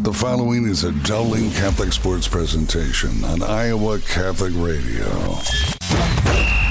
The following is a Dowling Catholic Sports presentation on Iowa Catholic Radio.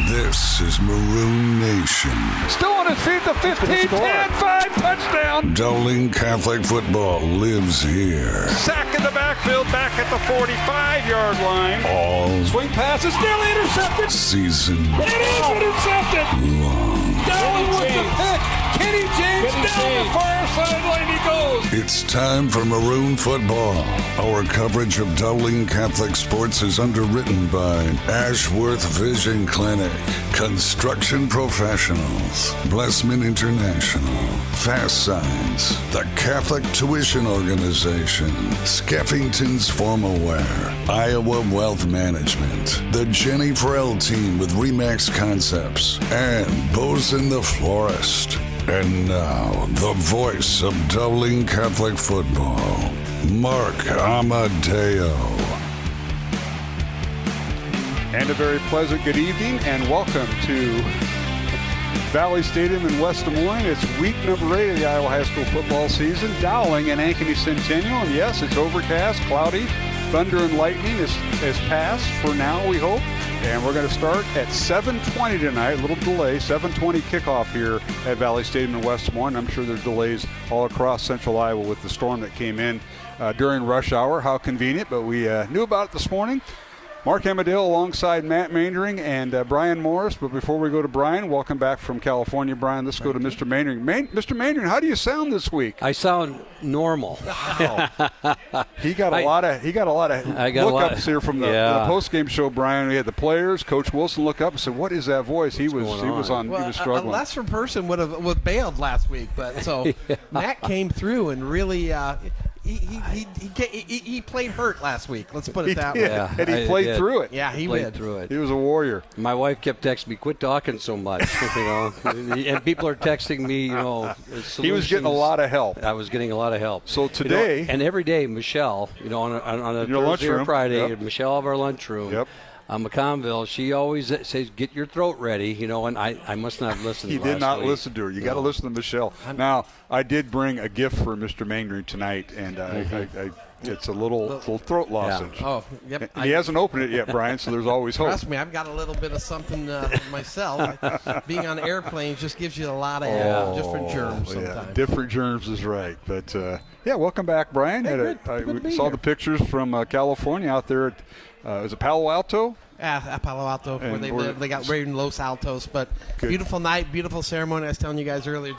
This is Maroon Nation. Still on his feet, the 15, 10, 5, touchdown. Dowling Catholic football lives here. Sack in the backfield, back at the 45-yard line. All Swing passes, nearly intercepted. season It is intercepted. long. Dowling with the pick. Kenny James down the far sideline he goes. It's time for Maroon Football. Our coverage of Dowling Catholic sports is underwritten by Ashworth Vision Clinic, Construction Professionals, Blessman International, Fast Signs, the Catholic Tuition Organization, Skeffington's Formal Wear, Iowa Wealth Management, the Jenny Farrell Team with Remax Concepts, and Bosun the Florist. And now, the voice of Dowling Catholic football, Mark Amadeo. And a very pleasant good evening, and welcome to Valley Stadium in West Des Moines. It's week number 8 of the Iowa High School football season. Dowling and Ankeny Centennial, and yes, it's overcast, cloudy. Thunder and lightning has passed for now, we hope. And we're going to start at 7:20 tonight, a little delay, 7:20 kickoff here at Valley Stadium in West Des Moines. I'm sure there's delays all across central Iowa with the storm that came in during rush hour. How convenient, but we knew about it this morning. Mark Amadale alongside Matt Maindring and Brian Morris. But before we go to Brian, welcome back from California, Brian. Let's go to Mr. Maindring. Mr. Maindring, how do you sound this week? I sound normal. Wow. He got a lot of look-ups here from the post-game show, Brian. We had the players, Coach Wilson look up and said, "What is that voice?" He was struggling. A lesser person would have bailed last week, but so Matt came through and really. He played hurt last week. Let's put it that way. Yeah, and he played through it. Yeah, he played did. through it. He was a warrior. My wife kept texting me, "Quit talking so much," and people are texting me, solutions. He was getting a lot of help. I was getting a lot of help. So today, and every day, Michelle, on a Thursday or Friday, Michelle of our lunchroom. Yep. McConville, she always says, "Get your throat ready," and I must not have listened. He did not listen to her. You got to listen to Michelle. Now, I did bring a gift for Mr. Maindring tonight, and it's a little throat lozenge. Yeah. Oh, yep. He hasn't opened it yet, Brian, so there's always hope. Trust me, I've got a little bit of something myself. Being on airplanes just gives you a lot of different germs sometimes. Yeah, different germs is right. But, welcome back, Brian. Hey, we saw the pictures from California out there at is it Palo Alto? At Palo Alto, where they live. They got raised in Los Altos. But beautiful night, beautiful ceremony. I was telling you guys earlier,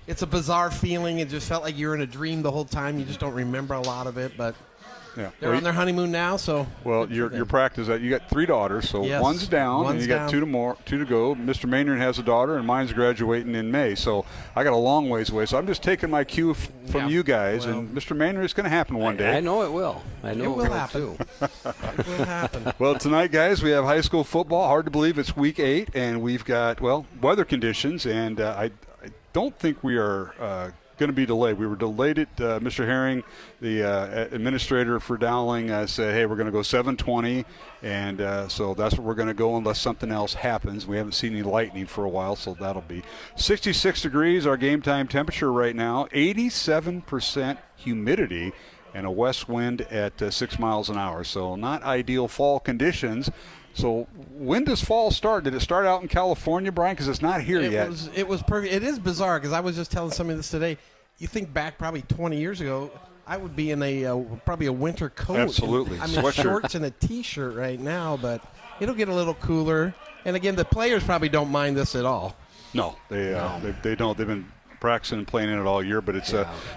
it's a bizarre feeling. It just felt like you were in a dream the whole time. You just don't remember a lot of it, but they're on their honeymoon now. So your practice that you got 3 daughters, so one's down, and you got 2 to go. Mr. Maindring has a daughter, and mine's graduating in May. So I got a long ways away. So I'm just taking my cue from you guys, and Mr. Maindring, it's going to happen one day. I know it will. I know it will happen too. It will happen. Well, tonight, guys, we have high school football. Hard to believe it's week 8, and we've got weather conditions, and I don't think we are going to be delayed. We were delayed at Mr. Herring, the administrator for Dowling, said, hey, we're going to go 7:20, and so that's what we're going to go unless something else happens. We haven't seen any lightning for a while, so that'll be 66 degrees, our game time temperature right now, 87% humidity, and a west wind at 6 miles an hour. So not ideal fall conditions. So when does fall start? Did it start out in California, Brian? Because it's not here yet. It was perfect. It is bizarre because I was just telling somebody this today. You think back probably 20 years ago, I would be in probably a winter coat. Absolutely. I'm in shorts and a T-shirt right now, but it'll get a little cooler. And again, the players probably don't mind this at all. No, they don't. They've been practicing and playing in it all year, but it's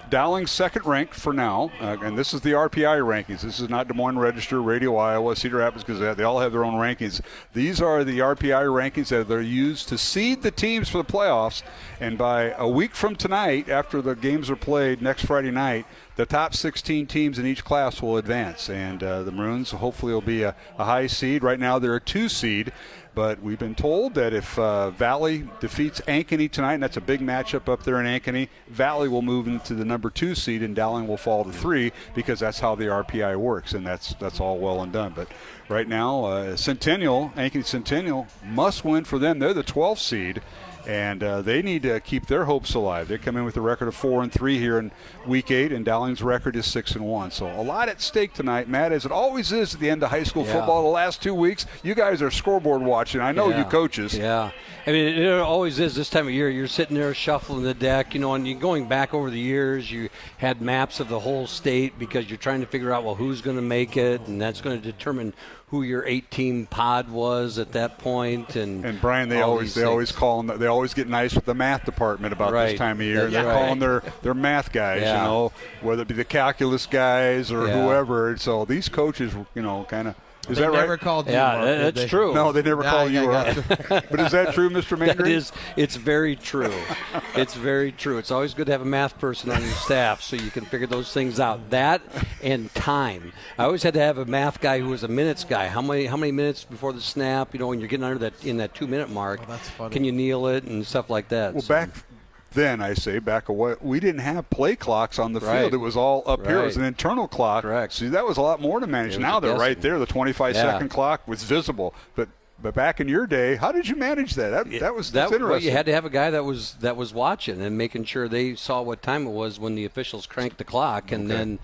Dowling's second ranked for now, and this is the RPI rankings. This is not Des Moines Register, Radio Iowa, Cedar Rapids Gazette. They all have their own rankings. These are the RPI rankings that are used to seed the teams for the playoffs, and by a week from tonight, after the games are played next Friday night, the top 16 teams in each class will advance, and the Maroons hopefully will be a high seed. Right now they're a 2 seed. But we've been told that if Valley defeats Ankeny tonight, and that's a big matchup up there in Ankeny, Valley will move into the number 2 seed, and Dowling will fall to 3 because that's how the RPI works, and that's all well and done. But right now, Centennial, Ankeny Centennial, must win for them. They're the 12th seed, And they need to keep their hopes alive. They come in with a record of 4-3 here in Week 8, and Dowling's record is 6-1. So a lot at stake tonight, Matt, as it always is at the end of high school football. The last 2 weeks, you guys are scoreboard watching. I know you coaches. Yeah. I mean, it always is this time of year. You're sitting there shuffling the deck, and you're going back over the years. You had maps of the whole state because you're trying to figure out, well, who's going to make it, and that's going to determine who your 8-team pod was at that point. And Brian, they always call them. They always get nice with the math department about this time of year. They're calling their math guys, whether it be the calculus guys or whoever. So these coaches, kind of. Is that right? They never called you. Yeah, that's true. No, they never call you. But is that true, Mr. Magruder? It's very true. It's very true. It's always good to have a math person on your staff so you can figure those things out. That and time. I always had to have a math guy who was a minutes guy. How many minutes before the snap? When you're getting under that 2-minute mark, that's funny. Can you kneel it and stuff like that? Well, back away, we didn't have play clocks on the field. It was all up here. It was an internal clock. Correct. See, that was a lot more to manage. Now they're right there. The 25-second clock was visible. But back in your day, how did you manage that? That's interesting. Well, you had to have a guy that was watching and making sure they saw what time it was when the officials cranked the clock, and then.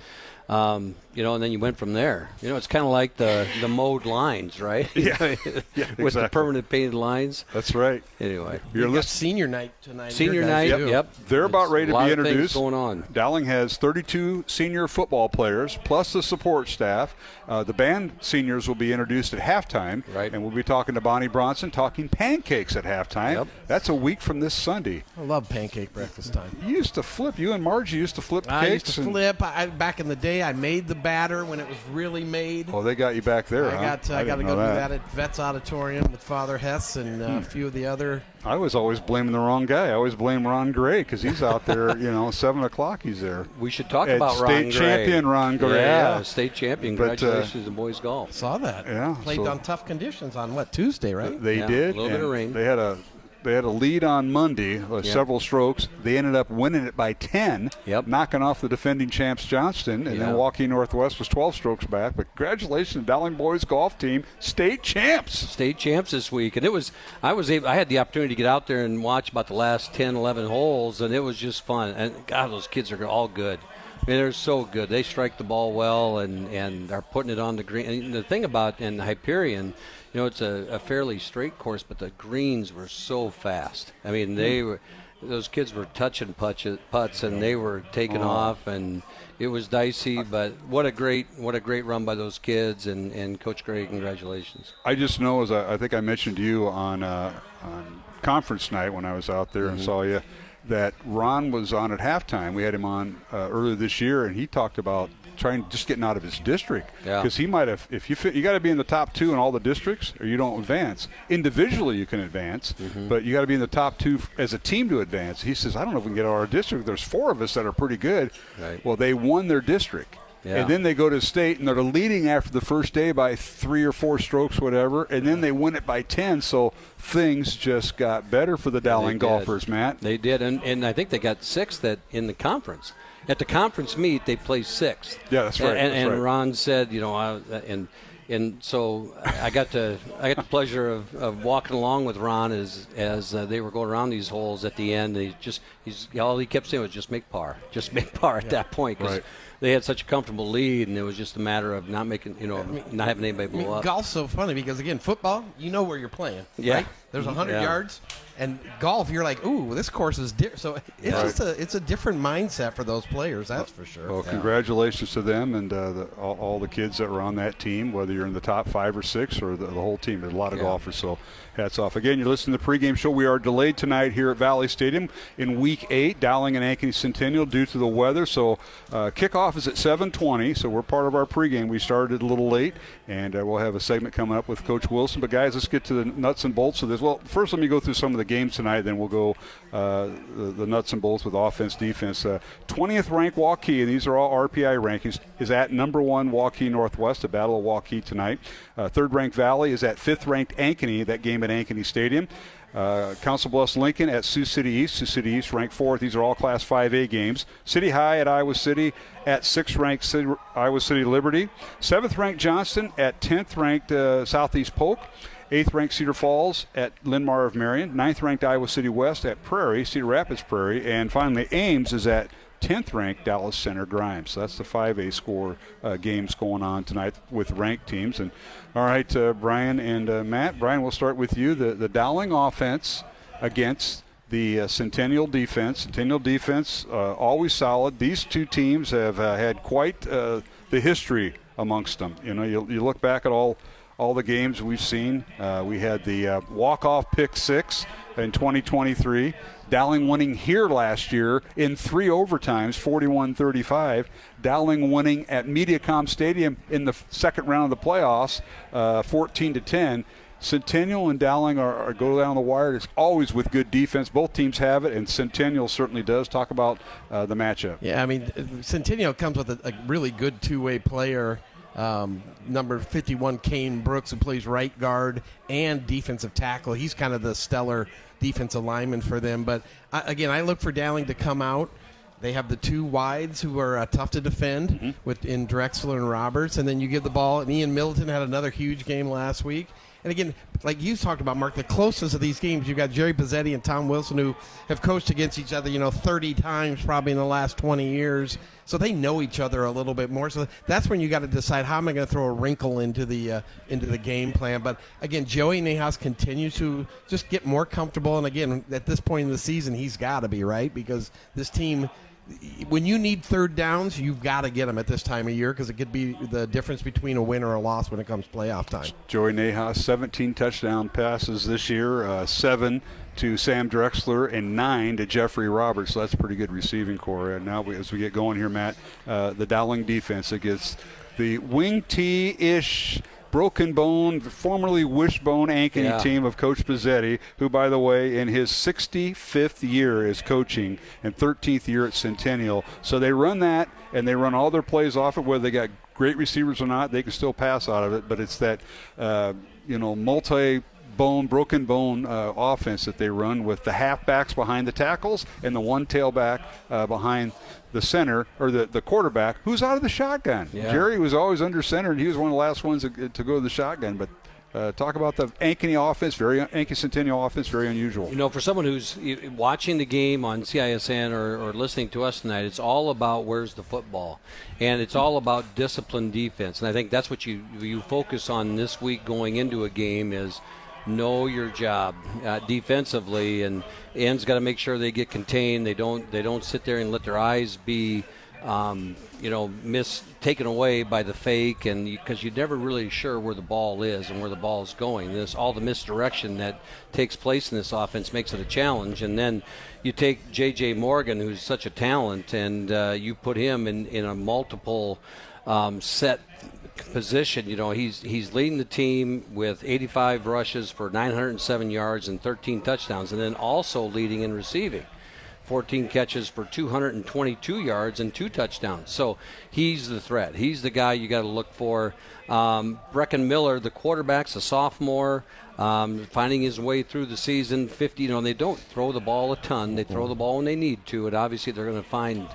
And then you went from there. It's kind of like the mowed lines, right? With the permanent painted lines. That's right. Anyway, you're listening. Senior night tonight. Senior night. Yep. They're about ready to be introduced. Going on. Dowling has 32 senior football players plus the support staff. The band seniors will be introduced at halftime. Right. And we'll be talking to Bonnie Bronson, talking pancakes at halftime. Yep. That's a week from this Sunday. I love pancake breakfast time. You and Margie used to flip cakes. I used to flip. Back in the day, I made the batter when it was really made. Oh, they got you back there, I got to go do that at Vets Auditorium with Father Hess and a few of the other. I was always blaming the wrong guy. I always blame Ron Gray because he's out there, 7 o'clock he's there. We should talk about Ron Gray. State champion Ron Gray. Yeah, state champion. Congratulations in boys golf. Saw that. Yeah. Played on tough conditions on Tuesday, right? They did. A little bit of rain. They had a lead on Monday, several strokes. They ended up winning it by 10, knocking off the defending champs Johnston, and then Waukee Northwest was 12 strokes back. But congratulations, Dowling boys golf team, state champs. State champs this week, and I had the opportunity to get out there and watch about the last 10, 11 holes, and it was just fun. And God, those kids are all good. I mean, they're so good. They strike the ball well and are putting it on the green. And the thing about in Hyperion, it's a fairly straight course, but the greens were so fast. I mean, those kids were touching putts, and they were taking off, and it was dicey. But what a great run by those kids, and Coach Gray, congratulations. I just know, as I think I mentioned to you on conference night when I was out there and saw you, that Ron was on at halftime. We had him on earlier this year, and he talked about just getting out of his district because he might have. If you got to be in the top 2 in all the districts, or you don't advance. Individually, you can advance, but you got to be in the top 2 as a team to advance. He says, I don't know if we can get out of our district. There's 4 of us that are pretty good. Right. Well, they won their district. Yeah. And then they go to state, and they're leading after the first day by 3 or 4 strokes, whatever, and then they win it by 10. So things just got better for the Dowling golfers, Matt. They did, and I think they got 6th in the conference. At the conference meet, they placed 6th. Yeah, that's right. And Ron said, and so I got the pleasure of walking along with Ron as they were going around these holes at the end. All he kept saying was just make par at that point because they had such a comfortable lead, and it was just a matter of not making, not having anybody blow up. Golf's so funny because again, football, you know where you're playing. Right? There's 100 yards. And golf, you're like, ooh, this course is different. So it's it's a different mindset for those players, that's for sure. Well, congratulations to them and all the kids that were on that team, whether you're in the top 5 or 6 or the whole team. There's a lot of golfers, so hats off. Again, you're listening to the pregame show. We are delayed tonight here at Valley Stadium in Week 8, Dowling and Ankeny Centennial due to the weather. So kickoff is at 7:20, so we're part of our pregame. We started a little late, and we'll have a segment coming up with Coach Wilson. But, guys, let's get to the nuts and bolts of this. Well, first let me go through some of the games tonight, then we'll go the nuts and bolts with offense, defense. 20th ranked Waukee, and these are all RPI rankings, is at number 1 Waukee Northwest, a battle of Waukee tonight. 3rd ranked Valley is at 5th ranked Ankeny, that game at Ankeny Stadium. Council Bluffs Lincoln at Sioux City East. Sioux City East ranked 4th. These are all Class 5A games. City High at Iowa City at 6th ranked Iowa City Liberty. 7th ranked Johnston at 10th ranked Southeast Polk. 8th-ranked Cedar Falls at Linn-Mar of Marion, 9th-ranked Iowa City West at Prairie, Cedar Rapids Prairie, and finally Ames is at 10th-ranked Dallas Center Grimes. So that's the 5A score games going on tonight with ranked teams. And all right, Brian and Matt. Brian, we'll start with you. The Dowling offense against the Centennial defense. Centennial defense always solid. These two teams have had quite the history amongst them. You know, you look back at all the games we've seen. We had the walk-off pick 6 in 2023. Dowling winning here last year in 3 overtimes, 41-35. Dowling winning at Mediacom Stadium in the second round of the playoffs, 14-10. Centennial and Dowling are go down the wire. It's always with good defense. Both teams have it, and Centennial certainly does. Talk about the matchup. Yeah, I mean, Centennial comes with a really good two-way player. Number 51, Kane Brooks, who plays right guard and defensive tackle. He's kind of the stellar defensive lineman for them. But, again, I look for Dowling to come out. They have the 2 wides who are tough to defend in Drexler and Roberts. And then you give the ball. And Ian Middleton had another huge game last week. And again, like you talked about, Mark, the closest of these games, you've got Jerry Pizzetti and Tom Wilson, who have coached against each other, 30 times probably in the last 20 years. So they know each other a little bit more. So that's when you got to decide, how am I going to throw a wrinkle into the game plan. But again, Joey Nahas continues to just get more comfortable. And again, at this point in the season, he's got to be, right? Because this team, when you need third downs, you've got to get them at this time of year, because it could be the difference between a win or a loss when it comes playoff time. Joey Nahas, 17 touchdown passes this year, 7 to Sam Drexler and 9 to Jeffrey Roberts. So that's a pretty good receiving core. And now as we get going here, Matt, the Dowling defense against the wing T-ish broken bone, formerly wishbone Ankeny team of Coach Pizzetti, who, by the way, in his 65th year is coaching and 13th year at Centennial. So they run that, and they run all their plays off it, whether they got great receivers or not. They can still pass out of it, but it's that, broken bone offense that they run with the halfbacks behind the tackles and the one tailback behind the center, or the quarterback, who's out of the shotgun. Yeah. Jerry was always under center, and he was one of the last ones to go to the shotgun. But talk about the Ankeny offense, Ankeny Centennial offense, very unusual. For someone who's watching the game on CISN or listening to us tonight, it's all about where's the football. And it's all about disciplined defense. And I think that's what you focus on this week going into a game is know your job defensively, and ends got to make sure they get contained. They don't sit there and let their eyes be taken away by the fake, and because you're never really sure where the ball is and where the ball is going. All the misdirection that takes place in this offense makes it a challenge. And then you take J.J. Morgan, who's such a talent, and you put him in a multiple set position. He's leading the team with 85 rushes for 907 yards and 13 touchdowns, and then also leading in receiving. 14 catches for 222 yards and 2 touchdowns. So he's the threat. He's the guy you got to look for. Brecken Miller, the quarterback's a sophomore, finding his way through the season. 50. They don't throw the ball a ton. They throw the ball when they need to, and obviously they're going to find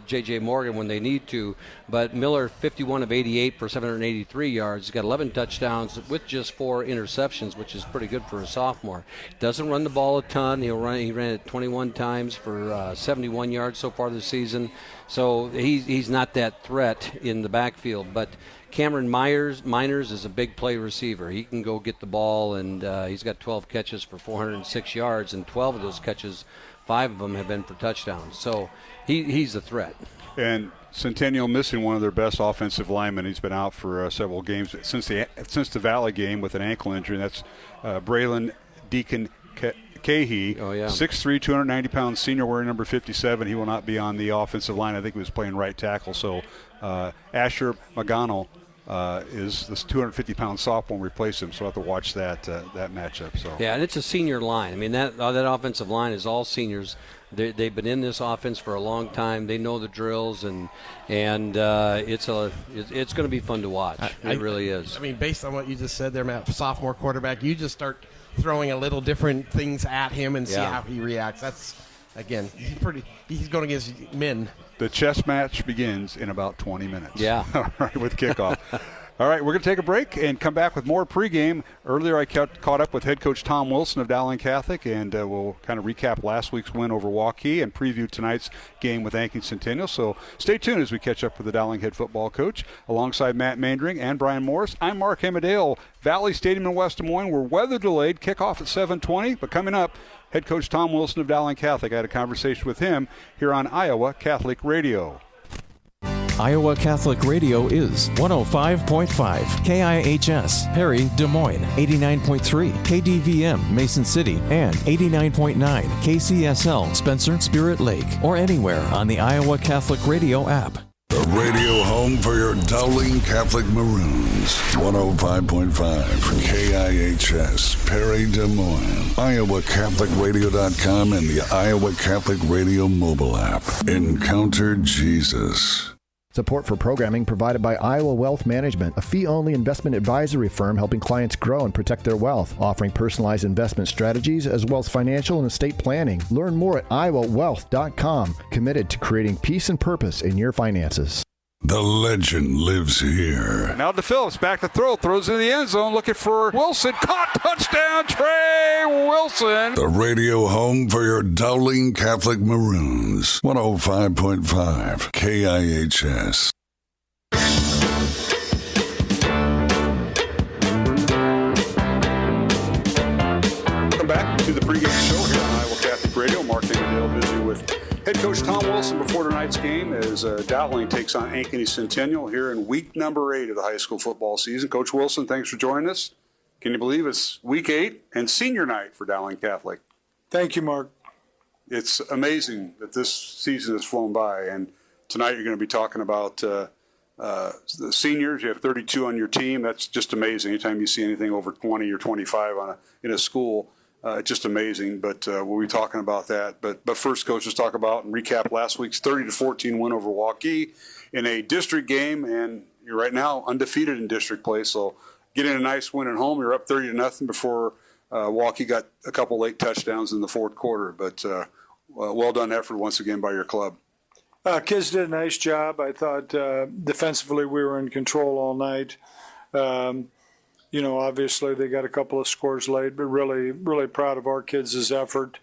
J.J. Morgan when they need to. But Miller, 51 of 88 for 783 yards. He's got 11 touchdowns with just 4 interceptions, which is pretty good for a sophomore. Doesn't run the ball a ton. He ran it 21 times for 71 yards so far this season. So he's not that threat in the backfield. But Cameron Miners is a big play receiver. He can go get the ball, and he's got 12 catches for 406 yards, and 12 of those catches, 5 of them have been for touchdowns. So he's a threat. And Centennial missing one of their best offensive linemen. He's been out for several games since the Valley game with an ankle injury. And that's Braylon Deacon Cahey, 6'3", 290-pound senior wearing number 57. He will not be on the offensive line. I think he was playing right tackle. So Asher Magano is this 250-pound sophomore replace him, so I have to watch that matchup. So yeah, and it's a senior line. I mean, that offensive line is all seniors. They've been in this offense for a long time. They know the drills, and it's going to be fun to watch. It really is. I mean, based on what you just said there, Matt, sophomore quarterback, you just start throwing a little different things at him and see how he reacts. That's, again, he's going against men. The chess match begins in about 20 minutes. Yeah. All right, with kickoff. All right, we're going to take a break and come back with more pregame. Earlier, I caught up with head coach Tom Wilson of Dowling Catholic, and we'll kind of recap last week's win over Waukee and preview tonight's game with Ankeny Centennial. So stay tuned as we catch up with the Dowling head football coach. Alongside Matt Mandring and Brian Morris, I'm Mark Hamadale. Valley Stadium in West Des Moines. We're weather delayed. Kickoff at 7:20, but coming up, head coach Tom Wilson of Dowling Catholic. I had a conversation with him here on Iowa Catholic Radio. Iowa Catholic Radio is 105.5 KIHS, Perry, Des Moines, 89.3 KDVM, Mason City, and 89.9 KCSL, Spencer, Spirit Lake, or anywhere on the Iowa Catholic Radio app. The radio home for your Dowling Catholic Maroons. 105.5 KIHS, Perry, Des Moines. IowaCatholicRadio.com and the Iowa Catholic Radio mobile app. Encounter Jesus. Support for programming provided by Iowa Wealth Management, a fee-only investment advisory firm helping clients grow and protect their wealth, offering personalized investment strategies as well as financial and estate planning. Learn more at iowawealth.com, committed to creating peace and purpose in your finances. The legend lives here. Now to Phillips, back to throw, throws into the end zone, looking for Wilson, caught, touchdown, Trey Wilson. The radio home for your Dowling Catholic Maroons. 105.5 KIHS. Welcome back to the pregame show here on Iowa Catholic Radio. Mark Hamadale visiting with head coach Tom Wilson before tonight's game as Dowling takes on Ankeny Centennial here in week number 8 of the high school football season. Coach Wilson, thanks for joining us. Can you believe it's week 8 and senior night for Dowling Catholic? Thank you, Mark. It's amazing that this season has flown by, and tonight you're going to be talking about the seniors. You have 32 on your team. That's just amazing. Anytime you see anything over 20 or 25 in a school, it's just amazing, but we'll be talking about that. But first, Coach, let's talk about and recap last week's 30-14 win over Waukee in a district game, and you're right now undefeated in district play. So getting a nice win at home, you're up 30-0 before Waukee got a couple late touchdowns in the fourth quarter. But well done effort once again by your club. Kids did a nice job. I thought defensively we were in control all night. Obviously they got a couple of scores late, but really, really proud of our kids' effort.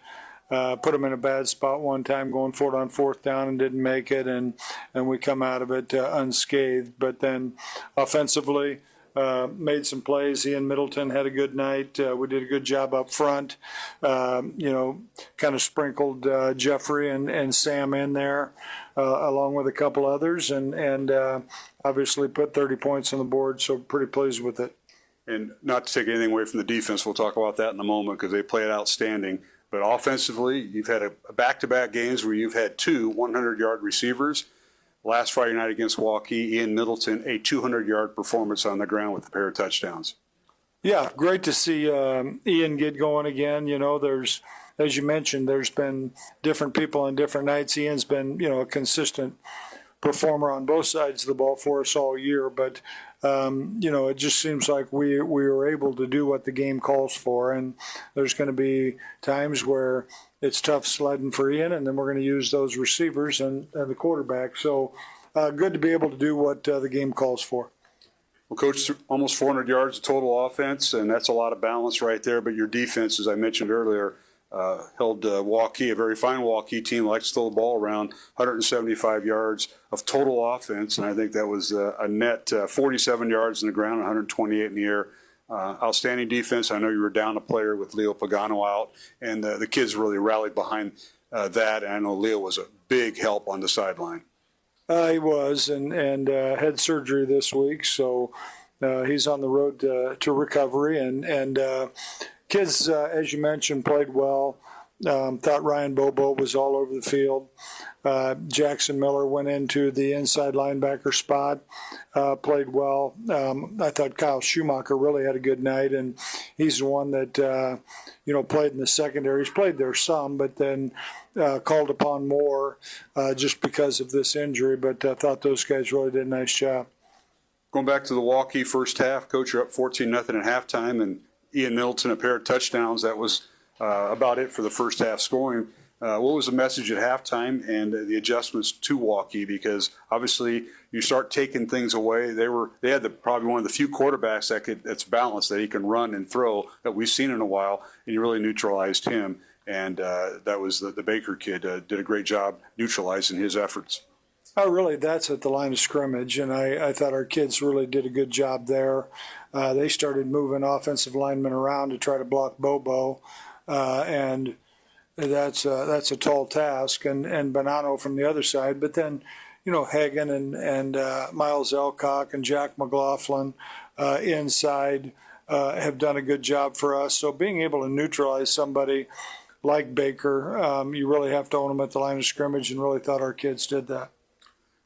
Put them in a bad spot one time going for it on fourth down and didn't make it, and we come out of it unscathed. But then offensively, made some plays. Ian Middleton had a good night. We did a good job up front. Kind of sprinkled Jeffrey and Sam in there, along with a couple others, and obviously put 30 points on the board, so pretty pleased with it. And not to take anything away from the defense, we'll talk about that in a moment because they played outstanding. But offensively, you've had a back-to-back games where you've had 2 100-yard receivers. Last Friday night against Waukee, Ian Middleton, a 200-yard performance on the ground with a pair of touchdowns. Yeah, great to see Ian get going again. There's, as you mentioned, there's been different people on different nights. Ian's been, a consistent performer on both sides of the ball for us all year. But, it just seems like we were able to do what the game calls for. And there's going to be times where it's tough sledding for Ian, and then we're going to use those receivers and the quarterback. So good to be able to do what the game calls for. Well, Coach, almost 400 yards of total offense, and that's a lot of balance right there. But your defense, as I mentioned earlier, held Waukee, a very fine Waukee team, likes to throw the ball around, 175 yards of total offense, and I think that was a net 47 yards in the ground, 128 in the air. Outstanding defense. I know you were down a player with Leo Pagano out, and the kids really rallied behind that, and I know Leo was a big help on the sideline. He was, and had surgery this week, so he's on the road to recovery, and kids, as you mentioned, played well. Thought Ryan Bobo was all over the field. Jackson Miller went into the inside linebacker spot, played well. I thought Kyle Schumacher really had a good night, and he's the one that, played in the secondary. He's played there some, but then called upon more just because of this injury. But I thought those guys really did a nice job. Going back to the Waukee first half, Coach, you're up 14-0 at halftime, and Ian Middleton, a pair of touchdowns. That was about it for the first half scoring. what was the message at halftime and the adjustments to Waukee? Because obviously you start taking things away. They had probably one of the few quarterbacks that's balanced, that he can run and throw, that we've seen in a while, and you really neutralized him. And that was the Baker kid did a great job neutralizing his efforts. Oh, really, that's at the line of scrimmage, and I thought our kids really did a good job there. They started moving offensive linemen around to try to block Bobo, and that's a tall task. And Bonanno from the other side, but then, Hagan and Miles Elcock and Jack McLaughlin inside have done a good job for us. So being able to neutralize somebody like Baker, you really have to own them at the line of scrimmage, and really thought our kids did that.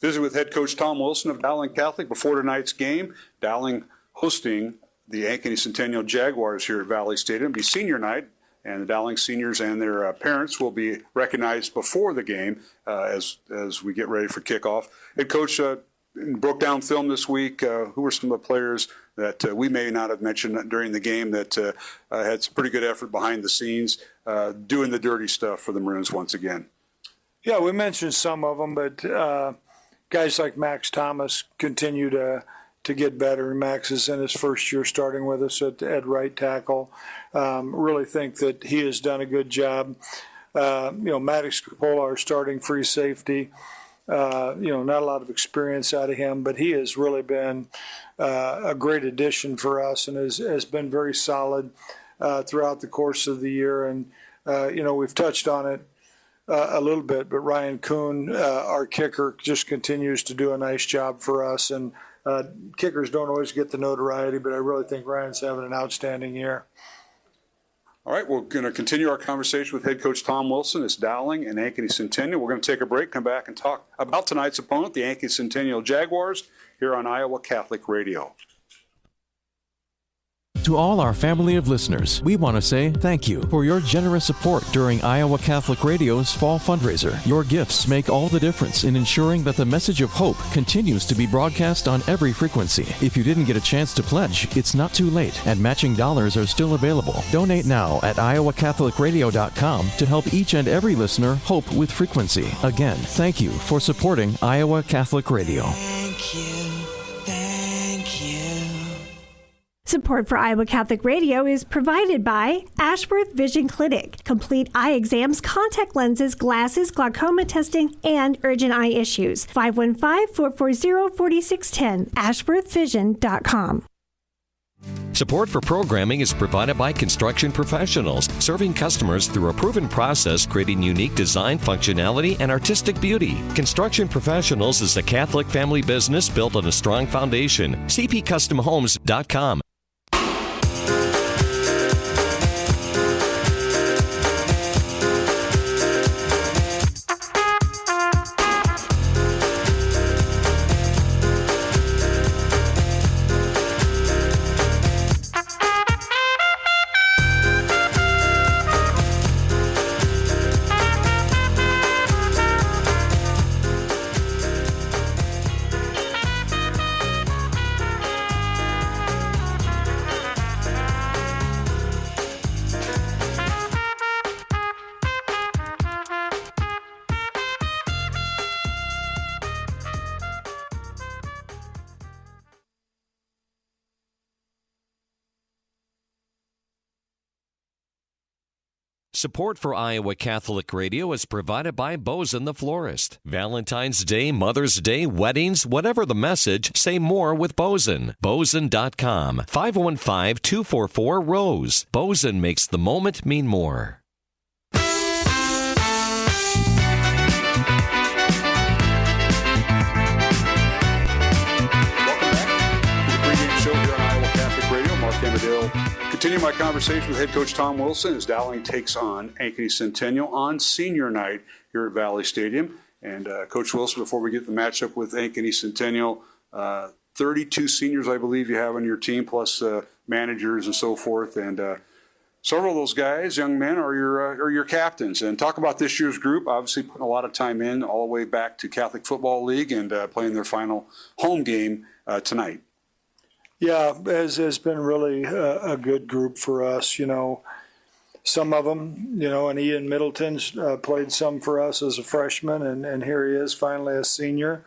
Visit with head coach Tom Wilson of Dowling Catholic before tonight's game. Dowling hosting the Ankeny Centennial Jaguars here at Valley Stadium. It'll be senior night, and the Dowling seniors and their parents will be recognized before the game as we get ready for kickoff. Head coach broke down film this week. Who were some of the players that we may not have mentioned during the game that had some pretty good effort behind the scenes, doing the dirty stuff for the Maroons once again? Yeah, we mentioned some of them, but guys like Max Thomas continue to get better. Max is in his first year starting with us at right tackle. Really think that he has done a good job. Maddox Capola, our starting free safety, not a lot of experience out of him, but he has really been a great addition for us and has been very solid throughout the course of the year. And, we've touched on it a little bit, but Ryan Kuhn, our kicker, just continues to do a nice job for us. And kickers don't always get the notoriety, but I really think Ryan's having an outstanding year. All right, we're going to continue our conversation with head coach Tom Wilson. It's Dowling and Ankeny Centennial. We're going to take a break, come back and talk about tonight's opponent, the Ankeny Centennial Jaguars, here on Iowa Catholic Radio. To all our family of listeners, we want to say thank you for your generous support during Iowa Catholic Radio's fall fundraiser. Your gifts make all the difference in ensuring that the message of hope continues to be broadcast on every frequency. If you didn't get a chance to pledge, it's not too late, and matching dollars are still available. Donate now at iowacatholicradio.com to help each and every listener hope with frequency. Again, thank you for supporting Iowa Catholic Radio. Thank you. Support for Iowa Catholic Radio is provided by Ashworth Vision Clinic. Complete eye exams, contact lenses, glasses, glaucoma testing, and urgent eye issues. 515-440-4610. AshworthVision.com. Support for programming is provided by Construction Professionals, serving customers through a proven process, creating unique design, functionality, and artistic beauty. Construction Professionals is a Catholic family business built on a strong foundation. CPCustomHomes.com. Support for Iowa Catholic Radio is provided by Bozen the Florist. Valentine's Day, Mother's Day, weddings, whatever the message, say more with Bozen. Bozen.com. 515-244-ROSE. Bozen makes the moment mean more. Continue my conversation with head coach Tom Wilson as Dowling takes on Ankeny Centennial on senior night here at Valley Stadium. And Coach Wilson, before we get the matchup with Ankeny Centennial, 32 seniors I believe you have on your team, plus managers and so forth. And several of those guys, young men, are your captains. And talk about this year's group. Obviously putting a lot of time in all the way back to Catholic Football League and playing their final home game tonight. Yeah, has been really a good group for us. some of them, and Ian Middleton's played some for us as a freshman, and here he is finally a senior.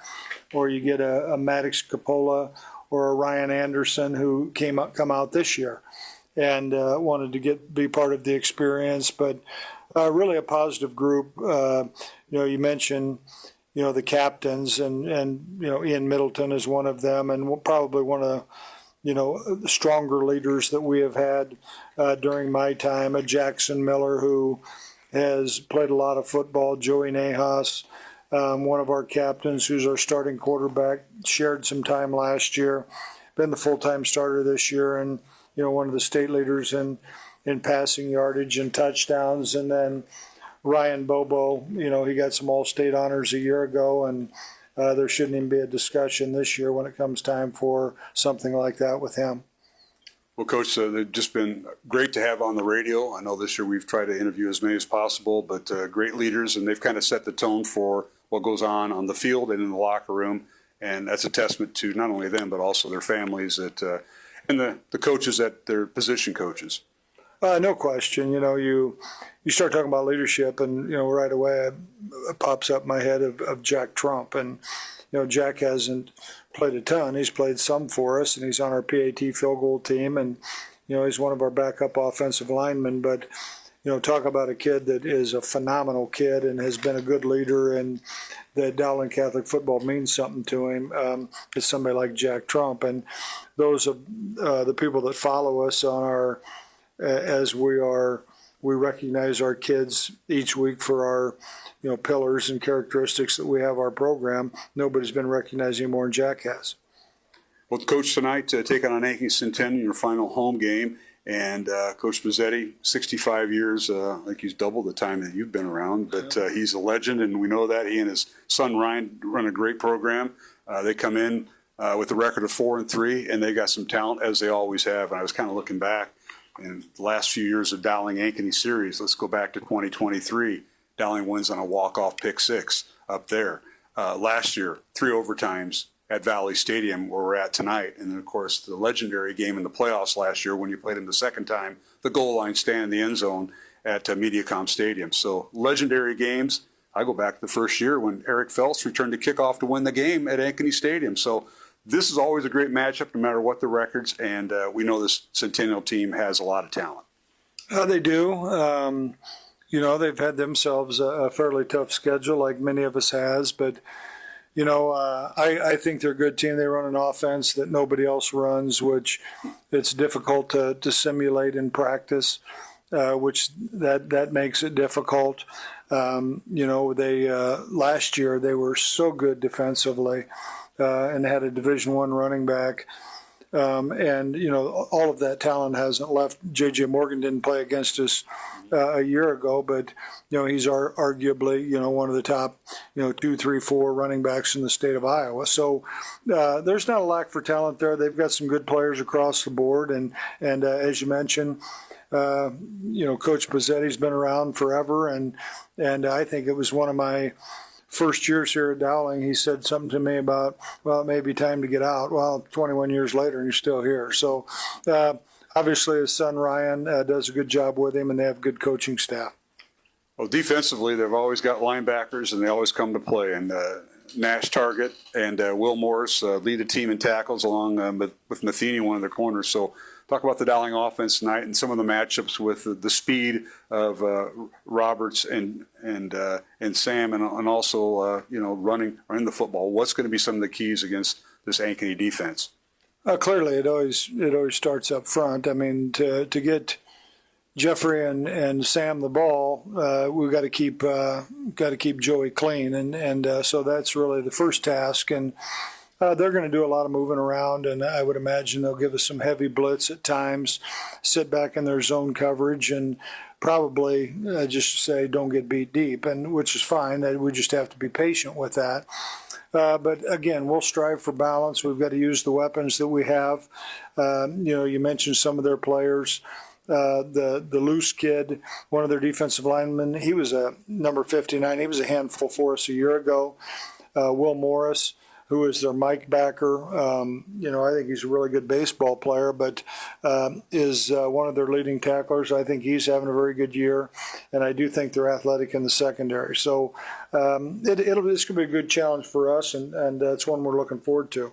Or you get a Maddox Coppola or a Ryan Anderson who come out this year and wanted to be part of the experience. But really a positive group. You mentioned, the captains, and Ian Middleton is one of them, and probably one of the stronger leaders that we have had during my time. Jackson Miller, who has played a lot of football. Joey Nahas, one of our captains, who's our starting quarterback, shared some time last year, been the full-time starter this year, and one of the state leaders in passing yardage and touchdowns. And then Ryan Bobo, he got some all-state honors a year ago, and there shouldn't even be a discussion this year when it comes time for something like that with him. Well, Coach, they've just been great to have on the radio. I know this year we've tried to interview as many as possible, but great leaders, and they've kind of set the tone for what goes on the field and in the locker room, and that's a testament to not only them but also their families and the coaches at their position coaches. No question. You start talking about leadership, and right away it pops up in my head of Jack Trump. And Jack hasn't played a ton. He's played some for us, and he's on our PAT field goal team, and he's one of our backup offensive linemen. But talk about a kid that is a phenomenal kid and has been a good leader, and that Dowling Catholic football means something to him. It's somebody like Jack Trump, and those are the people that follow us on our. As we recognize our kids each week for our, pillars and characteristics that we have our program. Nobody's been recognizing more than Jack has. Well, Coach, tonight taking on Ankeny Centennial, your final home game, and Coach Mazzetti, 65 years. I think he's double the time that you've been around, but he's a legend, and we know that. He and his son Ryan run a great program. They come in with a record of 4-3, and they got some talent, as they always have. And I was kind of looking back. In the last few years of Dowling Ankeny series, let's go back to 2023. Dowling wins on a walk-off pick six up there. Last year, 3 overtimes at Valley Stadium, where we're at tonight. And then, of course, the legendary game in the playoffs last year when you played him the second time, the goal line stand in the end zone at Mediacom Stadium. So legendary games. I go back to the first year when Eric Phelps returned to kickoff to win the game at Ankeny Stadium. So this is always a great matchup, no matter what the records, and we know this Centennial team has a lot of talent. They do. They've had themselves a fairly tough schedule, like many of us has, but, I think they're a good team. They run an offense that nobody else runs, which it's difficult to simulate in practice, which that makes it difficult. They last year they were so good defensively. And had a Division I running back. And all of that talent hasn't left. J.J. Morgan didn't play against us a year ago, but, he's arguably, one of the top, 2, 3, 4 running backs in the state of Iowa. So there's not a lack for talent there. They've got some good players across the board. And as you mentioned, Coach Pizzetti's been around forever. And I think it was one of my first years here at Dowling, he said something to me about, well, it may be time to get out. Well, 21 years later, and you're still here. So obviously his son Ryan does a good job with him, and they have good coaching staff. Well, defensively, they've always got linebackers, and they always come to play. And Nash Target and Will Morris lead the team in tackles along with Matheny, one of their corners. So talk about the Dowling offense tonight and some of the matchups with the speed of Roberts and Sam, and also running the football. What's going to be some of the keys against this Ankeny defense? Clearly, it always starts up front. I mean, to get Jeffrey and Sam the ball, we've got to keep Joey clean, and so that's really the first task. And they're going to do a lot of moving around, and I would imagine they'll give us some heavy blitz at times, sit back in their zone coverage, and probably just say don't get beat deep, and which is fine. We just have to be patient with that. But again, we'll strive for balance. We've got to use the weapons that we have. You mentioned some of their players. The loose kid, one of their defensive linemen, he was a number 59. He was a handful for us a year ago. Will Morris, who is their Mike backer. I think he's a really good baseball player, but is one of their leading tacklers. I think he's having a very good year, and I do think they're athletic in the secondary. So this could be a good challenge for us, and it's one we're looking forward to.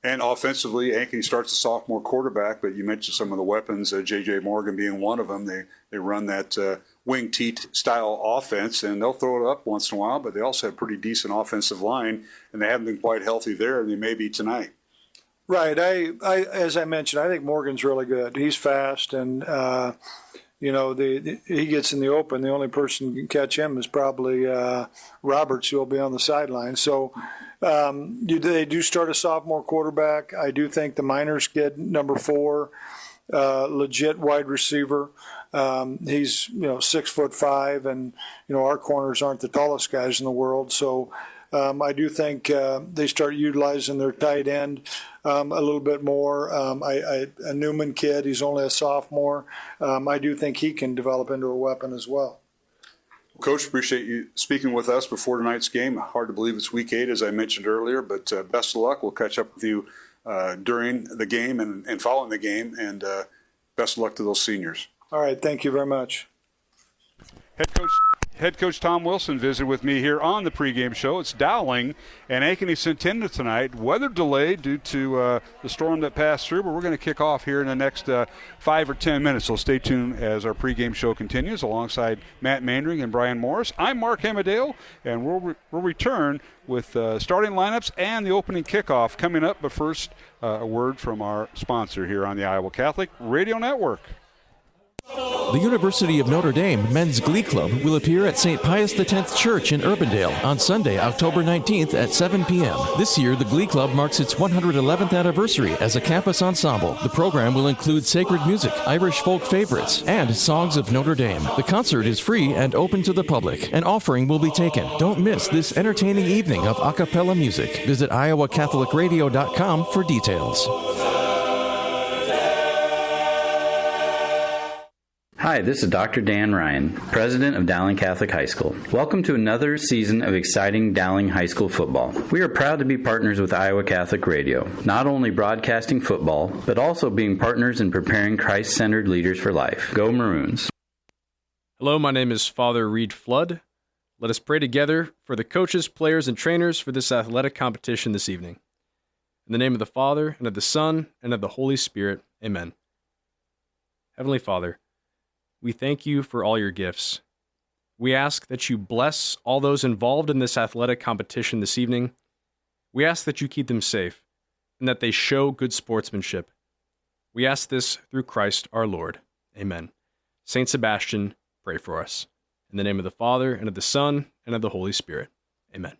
And offensively, Ankeny starts a sophomore quarterback, but you mentioned some of the weapons, J.J. Morgan being one of them. They run that wing T style offense, and they'll throw it up once in a while, but they also have a pretty decent offensive line, and they haven't been quite healthy there, and they may be tonight. Right. As I mentioned, I think Morgan's really good. He's fast, and he gets in the open. The only person who can catch him is probably Roberts, who will be on the sideline. So they do start a sophomore quarterback. I do think the Miners kid, number 4, legit wide receiver. He's 6'5", and our corners aren't the tallest guys in the world. So I do think they start utilizing their tight end a little bit more. A Newman kid, he's only a sophomore. I do think he can develop into a weapon as well. Coach, appreciate you speaking with us before tonight's game. Hard to believe it's week 8, as I mentioned earlier, but best of luck. We'll catch up with you during the game and following the game, and best of luck to those seniors. All right, thank you very much. Head Coach Tom Wilson visited with me here on the pregame show. It's Dowling and Ankeny Centennial tonight. Weather delayed due to the storm that passed through, but we're going to kick off here in the next 5 or 10 minutes. So stay tuned as our pregame show continues alongside Matt Mandring and Brian Morris. I'm Mark Hamadale, and we'll return with starting lineups and the opening kickoff coming up. But first, a word from our sponsor here on the Iowa Catholic Radio Network. The University of Notre Dame Men's Glee Club will appear at St. Pius X Church in Urbandale on Sunday, October 19th at 7 p.m. This year, the Glee Club marks its 111th anniversary as a campus ensemble. The program will include sacred music, Irish folk favorites, and songs of Notre Dame. The concert is free and open to the public. An offering will be taken. Don't miss this entertaining evening of a cappella music. Visit iowacatholicradio.com for details. Hi, this is Dr. Dan Ryan, President of Dowling Catholic High School. Welcome to another season of exciting Dowling High School football. We are proud to be partners with Iowa Catholic Radio, not only broadcasting football, but also being partners in preparing Christ-centered leaders for life. Go Maroons. Hello, my name is Father Reed Flood. Let us pray together for the coaches, players, and trainers for this athletic competition this evening. In the name of the Father, and of the Son, and of the Holy Spirit, amen. Heavenly Father, we thank you for all your gifts. We ask that you bless all those involved in this athletic competition this evening. We ask that you keep them safe and that they show good sportsmanship. We ask this through Christ our Lord. Amen. Saint Sebastian, pray for us. In the name of the Father, and of the Son, and of the Holy Spirit. Amen.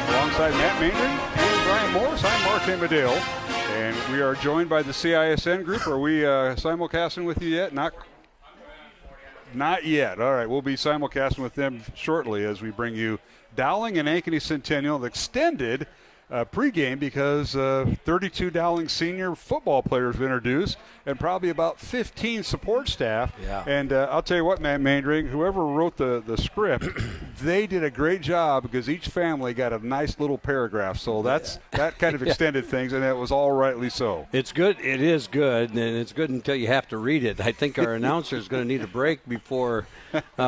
Alongside Matt Mandring and Brian Morris, I'm Mark Hamadale, and we are joined by the CISN group. Are we simulcasting with you yet? Not yet. All right, we'll be simulcasting with them shortly as we bring you Dowling and Ankeny Centennial, the extended pregame, because 32 Dowling senior football players were introduced and probably about 15 support staff. Yeah. And I'll tell you what, Matt Mandring, whoever wrote the script, they did a great job because each family got a nice little paragraph. So that kind of extended things, and it was all rightly so. It's good. It is good, and it's good until you have to read it. I think our announcer is going to need a break before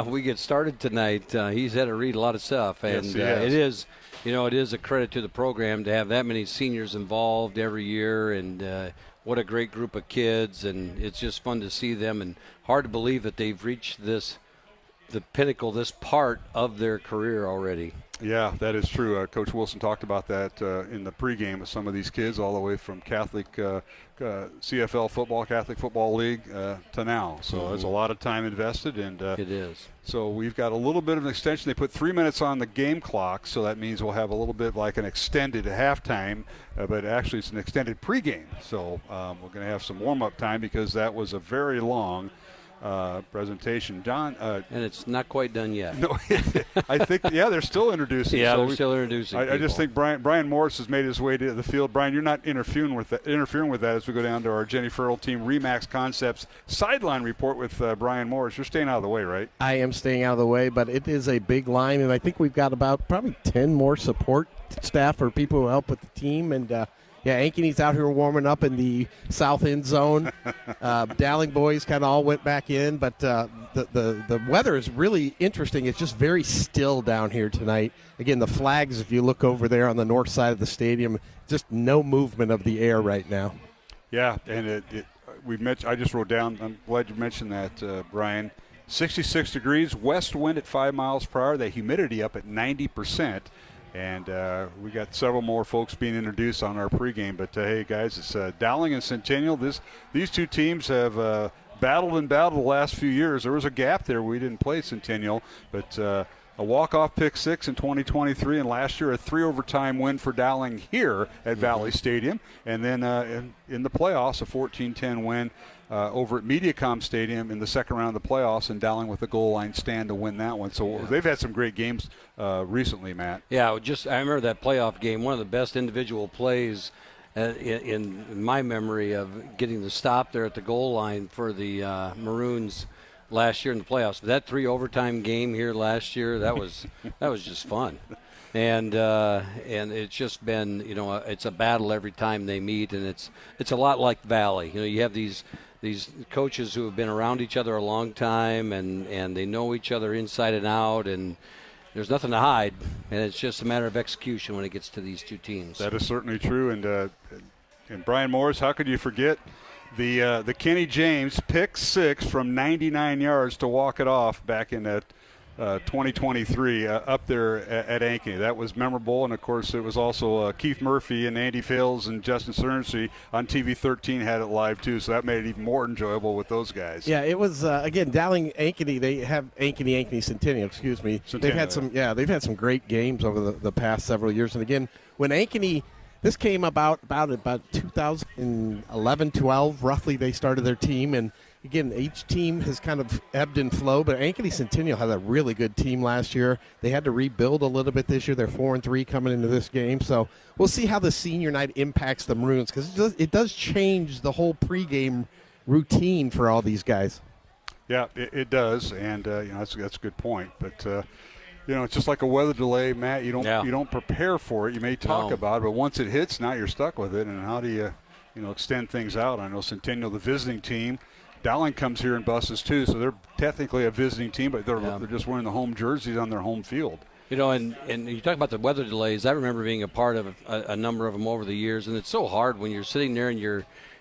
we get started tonight. He's had to read a lot of stuff, and yes, it is. It is a credit to the program to have that many seniors involved every year, and what a great group of kids, and it's just fun to see them, and hard to believe that they've reached the pinnacle, this part of their career already. Yeah, that is true. Coach Wilson talked about that in the pregame with some of these kids, all the way from Catholic CFL football, Catholic Football League to now. So there's a lot of time invested, and it is. So we've got a little bit of an extension. They put 3 minutes on the game clock, so that means we'll have a little bit like an extended halftime, but actually it's an extended pregame. So we're going to have some warm-up time because that was a very long presentation. John. And it's not quite done yet. No, I think, they're still introducing. Yeah, they're still introducing. I just think Brian Morris has made his way to the field. Brian, you're not interfering with that as we go down to our Jenny Farrell team Remax Concepts sideline report with Brian Morris. You're staying out of the way, right? I am staying out of the way, but it is a big line, and I think we've got about probably 10 more support staff or people who help with the team, and Ankeny's out here warming up in the south end zone. Dowling boys kind of all went back in, but the weather is really interesting. It's just very still down here tonight. Again, the flags, if you look over there on the north side of the stadium, just no movement of the air right now. Yeah, and I just wrote down, I'm glad you mentioned that, Brian. 66 degrees, west wind at 5 miles per hour, the humidity up at 90%. And we got several more folks being introduced on our pregame. But, hey, guys, it's Dowling and Centennial. These two teams have battled the last few years. There was a gap there. We didn't play Centennial. But a walk-off pick six in 2023, and last year a 3-overtime win for Dowling here at Valley Stadium. And then in the playoffs, a 14-10 win over at Mediacom Stadium in the second round of the playoffs, and Dowling with the goal line stand to win that one. So they've had some great games recently, Matt. Yeah, I remember that playoff game, one of the best individual plays in my memory of getting the stop there at the goal line for the Maroons last year in the playoffs. That 3-overtime game here last year, that was just fun. And it's just been, it's a battle every time they meet, and it's a lot like Valley. You have these coaches who have been around each other a long time, and they know each other inside and out, and there's nothing to hide, and it's just a matter of execution when it gets to these two teams. That is certainly true, and Brian Morris, how could you forget the Kenny James pick six from 99 yards to walk it off back in that 2023 up there at Ankeny. That was memorable, and of course it was also Keith Murphy and Andy Fales and Justin Cernsey on TV 13 had it live too, so that made it even more enjoyable with those guys. Yeah, it was again Dowling Ankeny. They have Ankeny Centennial. Excuse me. Centennial, they've had some great games over the past several years, and again when Ankeny. This came about 2011, 12, roughly. They started their team, and again, each team has kind of ebbed and flowed. But Ankeny Centennial had a really good team last year. They had to rebuild a little bit this year. They're 4-3 coming into this game, so we'll see how the senior night impacts the Maroons because it does change the whole pregame routine for all these guys. Yeah, it does, and that's a good point, but. It's just like a weather delay, Matt. You don't prepare for it. You may talk about it, but once it hits, now you're stuck with it. And how do you extend things out? I know Centennial, the visiting team, Dowling comes here in buses too, so they're technically a visiting team, but they're just wearing the home jerseys on their home field. And you talk about the weather delays. I remember being a part of a number of them over the years, and it's so hard when you're sitting there and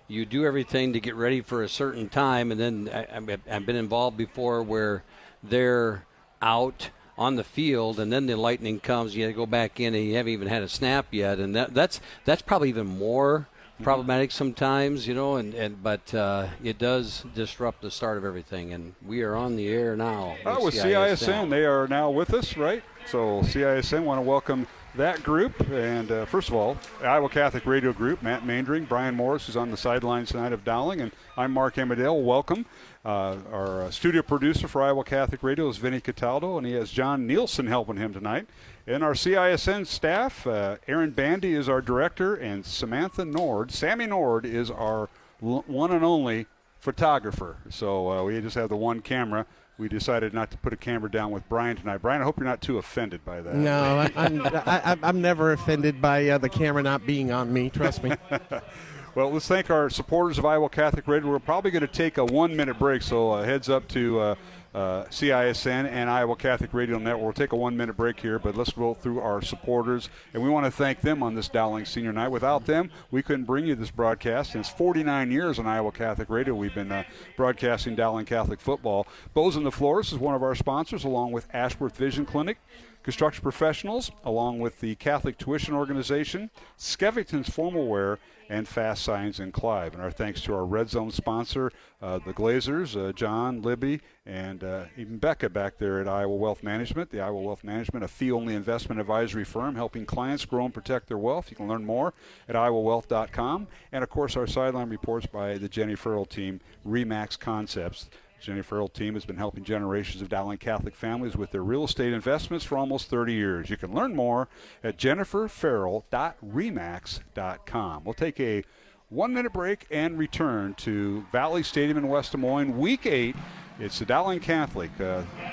you do everything to get ready for a certain time, and then I've been involved before where they're out on the field, and then the lightning comes. You go back in, and you haven't even had a snap yet, and that's probably even more problematic sometimes, but it does disrupt the start of everything, and we are on the air now. With CISN, they are now with us, right? So CISN want to welcome that group, and first of all, Iowa Catholic Radio Group, Matt Mandring, Brian Morris, who's on the sidelines tonight of Dowling, and I'm Mark Amadale. Welcome. Our studio producer for Iowa Catholic Radio is Vinny Cataldo, and he has John Nielsen helping him tonight. And our CISN staff, Aaron Bandy is our director, and Sammy Nord is our one and only photographer. So we just have the one camera. We decided not to put a camera down with Brian tonight. Brian, I hope you're not too offended by that. No, I'm never offended by the camera not being on me. Trust me. Well, let's thank our supporters of Iowa Catholic Radio. We're probably going to take a 1-minute break, so heads up to CISN and Iowa Catholic Radio Network. We'll take a 1-minute break here, but let's go through our supporters, and we want to thank them on this Dowling Senior Night. Without them, we couldn't bring you this broadcast. And it's 49 years on Iowa Catholic Radio. We've been broadcasting Dowling Catholic football. Bows on the Floors is one of our sponsors, along with Ashworth Vision Clinic, Construction Professionals, along with the Catholic Tuition Organization, Skevington's Formal Wear, and Fast Signs in Clive. And our thanks to our Red Zone sponsor, the Glazers, John, Libby, and even Becca back there at Iowa Wealth Management. The Iowa Wealth Management, a fee-only investment advisory firm helping clients grow and protect their wealth. You can learn more at iowawealth.com. And, of course, our sideline reports by the Jenny Farrell team, Remax Concepts. Jenny Farrell team has been helping generations of Dowling Catholic families with their real estate investments for almost 30 years. You can learn more at jenniferfarrell.remax.com. We'll take a 1-minute break and return to Valley Stadium in West Des Moines. Week 8, it's the Dowling Catholic,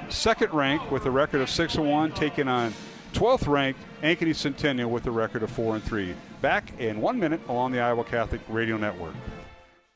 second ranked with a record of 6-1, taking on 12th ranked Ankeny Centennial with a record of 4-3. Back in 1 minute along the Iowa Catholic Radio Network.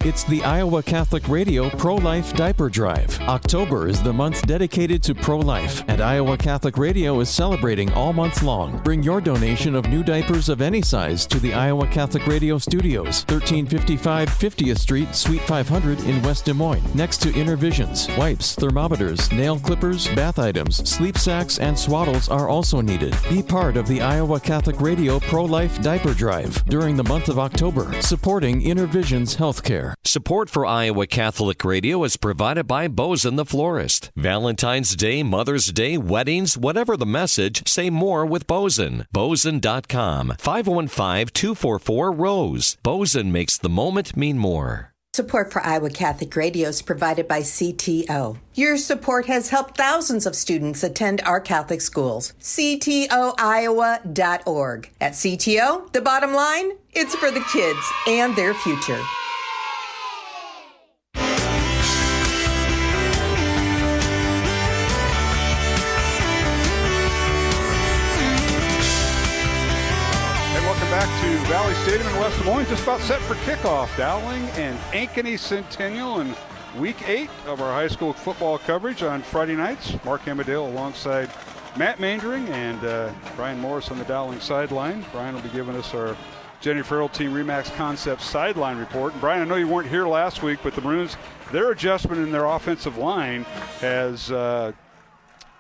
It's the Iowa Catholic Radio Pro-Life Diaper Drive. October is the month dedicated to pro-life, and Iowa Catholic Radio is celebrating all month long. Bring your donation of new diapers of any size to the Iowa Catholic Radio Studios, 1355 50th Street, Suite 500 in West Des Moines, next to Intervisions. Wipes, thermometers, nail clippers, bath items, sleep sacks, and swaddles are also needed. Be part of the Iowa Catholic Radio Pro-Life Diaper Drive during the month of October, supporting Intervisions Healthcare. Support for Iowa Catholic Radio is provided by Bozen the Florist. Valentine's Day, Mother's Day, weddings, whatever the message, say more with Bozen. Bozen.com, 515-244-ROSE. Bozen makes the moment mean more. Support for Iowa Catholic Radio is provided by CTO. Your support has helped thousands of students attend our Catholic schools. CTOIowa.org. At CTO, the bottom line, it's for the kids and their future. Back to Valley Stadium in West Des Moines, just about set for kickoff. Dowling and Ankeny Centennial in Week 8 of our high school football coverage on Friday nights. Mark Amadale alongside Matt Mandering and Brian Morris on the Dowling sideline. Brian will be giving us our Jenny Farrell Team Remax Concepts sideline report. And Brian, I know you weren't here last week, but the Maroons, their adjustment in their offensive line has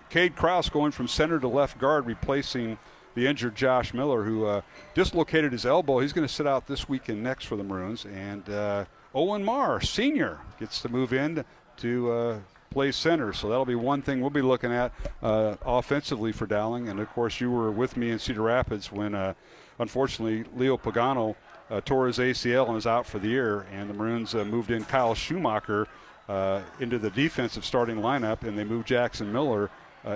Cade Krause going from center to left guard, replacing the injured Josh Miller, who dislocated his elbow. He's going to sit out this week and next for the Maroons. And Owen Marr, senior, gets to move in to play center. So that'll be one thing we'll be looking at offensively for Dowling. And, of course, you were with me in Cedar Rapids when, unfortunately, Leo Pagano tore his ACL and is out for the year. And the Maroons moved in Kyle Schumacher into the defensive starting lineup, and they moved Jackson Miller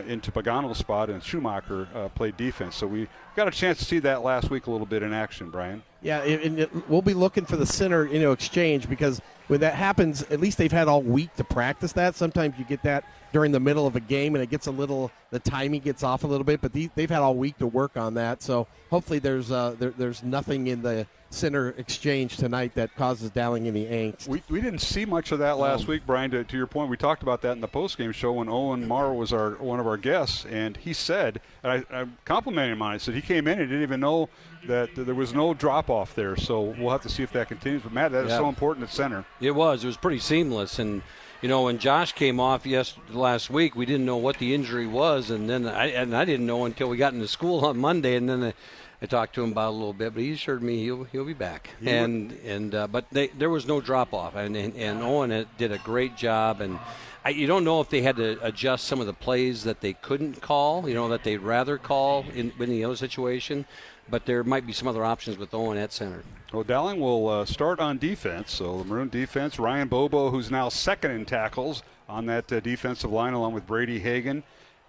into Pagano's spot, and Schumacher played defense. So we got a chance to see that last week a little bit in action, Brian. Yeah, we'll be looking for the center, exchange, because when that happens, at least they've had all week to practice that. Sometimes you get that during the middle of a game, and it gets the timing gets off a little bit, but they've had all week to work on that. So hopefully there's nothing in the center exchange tonight that causes Dowling any angst. We didn't see much of that last week, Brian. To your point, we talked about that in the postgame show when Owen Marr was one of our guests, and he said, and I complimented him on it, I said he came in and didn't even know that there was no drop-off there. So we'll have to see if that continues. But, Matt, that is so important at center. It was pretty seamless. And, when Josh came off last week, we didn't know what the injury was. And then I didn't know until we got into school on Monday. And then I talked to him about it a little bit, but he assured me he'll be back. But there was no drop off, and Owen did a great job. And you don't know if they had to adjust some of the plays that they couldn't call, that they'd rather call in the other situation. But there might be some other options with Owen at center. Well, Dowling will start on defense. So the Maroon defense, Ryan Bobo, who's now second in tackles on that defensive line, along with Brady Hagan,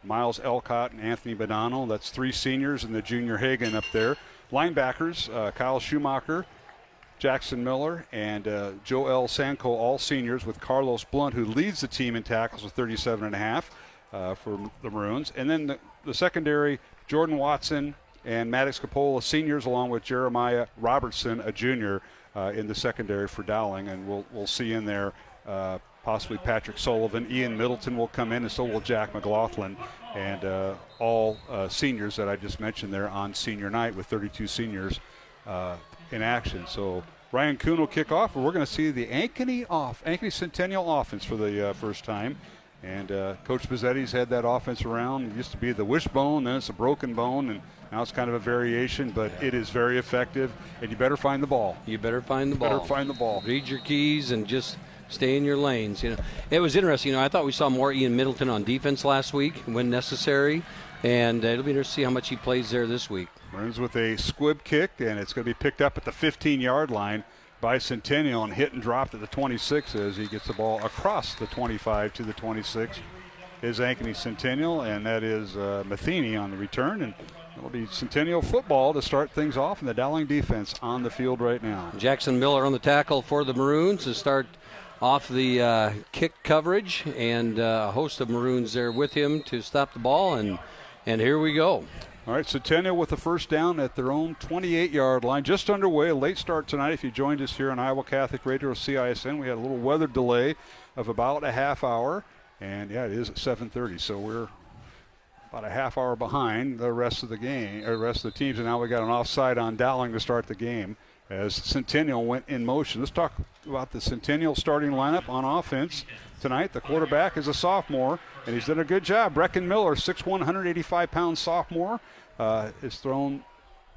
Miles Elcott, and Anthony Bonanno. That's three seniors and the junior Hagan up there. Linebackers, Kyle Schumacher, Jackson Miller, and Joel Sanko, all seniors, with Carlos Blunt, who leads the team in tackles with 37.5 for the Maroons. And then the secondary, Jordan Watson and Maddox Capola, seniors, along with Jeremiah Robertson, a junior, in the secondary for Dowling. And we'll see in there possibly Patrick Sullivan. Ian Middleton will come in, and so will Jack McLaughlin. And all seniors that I just mentioned there on senior night, with 32 seniors in action. So Ryan Kuhn will kick off, and we're going to see the Ankeny Centennial offense for the first time. And Coach Pizzetti's had that offense around. It used to be the wishbone, then it's a broken bone, and now it's kind of a variation, but it is very effective. And you better find the ball. Read your keys and just stay in your lanes. It was interesting. I thought we saw more Ian Middleton on defense last week when necessary, and it'll be interesting to see how much he plays there this week. Maroons with a squib kick, and it's going to be picked up at the 15-yard line. by Centennial and hit and dropped at the 26 as he gets the ball across the 25 to the 26. Is Ankeny Centennial, and that is Matheny on the return. And it'll be Centennial football to start things off, and the Dowling defense on the field right now. Jackson Miller on the tackle for the Maroons to start off the kick coverage, and a host of Maroons there with him to stop the ball, and here we go. All right, Centennial with the first down at their own 28-yard line. Just underway, a late start tonight. If you joined us here on Iowa Catholic Radio CISN, we had a little weather delay of about a half hour. And, yeah, it is at 7:30, so we're about a half hour behind the rest of the game, or the rest of the teams. And now we got an offside on Dowling to start the game as Centennial went in motion. Let's talk about the Centennial starting lineup on offense tonight. The quarterback is a sophomore, and he's done a good job. Brecken Miller, 6'1", 185-pound sophomore, is thrown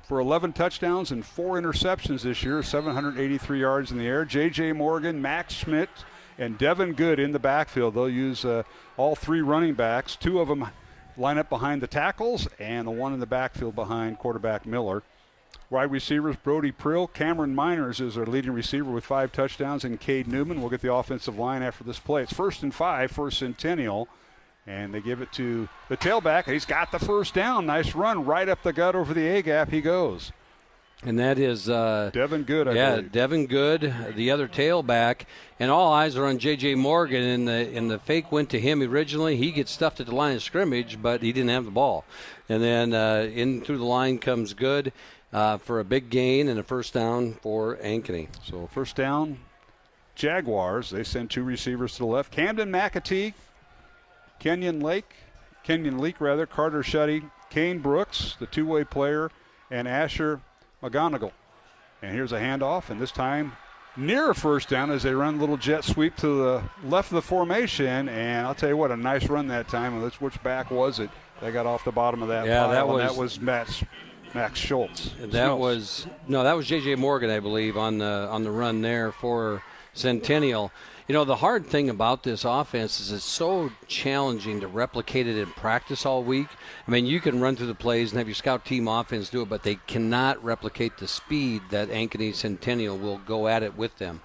for 11 touchdowns and 4 interceptions this year, 783 yards in the air. J.J. Morgan, Max Schmidt, and Devin Good in the backfield. They'll use all 3 running backs. 2 of them line up behind the tackles, and the one in the backfield behind quarterback Miller. Wide receivers, Brody Prill. Cameron Miners is our leading receiver with 5 touchdowns, and Cade Newman will get the offensive line after this play. It's 1st and 5 for Centennial, and they give it to the tailback. He's got the first down. Nice run right up the gut over the A-gap. He goes. And that is Devin Good, I believe. Devin Good, the other tailback. And all eyes are on J.J. Morgan, and the fake went to him originally. He gets stuffed at the line of scrimmage, but he didn't have the ball. And then in through the line comes Good for a big gain and a first down for Ankeny. So first down, Jaguars. They send 2 receivers to the left. Camden McAtee, Kenyon Leak, Carter Shuddy, Kane Brooks, the two-way player, and Asher McGonigal. And here's a handoff, and this time near a first down as they run a little jet sweep to the left of the formation. And I'll tell you what, a nice run that time. And which back was it? They got off the bottom of that pile, that was Max Schultz. That was J.J. Morgan, I believe, on the run there for Centennial. You know, the hard thing about this offense is it's so challenging to replicate it in practice all week. I mean, you can run through the plays and have your scout team offense do it, but they cannot replicate the speed that Ankeny Centennial will go at it with them.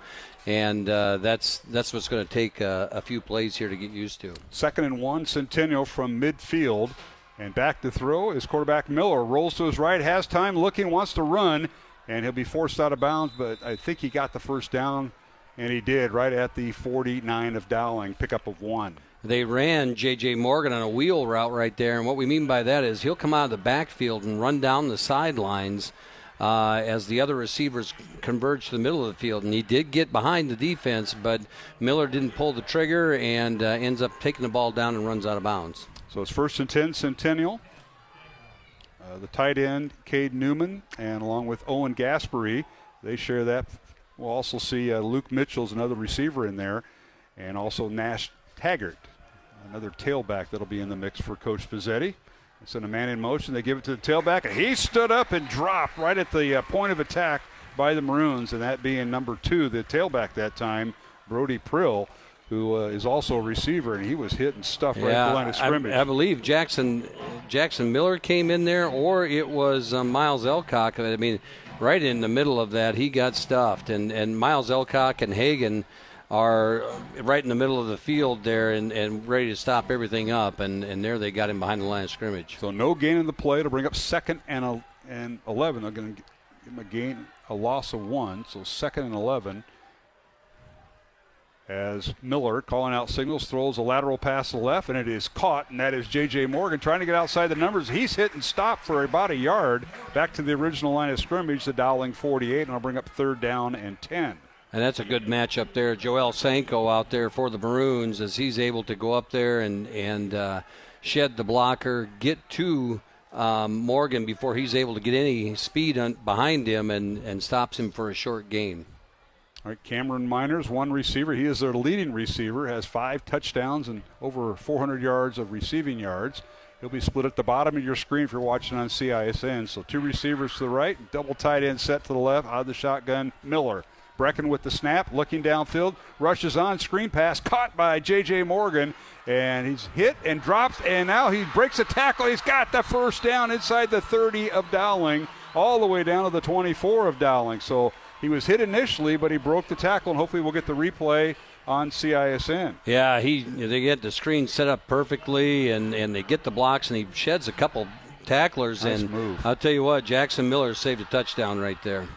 And that's what's going to take a few plays here to get used to. 2nd and 1, Centennial from midfield. And back to throw is quarterback Miller. Rolls to his right, has time, looking, wants to run, and he'll be forced out of bounds, but I think he got the first down. And he did, right at the 49 of Dowling, pickup of 1. They ran J.J. Morgan on a wheel route right there, and what we mean by that is he'll come out of the backfield and run down the sidelines as the other receivers converge to the middle of the field. And he did get behind the defense, but Miller didn't pull the trigger and ends up taking the ball down and runs out of bounds. So it's 1st and 10, Centennial. The tight end, Cade Newman, and along with Owen Gaspery, they share that. We'll also see Luke Mitchell's another receiver in there, and also Nash Taggart, another tailback that'll be in the mix for Coach Pizzetti. They send a man in motion. They give it to the tailback, and he stood up and dropped right at the point of attack by the Maroons, and that being number 2, the tailback that time, Brody Prill, who is also a receiver, and he was hitting stuff right at the line of scrimmage. I believe Jackson Miller came in there, or it was Miles Elcock. I mean, right in the middle of that, he got stuffed. And Miles Elcock and Hagan are right in the middle of the field there and ready to stop everything up. And there they got him behind the line of scrimmage. So no gain in the play to bring up 2nd and 11. They're going to give him a loss of 1. So 2nd and 11. As Miller, calling out signals, throws a lateral pass to the left, and it is caught, and that is J.J. Morgan trying to get outside the numbers. He's hit and stopped for about a yard back to the original line of scrimmage, the Dowling 48, and I'll bring up 3rd down and 10. And that's a good matchup there. Joel Sanko out there for the Maroons as he's able to go up there and shed the blocker, get to Morgan before he's able to get any speed behind him and stops him for a short gain. All right, Cameron Miners, 1 receiver. He is their leading receiver, has 5 touchdowns and over 400 yards of receiving yards. He'll be split at the bottom of your screen if you're watching on CISN. So 2 receivers to the right, double tight end set to the left, out of the shotgun, Miller. Brecken with the snap, looking downfield, rushes on, screen pass, caught by J.J. Morgan, and he's hit and drops, and now he breaks a tackle. He's got the first down inside the 30 of Dowling, all the way down to the 24 of Dowling. So He was hit initially, but he broke the tackle, and hopefully we'll get the replay on CISN. Yeah, they get the screen set up perfectly, and they get the blocks, and he sheds a couple tacklers. Nice and move. I'll tell you what, Jackson Miller saved a touchdown right there.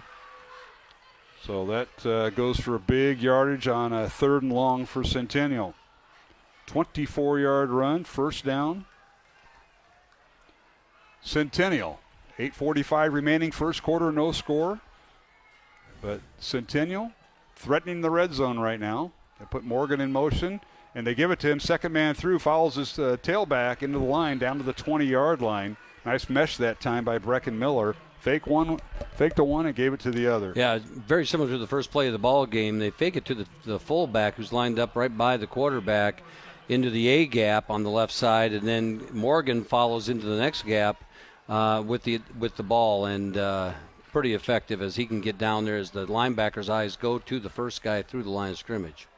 So that goes for a big yardage on a 3rd and long for Centennial. 24-yard run, first down. Centennial, 8:45 remaining, first quarter, no score. But Centennial threatening the red zone right now. They put Morgan in motion, and they give it to him. Second man through, follows his tailback into the line, down to the 20-yard line. Nice mesh that time by Brecken Miller. Faked the one, and gave it to the other. Yeah, very similar to the first play of the ball game. They fake it to the fullback, who's lined up right by the quarterback, into the A gap on the left side, and then Morgan follows into the next gap with the ball, and pretty effective as he can get down there as the linebacker's eyes go to the first guy through the line of scrimmage.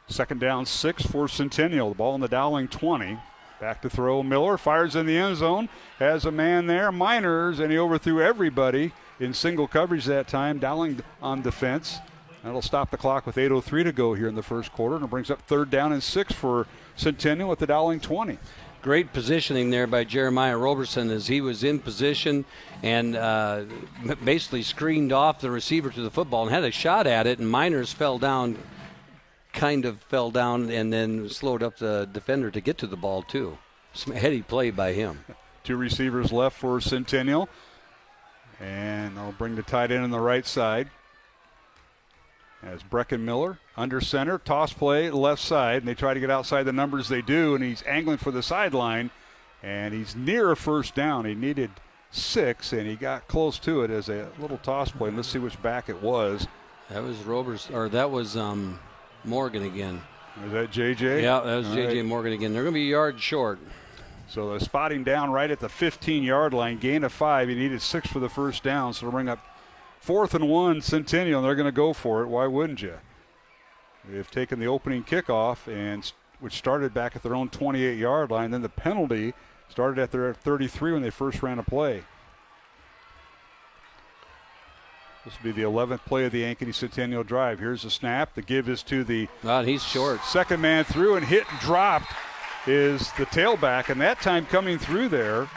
Second down, 6 for Centennial. The ball in the Dowling 20. Back to throw. Miller fires in the end zone. Has a man there, Miners, and he overthrew everybody in single coverage that time. Dowling on defense. That'll stop the clock with 8:03 to go here in the first quarter, and it brings up 3rd down and 6 for Centennial at the Dowling 20. Great positioning there by Jeremiah Roberson as he was in position and basically screened off the receiver to the football and had a shot at it, and Miners fell down and then slowed up the defender to get to the ball too. Some heady play by him. 2 receivers left for Centennial, and they'll bring the tight end on the right side. As Brecken Miller under center, toss play left side, and they try to get outside the numbers. They do, and he's angling for the sideline, and he's near a first down. He needed 6, and he got close to it as a little toss play. And let's see which back it was. That was Morgan again. Was that JJ? Yeah, that was JJ Morgan again. They're going to be a yard short. So they're spotting down right at the 15-yard line. Gain of 5. He needed 6 for the first down, so they'll bring up 4th and 1 Centennial, and they're going to go for it. Why wouldn't you? They've taken the opening kickoff, which started back at their own 28-yard line. Then the penalty started at their 33 when they first ran a play. This will be the 11th play of the Ankeny Centennial drive. Here's the snap. The give is to the he's short. Second man through, and hit and dropped is the tailback, and that time coming through there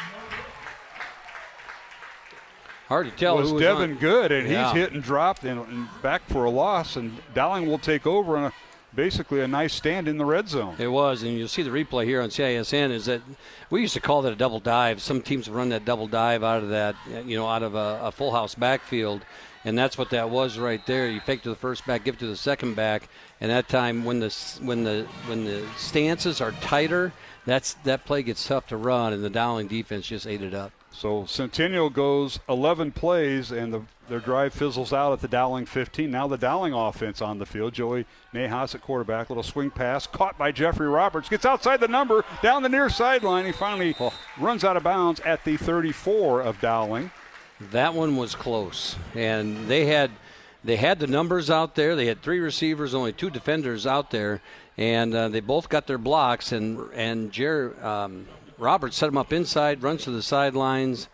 hard to tell. Was Devin Good, and he's hit and dropped and back for a loss, and Dowling will take over on basically a nice stand in the red zone. It was, and you'll see the replay here on CISN, is that we used to call that a double dive. Some teams run that double dive out of that, out of a full house backfield, and that's what that was right there. You fake to the first back, give it to the second back, and that time when the stances are tighter, that play gets tough to run, and the Dowling defense just ate it up. So Centennial goes 11 plays, and their drive fizzles out at the Dowling 15. Now the Dowling offense on the field. Joey Nahas at quarterback. Little swing pass caught by Jeffrey Roberts. Gets outside the number, down the near sideline. He finally runs out of bounds at the 34 of Dowling. That one was close. And they had the numbers out there. They had 3 receivers, only 2 defenders out there. And they both got their blocks. And Roberts set him up inside, runs to the sidelines,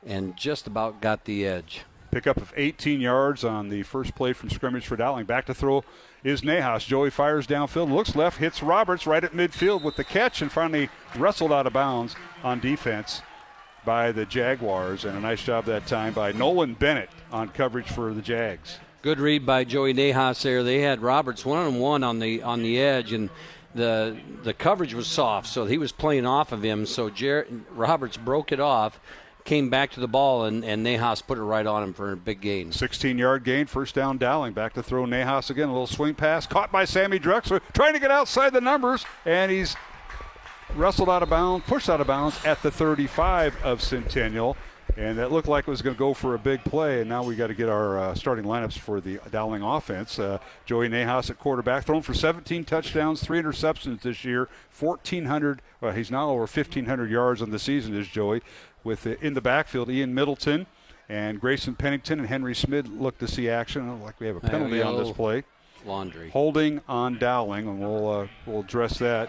and just about got the edge. Pickup of 18 yards on the first play from scrimmage for Dowling. Back to throw is Nahas. Joey fires downfield, looks left, hits Roberts right at midfield with the catch, and finally wrestled out of bounds on defense by the Jaguars. And a nice job that time by Nolan Bennett on coverage for the Jags. Good read by Joey Nahas there. They had Roberts one-on-one on the edge, and the coverage was soft, so he was playing off of him. So Roberts broke it off, came back to the ball, and Nahas put it right on him for a big gain. 16-yard gain, first down Dowling. Back to throw Nahas again, a little swing pass, caught by Sammy Drexler, trying to get outside the numbers, and he's wrestled out of bounds, pushed out of bounds at the 35 of Centennial. And that looked like it was going to go for a big play, and now we got to get our starting lineups for the Dowling offense. Joey Nahas at quarterback, thrown for 17 touchdowns, 3 interceptions this year, 1,400. He's now over 1,500 yards on the season, is Joey. With in the backfield, Ian Middleton and Grayson Pennington and Henry Smith look to see action. Like we have a penalty on this play. Laundry. Holding on Dowling, and we'll address that.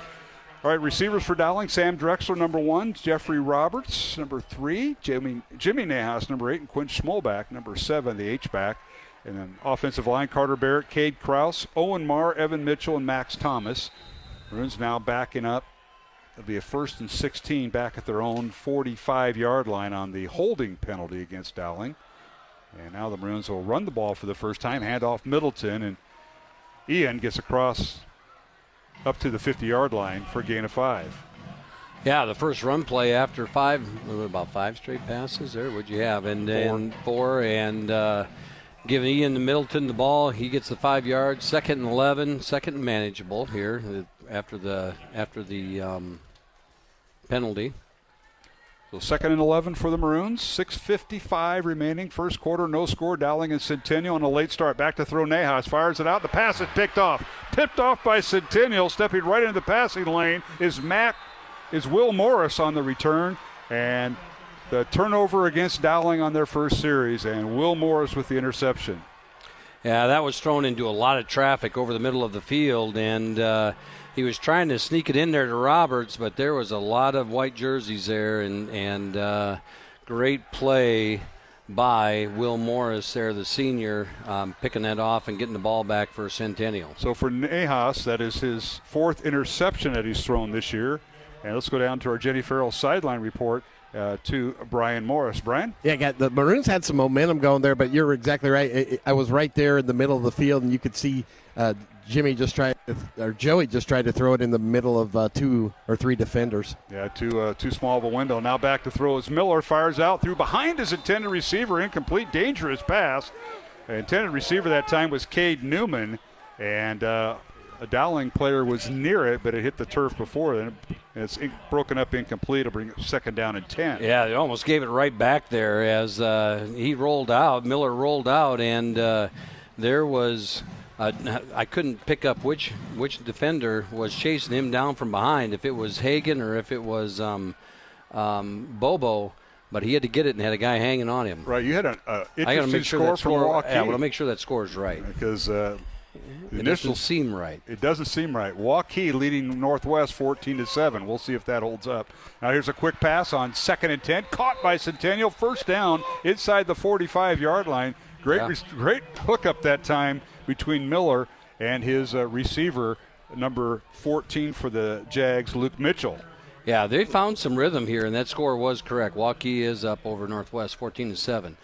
All right, receivers for Dowling, Sam Drexler, number 1, Jeffrey Roberts, number 3, Jimmy Nahas, number 8, and Quinn Schmolbach, number 7, the H-back. And then offensive line, Carter Barrett, Cade Krause, Owen Marr, Evan Mitchell, and Max Thomas. Maroons now backing up. It'll be a 1st and 16 back at their own 45-yard line on the holding penalty against Dowling. And now the Maroons will run the ball for the first time, hand off Middleton, and Ian gets across up to the 50-yard line for a gain of 5. Yeah, the first run play after about 5 straight passes there. What'd you have? And 4, and giving Ian Middleton the ball. He gets the 5 yards. 2nd and 11, 2nd and manageable here after the penalty. So 2nd and 11 for the Maroons. 6:55 remaining. First quarter, no score. Dowling and Centennial on a late start. Back to throw. Nahas fires it out. The pass is picked off. Tipped off by Centennial. Stepping right into the passing lane is Will Morris on the return. And the turnover against Dowling on their first series. And Will Morris with the interception. Yeah, that was thrown into a lot of traffic over the middle of the field. And he was trying to sneak it in there to Roberts, but there was a lot of white jerseys there, and great play by Will Morris there, the senior, picking that off and getting the ball back for Centennial. So for Nahas, that is his 4th interception that he's thrown this year. And let's go down to our Jenny Farrell sideline report to Brian Morris. Brian? Yeah, the Maroons had some momentum going there, but you're exactly right. I was right there in the middle of the field, and you could see Joey just tried to throw it in the middle of 2 or 3 defenders. Yeah, too small of a window. Now back to throw as Miller fires out through behind his intended receiver. Incomplete, dangerous pass. The intended receiver that time was Cade Newman, and a Dowling player was near it, but it hit the turf before then. It's broken up incomplete. It'll bring it 2nd down and 10. Yeah, they almost gave it right back there as he rolled out. Miller rolled out, and there was I couldn't pick up which defender was chasing him down from behind, if it was Hagen or if it was Bobo, but he had to get it and had a guy hanging on him. Right, you had an interesting score from Waukee. Yeah, well, make sure that score is right. Because it doesn't seem right. It doesn't seem right. Waukee leading Northwest 14-7. We'll see if that holds up. Now here's a quick pass on 2nd and 10. Caught by Centennial. First down inside the 45-yard line. Great hookup that time between Miller and his receiver, number 14 for the Jags, Luke Mitchell. Yeah, they found some rhythm here, and that score was correct. Waukee is up over Northwest 14-7.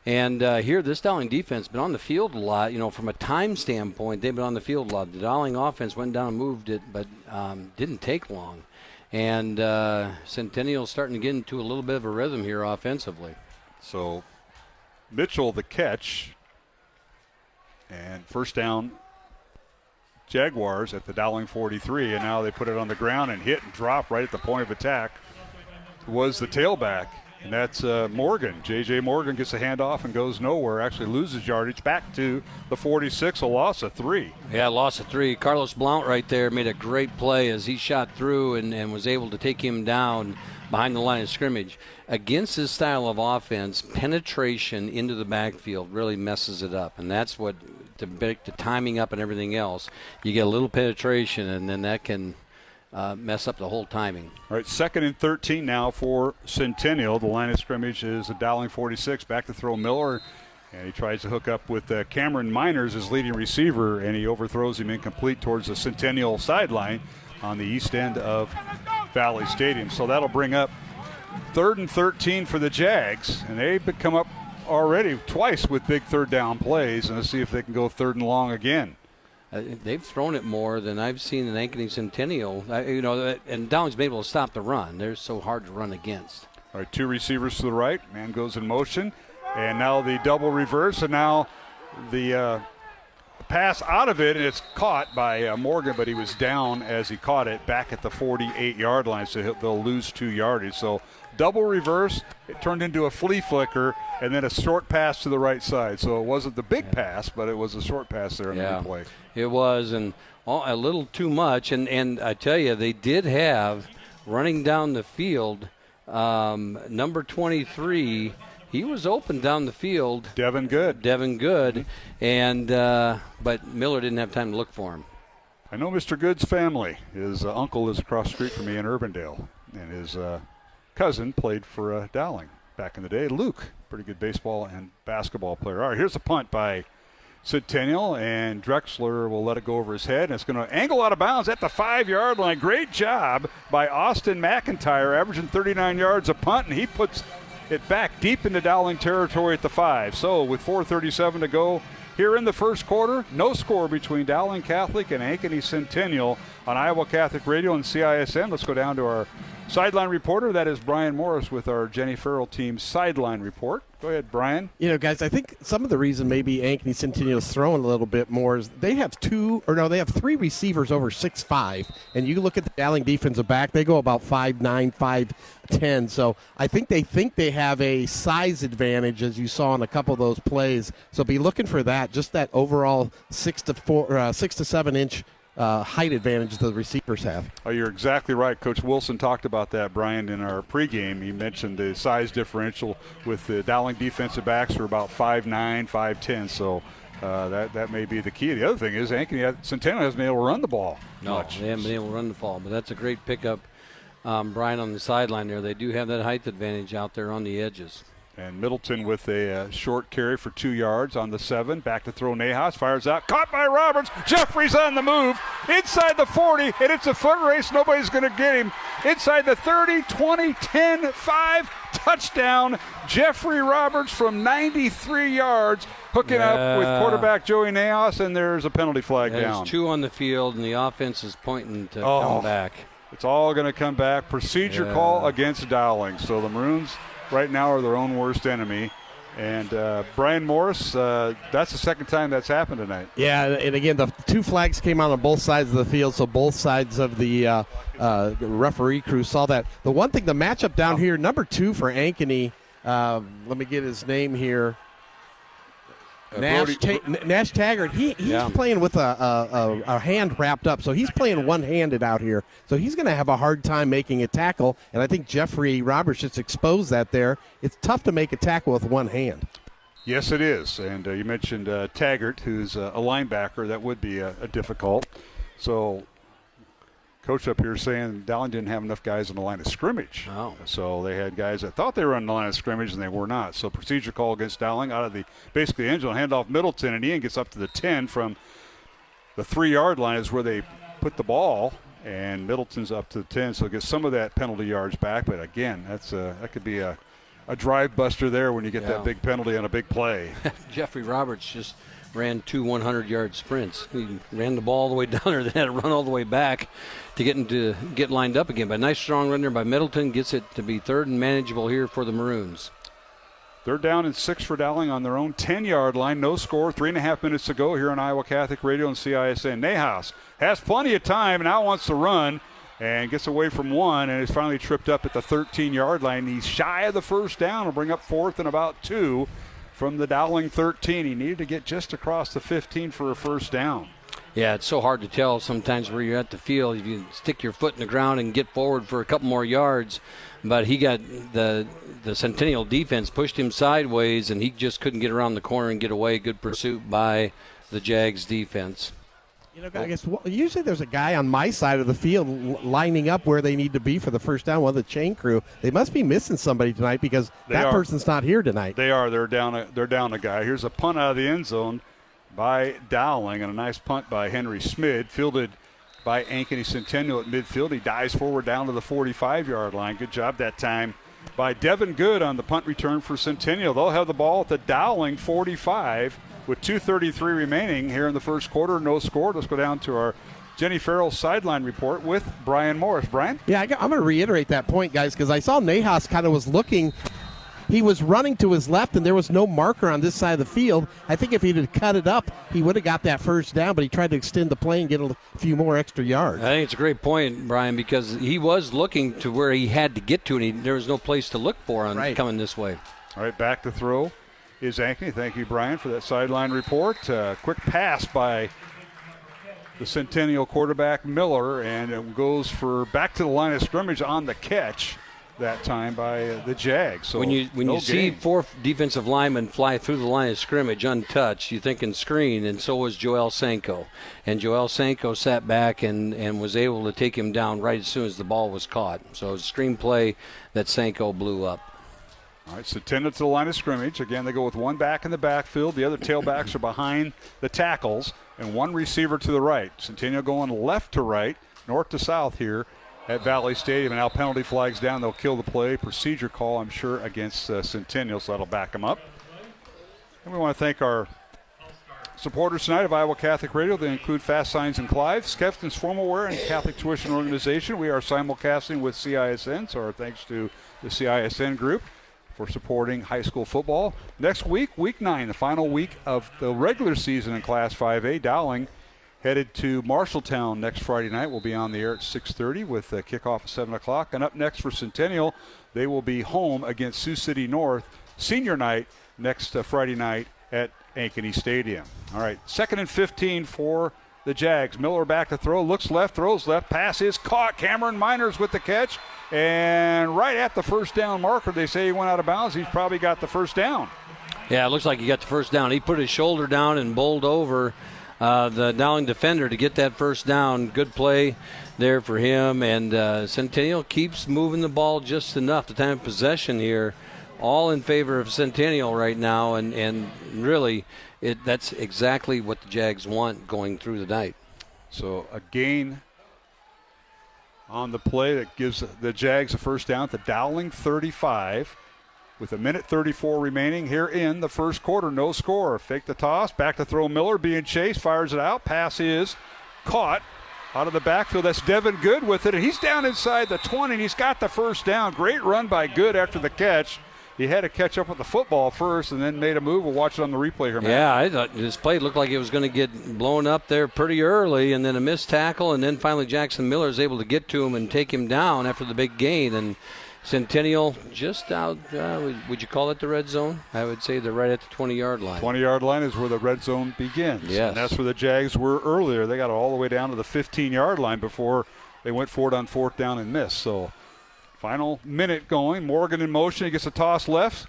And here, this Dowling defense been on the field a lot. You know, from a time standpoint, they've been on the field a lot. The Dowling offense went down and moved it, but didn't take long. And Centennial's starting to get into a little bit of a rhythm here offensively. So Mitchell the catch. And first down, Jaguars at the Dowling 43. And now they put it on the ground and hit and drop right at the point of attack. Was the tailback. And that's Morgan. J.J. Morgan gets a handoff and goes nowhere. Actually loses yardage back to the 46, a loss of 3. Yeah, loss of 3. Carlos Blount right there made a great play as he shot through and was able to take him down behind the line of scrimmage. Against this style of offense, penetration into the backfield really messes it up. And that's what, to break the timing up and everything else, you get a little penetration, and then that can mess up the whole timing. All right, 2nd and 13 now for Centennial. The line of scrimmage is a Dowling 46. Back to throw Miller, and he tries to hook up with Cameron Miners, his leading receiver, and he overthrows him incomplete towards the Centennial sideline on the east end of Valley Stadium. So that'll bring up 3rd and 13 for the Jags, and they've come up already twice with big 3rd down plays, and let's see if they can go 3rd and long again. They've thrown it more than I've seen in Ankeny Centennial. And Dowling's been able to stop the run. They're so hard to run against. All right, 2 receivers to the right. Man goes in motion. And now the double reverse. And now the pass out of it, and it's caught by Morgan, but he was down as he caught it back at the 48-yard line, so they'll lose 2 yardage. So double reverse, it turned into a flea flicker, and then a short pass to the right side. So it wasn't the big pass, but it was a short pass there in the replay. It was, and a little too much. And I tell you, they did have, running down the field, number 23, he was open down the field. Devin Good. And but Miller didn't have time to look for him. I know Mr. Good's family. His uncle is across the street from me in Urbandale, and his cousin played for Dowling back in the day. Luke, pretty good baseball and basketball player. All right, here's a punt by Centennial, and Drexler will let it go over his head, and it's going to angle out of bounds at the 5-yard line. Great job by Austin McIntyre, averaging 39 yards a punt, and he puts it back deep into Dowling territory at the 5. So with 4:37 to go here in the first quarter, no score between Dowling Catholic and Ankeny Centennial on Iowa Catholic Radio and CISN. Let's go down to our sideline reporter. That is Brian Morris with our Jenny Farrell team sideline report. Go ahead, Brian. Guys, I think some of the reason maybe Ankeny Centennial is throwing a little bit more is they have 3 receivers over 6'5", and you look at the Dowling defensive back, they go about 5'9", 5'10", so I think they have a size advantage, as you saw in a couple of those plays, so be looking for that, just that overall 6 to 7 inch height advantage the receivers have. Oh, you're exactly right. Coach Wilson talked about that, Brian, in our pregame. He mentioned the size differential with the Dowling defensive backs are about 5'9", 5'10", so that may be the key. The other thing is Centennial hasn't been able to run the ball much. They haven't been able to run the ball, but that's a great pickup, Brian, on the sideline there. They do have that height advantage out there on the edges. And Middleton with a short carry for 2 yards on the 7. Back to throw Nahas. Fires out. Caught by Roberts. Jeffrey's on the move. Inside the 40. And it's a foot race. Nobody's going to get him. Inside the 30, 20, 10, 5. Touchdown. Jeffrey Roberts from 93 yards. Hooking up with quarterback Joey Nahas. And there's a penalty flag down. There's 2 on the field, and the offense is pointing to come back. It's all going to come back. Procedure call against Dowling. So the Maroons right now are their own worst enemy. And Brian Morris, that's the second time that's happened tonight. Yeah, and again, the 2 flags came out on both sides of the field, so both sides of the referee crew saw that. The one thing, the matchup down here, number 2 for Ankeny, let me get his name here. Nash Taggart, he's playing with a hand wrapped up, so he's playing one-handed out here. So he's going to have a hard time making a tackle, and I think Jeffrey Roberts just exposed that there. It's tough to make a tackle with one hand. Yes, it is. And you mentioned Taggart, who's a linebacker. That would be a difficult. So Coach up here saying Dowling didn't have enough guys on the line of scrimmage. Oh. So they had guys that thought they were on the line of scrimmage, and they were not. So procedure call against Dowling out of the basically end zone, handoff Middleton, and Ian gets up to the 10 from the 3-yard line is where they put the ball, and Middleton's up to the 10, so gets some of that penalty yards back. But again, that could be a drive buster there when you get that big penalty on a big play. Jeffrey Roberts just ran 2 100-yard sprints. He ran the ball all the way down there, then had to run all the way back to get lined up again. But a nice strong run there by Middleton gets it to be 3rd and manageable here for the Maroons. 3rd down and 6 for Dowling on their own 10-yard line. No score. 3.5 minutes to go here on Iowa Catholic Radio and CISN. Nahas has plenty of time, now wants to run and gets away from 1 and is finally tripped up at the 13-yard line. He's shy of the first down. Will bring up 4th and about 2 from the Dowling 13. He needed to get just across the 15 for a first down. Yeah, it's so hard to tell sometimes where you're at the field. If you stick your foot in the ground and get forward for a couple more yards, but he got the Centennial defense pushed him sideways, and he just couldn't get around the corner and get away. Good pursuit by the Jags defense. I guess usually there's a guy on my side of the field lining up where they need to be for the first down. One of the chain crew. They must be missing somebody tonight because person's not here tonight. They are. They're down a guy. Here's a punt out of the end zone by Dowling, and a nice punt by Henry Smid, fielded by Ankeny Centennial at midfield. He dives forward down to the 45-yard line. Good job that time by Devin Good on the punt return for Centennial. They'll have the ball at the Dowling 45 with 2:33 remaining here in the first quarter. No score. Let's go down to our Jenny Farrell sideline report with Brian Morris. Brian? Yeah, I'm going to reiterate that point, guys, because I saw Nahas kind of was looking. He was running to his left, and there was no marker on this side of the field. I think if he'd have cut it up, he would have got that first down, but he tried to extend the play and get a few more extra yards. I think it's a great point, Brian, because he was looking to where he had to get to, and there was no place to look for on coming this way. All right, back to throw is Ankeny. Thank you, Brian, for that sideline report. Quick pass by the Centennial quarterback, Miller, and it goes for back to the line of scrimmage on the catch that time by the Jags. So when you see 4 defensive linemen fly through the line of scrimmage untouched, you're thinking screen, and so was Joel Sanko. And Joel Sanko sat back and was able to take him down right as soon as the ball was caught. So it was a screen play that Sanko blew up. All right, Centennial to the line of scrimmage. Again, they go with one back in the backfield. The other tailbacks are behind the tackles, and one receiver to the right. Centennial going left to right, north to south here at Valley Stadium. And now penalty flags down. They'll kill the play. Procedure call, I'm sure, against Centennial, so that'll back them up. And we want to thank our supporters tonight of Iowa Catholic Radio. They include Fast Signs and Clive, Skeffton's Formal Wear, and Catholic Tuition Organization. We are simulcasting with CISN, so our thanks to the CISN group for supporting high school football. Next week, week 9, the final week of the regular season in Class 5A. Dowling headed to Marshalltown next Friday night. We'll be on the air at 6:30 with a kickoff at 7 o'clock. And up next for Centennial, they will be home against Sioux City North senior night next Friday night at Ankeny Stadium. All right, 2nd and 15 for the Jags. Miller back to throw, looks left, throws left, pass is caught. Cameron Miners with the catch, and right at the first down marker, they say he went out of bounds. He's probably got the first down. Yeah, it looks like he got the first down. He put his shoulder down and bowled over the Dowling defender to get that first down. Good play there for him, and Centennial keeps moving the ball just enough. The time of possession here, all in favor of Centennial right now, and really that's exactly what the Jags want going through the night. So a gain on the play that gives the Jags a first down at the Dowling 35 with 1:34 remaining here in the first quarter. No score. Fake the toss. Back to throw. Miller being chased. Fires it out. Pass is caught out of the backfield. That's Devin Good with it. And he's down inside the 20, and he's got the first down. Great run by Good after the catch. He had to catch up with the football first and then made a move. We'll watch it on the replay here, man. Yeah, I thought this play looked like it was going to get blown up there pretty early, and then a missed tackle, and then finally Jackson Miller is able to get to him and take him down after the big gain. And Centennial just out, would you call it the red zone? I would say they're right at the 20-yard line. 20-yard line is where the red zone begins. Yes. And that's where the Jags were earlier. They got all the way down to the 15-yard line before they went for it on fourth down and missed. So final minute going. Morgan in motion. He gets a toss left,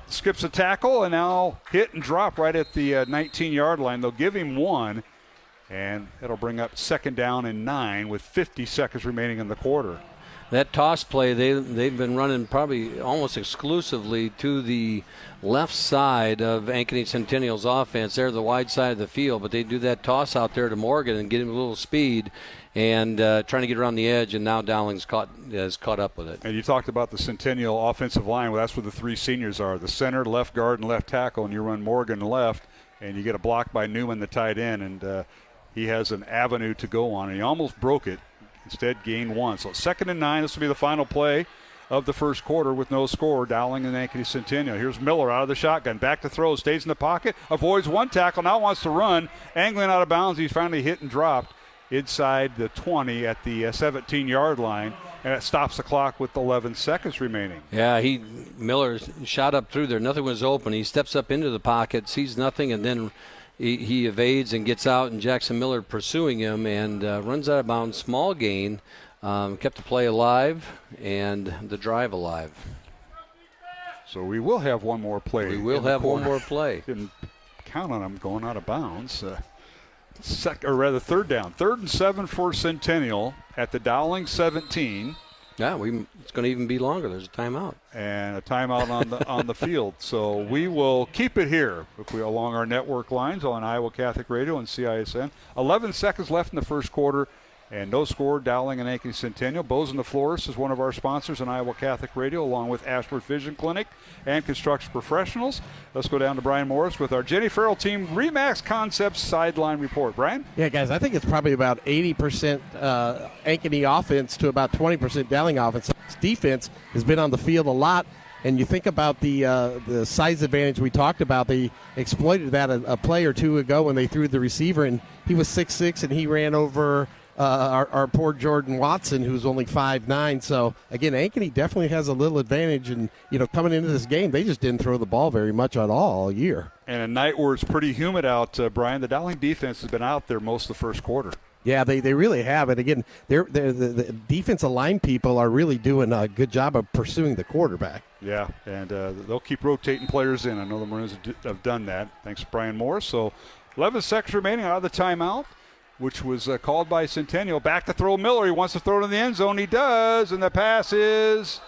skips a tackle, and now hit and drop right at the 19-yard line. They'll give him one, and it'll bring up 2nd down and 9 with 50 seconds remaining in the quarter. That toss play, they've been running probably almost exclusively to the left side of Ankeny Centennial's offense. They're the wide side of the field, but they do that toss out there to Morgan and get him a little speed and trying to get around the edge, and now Dowling's has caught up with it. And you talked about the Centennial offensive line. Well, that's where the three seniors are, the center, left guard, and left tackle, and you run Morgan left, and you get a block by Newman, the tight end, and he has an avenue to go on, and he almost broke it. Instead, gained one. So 2nd and 9. This will be the final play of the first quarter with no score. Dowling and Ankeny Centennial. Here's Miller out of the shotgun. Back to throw. Stays in the pocket. Avoids one tackle. Now wants to run. Angling out of bounds. He's finally hit and dropped inside the 20 at the 17-yard line. And it stops the clock with 11 seconds remaining. Yeah, Miller shot up through there. Nothing was open. He steps up into the pocket, sees nothing, and then he evades and gets out, and Jackson Miller pursuing him and runs out of bounds. Small gain, kept the play alive and the drive alive. So we will have one more play. We will have one more play. Didn't count on him going out of bounds. Third down. 3rd and 7 for Centennial at the Dowling 17. Yeah, it's going to even be longer. There's a timeout. And a timeout on the field. So we will keep it here along our network lines on Iowa Catholic Radio and CISN. 11 seconds left in the first quarter. And no score, Dowling and Ankeny Centennial. Bozen the Florist is one of our sponsors on Iowa Catholic Radio, along with Ashworth Vision Clinic and Construction Professionals. Let's go down to Brian Morris with our Jenny Farrell Team Remax Concepts Sideline Report. Brian? Yeah, guys, I think it's probably about 80% Ankeny offense to about 20% Dowling offense. Defense has been on the field a lot. And you think about the size advantage we talked about. They exploited that a play or two ago when they threw the receiver, and he was 6'6", and he ran over our poor Jordan Watson, who's only 5'9". So, again, Ankeny definitely has a little advantage. And, coming into this game, they just didn't throw the ball very much at all year. And a night where it's pretty humid out, Brian, the Dowling defense has been out there most of the first quarter. Yeah, they really have. And, again, the defensive line people are really doing a good job of pursuing the quarterback. Yeah, and they'll keep rotating players in. I know the Maroons have done that. Thanks to Brian Morris. So 11 seconds remaining out of the timeout, which was called by Centennial. Back to throw Miller. He wants to throw it in the end zone. He does, and the pass is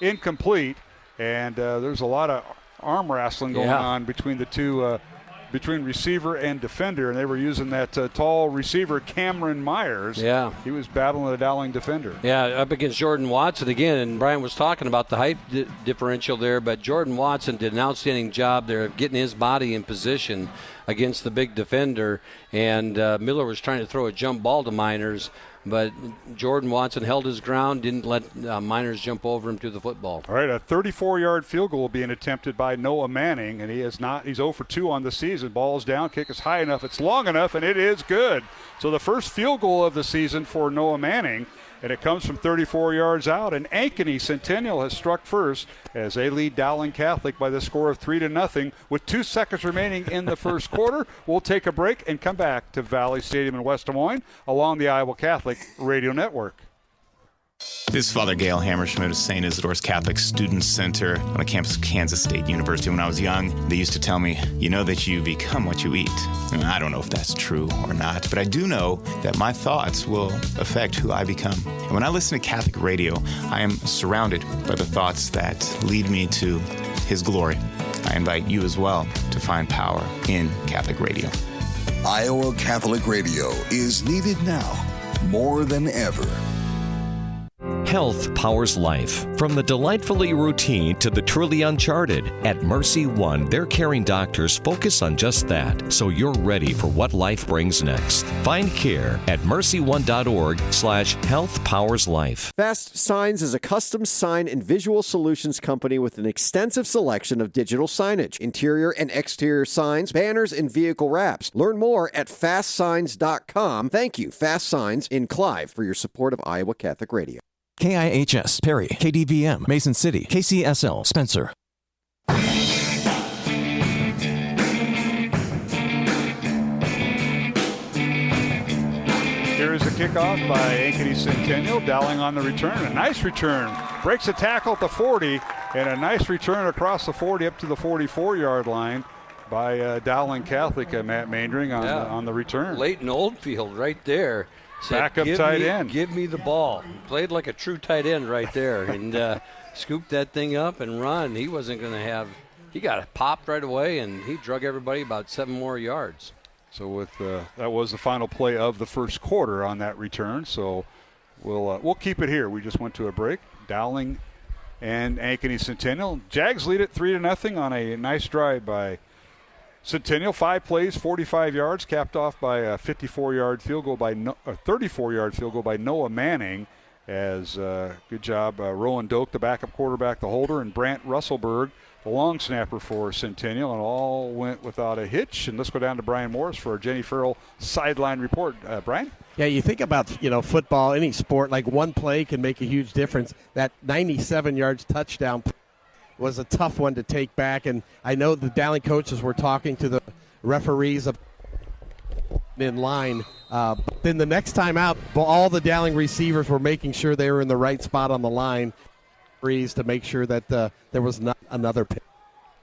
incomplete. and there's a lot of arm wrestling going on between the two, between receiver and defender, and they were using that tall receiver, Cameron Myers. Yeah. He was battling the Dowling defender. Yeah, up against Jordan Watson again, and Brian was talking about the height differential there, but Jordan Watson did an outstanding job there of getting his body in position against the big defender, and Miller was trying to throw a jump ball to Miners, but Jordan Watson held his ground, didn't let Miners jump over him to the football. All right, a 34-yard field goal being attempted by Noah Manning, and he's 0 for 2 on the season. Ball's down, kick is high enough, it's long enough, and it is good. So the first field goal of the season for Noah Manning, and it comes from 34 yards out. And Ankeny Centennial has struck first as they lead Dowling Catholic by the score of 3-0 with 2 seconds remaining in the first quarter. We'll take a break and come back to Valley Stadium in West Des Moines along the Iowa Catholic Radio Network. This is Father Gail Hammerschmidt of St. Isidore's Catholic Student Center on the campus of Kansas State University. When I was young, they used to tell me, you know that you become what you eat. And I don't know if that's true or not, but I do know that my thoughts will affect who I become. And when I listen to Catholic radio, I am surrounded by the thoughts that lead me to His glory. I invite you as well to find power in Catholic radio. Iowa Catholic Radio is needed now more than ever. Health powers life. From the delightfully routine to the truly uncharted, at Mercy One, their caring doctors focus on just that, so you're ready for what life brings next. Find care at mercyone.org/healthpowerslife. Fast Signs is a custom sign and visual solutions company with an extensive selection of digital signage, interior and exterior signs, banners, and vehicle wraps. Learn more at fastsigns.com. Thank you, Fast Signs in Clive, for your support of Iowa Catholic Radio. KIHS, Perry, KDVM, Mason City, KCSL, Spencer. Here is a kickoff by Ankeny Centennial. Dowling on the return. A nice return. Breaks a tackle at the 40, and a nice return across the 40 up to the 44-yard line by Dowling Catholic, Matt Maindring on the return. Leighton Oldfield right there. Backup tight end. Give me the ball. Played like a true tight end right there and scooped that thing up and run. He wasn't going to have – he got popped right away, and he drug everybody about 7 more yards. So with that was the final play of the first quarter on that return. So we'll keep it here. We just went to a break. Dowling and Ankeny Centennial. Jags lead it 3-0 on a nice drive by Centennial. 5 plays, 45 yards, capped off by a 34-yard field goal by a 34-yard field goal by Noah Manning. As good job, Rowan Doak, the backup quarterback, the holder, and Brant Russellberg, the long snapper for Centennial, and all went without a hitch. And let's go down to Brian Morris for our Jenny Farrell sideline report. Brian? Yeah, you think about, football, any sport, like one play can make a huge difference. That 97 yards touchdown was a tough one to take back, and I know the Dowling coaches were talking to the referees in line. Then the next time out, all the Dowling receivers were making sure they were in the right spot on the line to make sure that there was not another pick.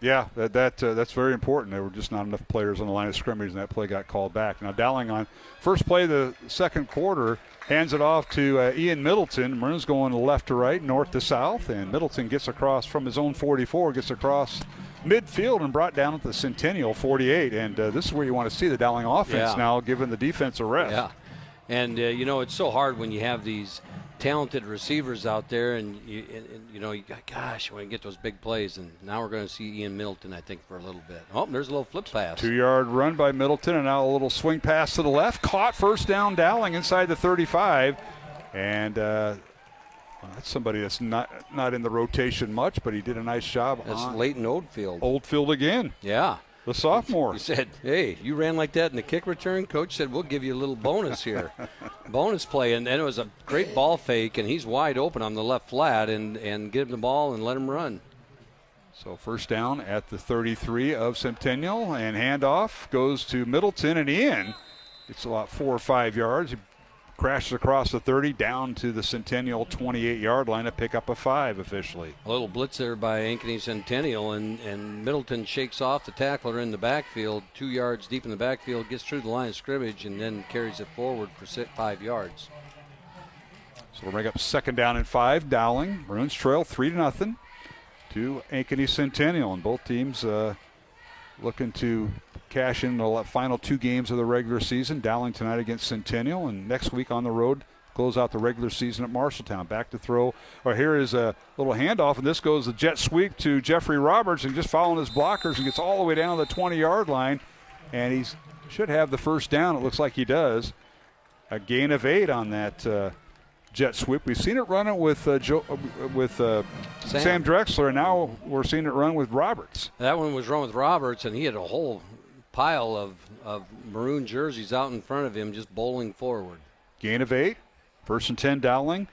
Yeah, that's very important. There were just not enough players on the line of scrimmage, and that play got called back. Now Dowling on first play of the second quarter hands it off to Ian Middleton. Maroon's going left to right, north to south, and Middleton gets across from his own 44, gets across midfield and brought down at the Centennial 48. And this is where you want to see the Dowling offense now, given the defense a rest. Yeah, and it's so hard when you have these talented receivers out there, and you gosh, when you get those big plays, and now we're going to see Ian Middleton, I think, for a little bit. Oh, there's a little flip pass. 2-yard run by Middleton, and now a little swing pass to the left. Caught, first down, Dowling inside the 35. And that's somebody that's not in the rotation much, but he did a nice job. That's Leighton Oldfield. Oldfield again. Yeah. The sophomore. He said, hey, you ran like that in the kick return? Coach said, we'll give you a little bonus here. Bonus play. And it was a great ball fake, and he's wide open on the left flat, and give him the ball and let him run. So first down at the 33 of Centennial, and handoff goes to Middleton and Ian. It's about 4 or 5 yards. He crashes across the 30 down to the Centennial 28-yard line to pick up a 5 officially. A little blitz there by Ankeny Centennial, and Middleton shakes off the tackler in the backfield, 2 yards deep in the backfield, gets through the line of scrimmage, and then carries it forward for 5 yards. So we'll bring up second down and 5. Dowling. Maroons trail 3-0 to to Ankeny Centennial, and both teams looking to cash in the final 2 games of the regular season. Dowling tonight against Centennial, and next week on the road, close out the regular season at Marshalltown. Back to throw. Here is a little handoff, and this goes the jet sweep to Jeffrey Roberts, and just following his blockers and gets all the way down to the 20-yard line, and he should have the first down. It looks like he does. A gain of 8 on that jet sweep. We've seen it running with Sam Drexler, and now we're seeing it run with Roberts. That one was run with Roberts, and he had a whole pile of maroon jerseys out in front of him just bowling forward. Gain of 8. First and 10 Dowling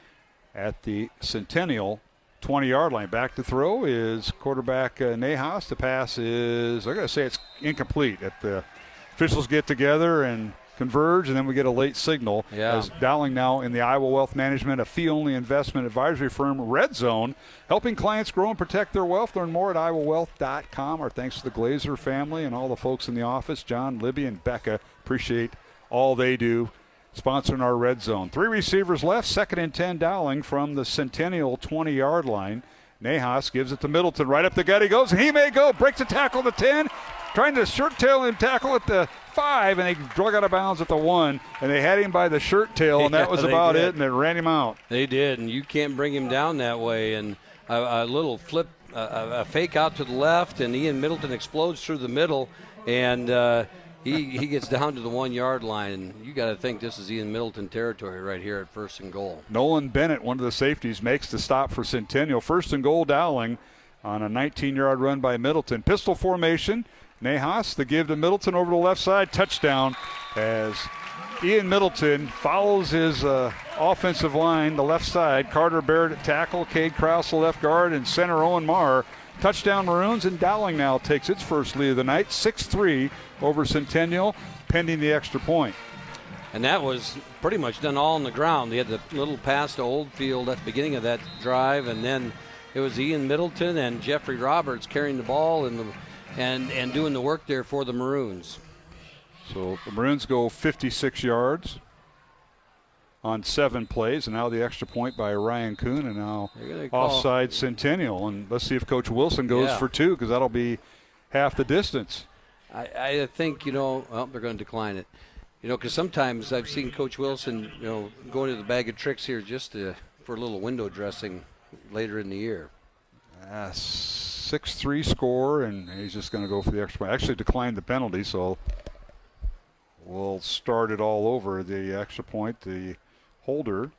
at the Centennial 20-yard line. Back to throw is quarterback Nahas. The pass is, I got to say, it's incomplete. The officials get together and converge, and then we get a late signal. As Dowling now in the Iowa Wealth Management, a fee-only investment advisory firm, Red Zone, helping clients grow and protect their wealth. Learn more at iowawealth.com. Our thanks to the Glazer family and all the folks in the office, John, Libby, and Becca. Appreciate all they do sponsoring our Red Zone. 3 receivers left, 2nd and 10 Dowling from the Centennial 20-yard line. Nahas gives it to Middleton. Right up the gut he goes, and he may go. Breaks a tackle at the 10. Trying to shirt tail him, tackle at the 5, and they drug out of bounds at the 1, and they had him by the shirt tail, and that was about it, and they ran him out. They did, and you can't bring him down that way. And a little flip, a fake out to the left, and Ian Middleton explodes through the middle, and he gets down to the 1-yard line. And you got to think this is Ian Middleton territory right here at 1st and goal. Nolan Bennett, one of the safeties, makes the stop for Centennial. 1st and goal Dowling on a 19-yard run by Middleton. Pistol formation. Nahas, the give to Middleton over the left side. Touchdown as Ian Middleton follows his offensive line, the left side. Carter Barrett at tackle, Cade Krause, the left guard, and center Owen Marr. Touchdown Maroons, and Dowling now takes its first lead of the night, 6-3 over Centennial, pending the extra point. And that was pretty much done all on the ground. They had the little pass to Oldfield at the beginning of that drive, and then it was Ian Middleton and Jeffrey Roberts carrying the ball and doing the work there for the Maroons. So the Maroons go 56 yards on 7 plays, and now the extra point by Ryan Kuhn, and now offside Centennial. And let's see if Coach Wilson goes for 2, because that'll be half the distance. I think, they're going to decline it. Because sometimes I've seen Coach Wilson, go into the bag of tricks here just for a little window dressing later in the year. 6-3 score, and he's just going to go for the extra point. Actually declined the penalty, so we'll start it all over. The extra point, the holder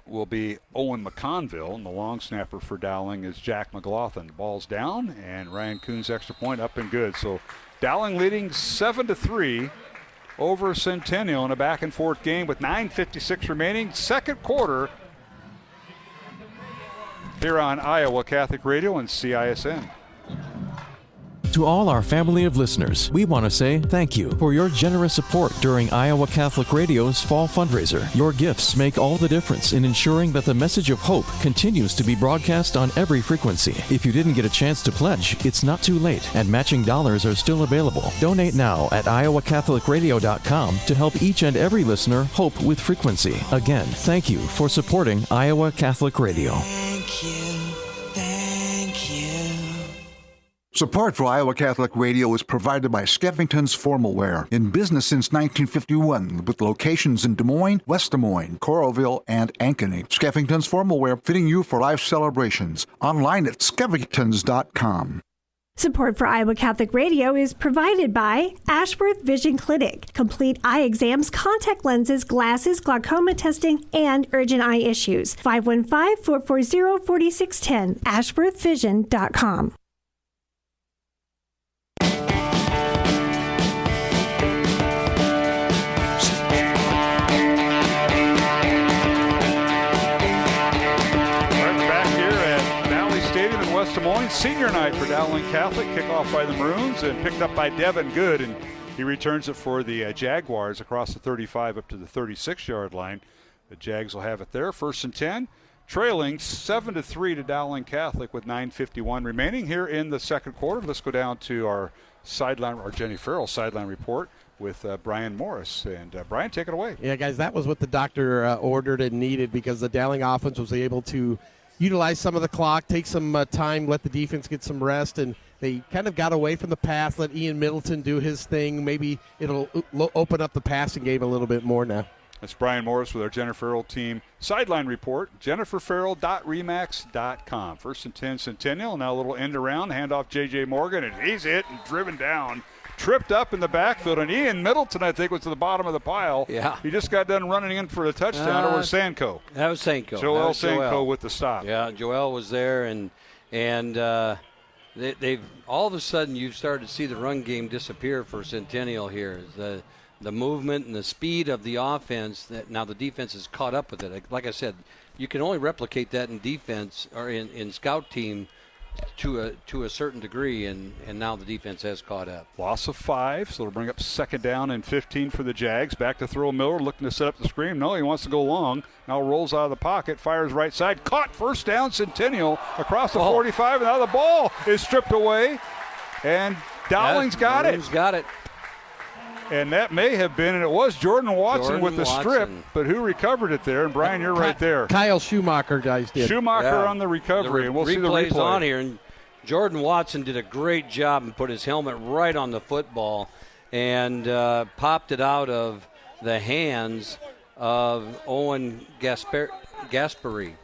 will be Owen McConville, and the long snapper for Dowling is Jack McLaughlin. The ball's down, and Ryan Kuhn's extra point up and good. So Dowling leading 7-3 over Centennial in a back-and-forth game with 9:56 remaining. Second quarter here on Iowa Catholic Radio and CISN. To all our family of listeners, we want to say thank you for your generous support during Iowa Catholic Radio's fall fundraiser. Your gifts make all the difference in ensuring that the message of hope continues to be broadcast on every frequency. If you didn't get a chance to pledge, it's not too late, and matching dollars are still available. Donate now at iowacatholicradio.com to help each and every listener hope with frequency. Again, thank you for supporting Iowa Catholic Radio. Thank you. Support for Iowa Catholic Radio is provided by Skeffington's Formal Wear, in business since 1951, with locations in Des Moines, West Des Moines, Coralville, and Ankeny. Skeffington's Formal Wear, fitting you for life celebrations. Online at skeffingtons.com. Support for Iowa Catholic Radio is provided by Ashworth Vision Clinic. Complete eye exams, contact lenses, glasses, glaucoma testing, and urgent eye issues. 515-440-4610. ashworthvision.com. Des Moines, senior night for Dowling Catholic, kickoff by the Maroons and picked up by Devin Good, and he returns it for the Jaguars across the 35 up to the 36-yard line. The Jags will have it there, 1st and 10, trailing 7-3 to Dowling Catholic with 9:51 remaining here in the second quarter. Let's go down to our Jenny Farrell sideline report with Brian Morris. And Brian, take it away. Yeah, guys, that was what the doctor ordered and needed, because the Dowling offense was able to utilize some of the clock, take some time, let the defense get some rest, and they kind of got away from the pass, let Ian Middleton do his thing. Maybe it'll open up the passing game a little bit more now. That's Brian Morris with our Jennifer Farrell team sideline report, jenniferfarrell.remax.com. 1st and 10 Centennial, now a little end around, handoff J.J. Morgan, and he's hit and driven down. Tripped up in the backfield, and Ian Middleton, I think, was to the bottom of the pile. Yeah. He just got done running in for a touchdown, or was Sanko? That was Sanko. Joel Sanko with the stop. Yeah, Joel was there, and they've all of a sudden you've started to see the run game disappear for Centennial here. The movement and the speed of the offense, that now the defense has caught up with it. Like I said, you can only replicate that in defense or in scout team to a certain degree, and now the defense has caught up. Loss of 5, so it'll bring up 2nd down and 15 for the Jags. Back to throw Miller, looking to set up the screen. No, he wants to go long. Now rolls out of the pocket, fires right side. Caught, 1st down, Centennial across the 45, and now the ball is stripped away, and Dowling's got it. Got it. And that may have been, and it was Jordan Watson with the strip, but who recovered it there? And Brian, you're right there. Kyle Schumacher, guys, did. Schumacher on the recovery, and we'll see the replay. On here, and Jordan Watson did a great job and put his helmet right on the football and popped it out of the hands of Owen Gasperi.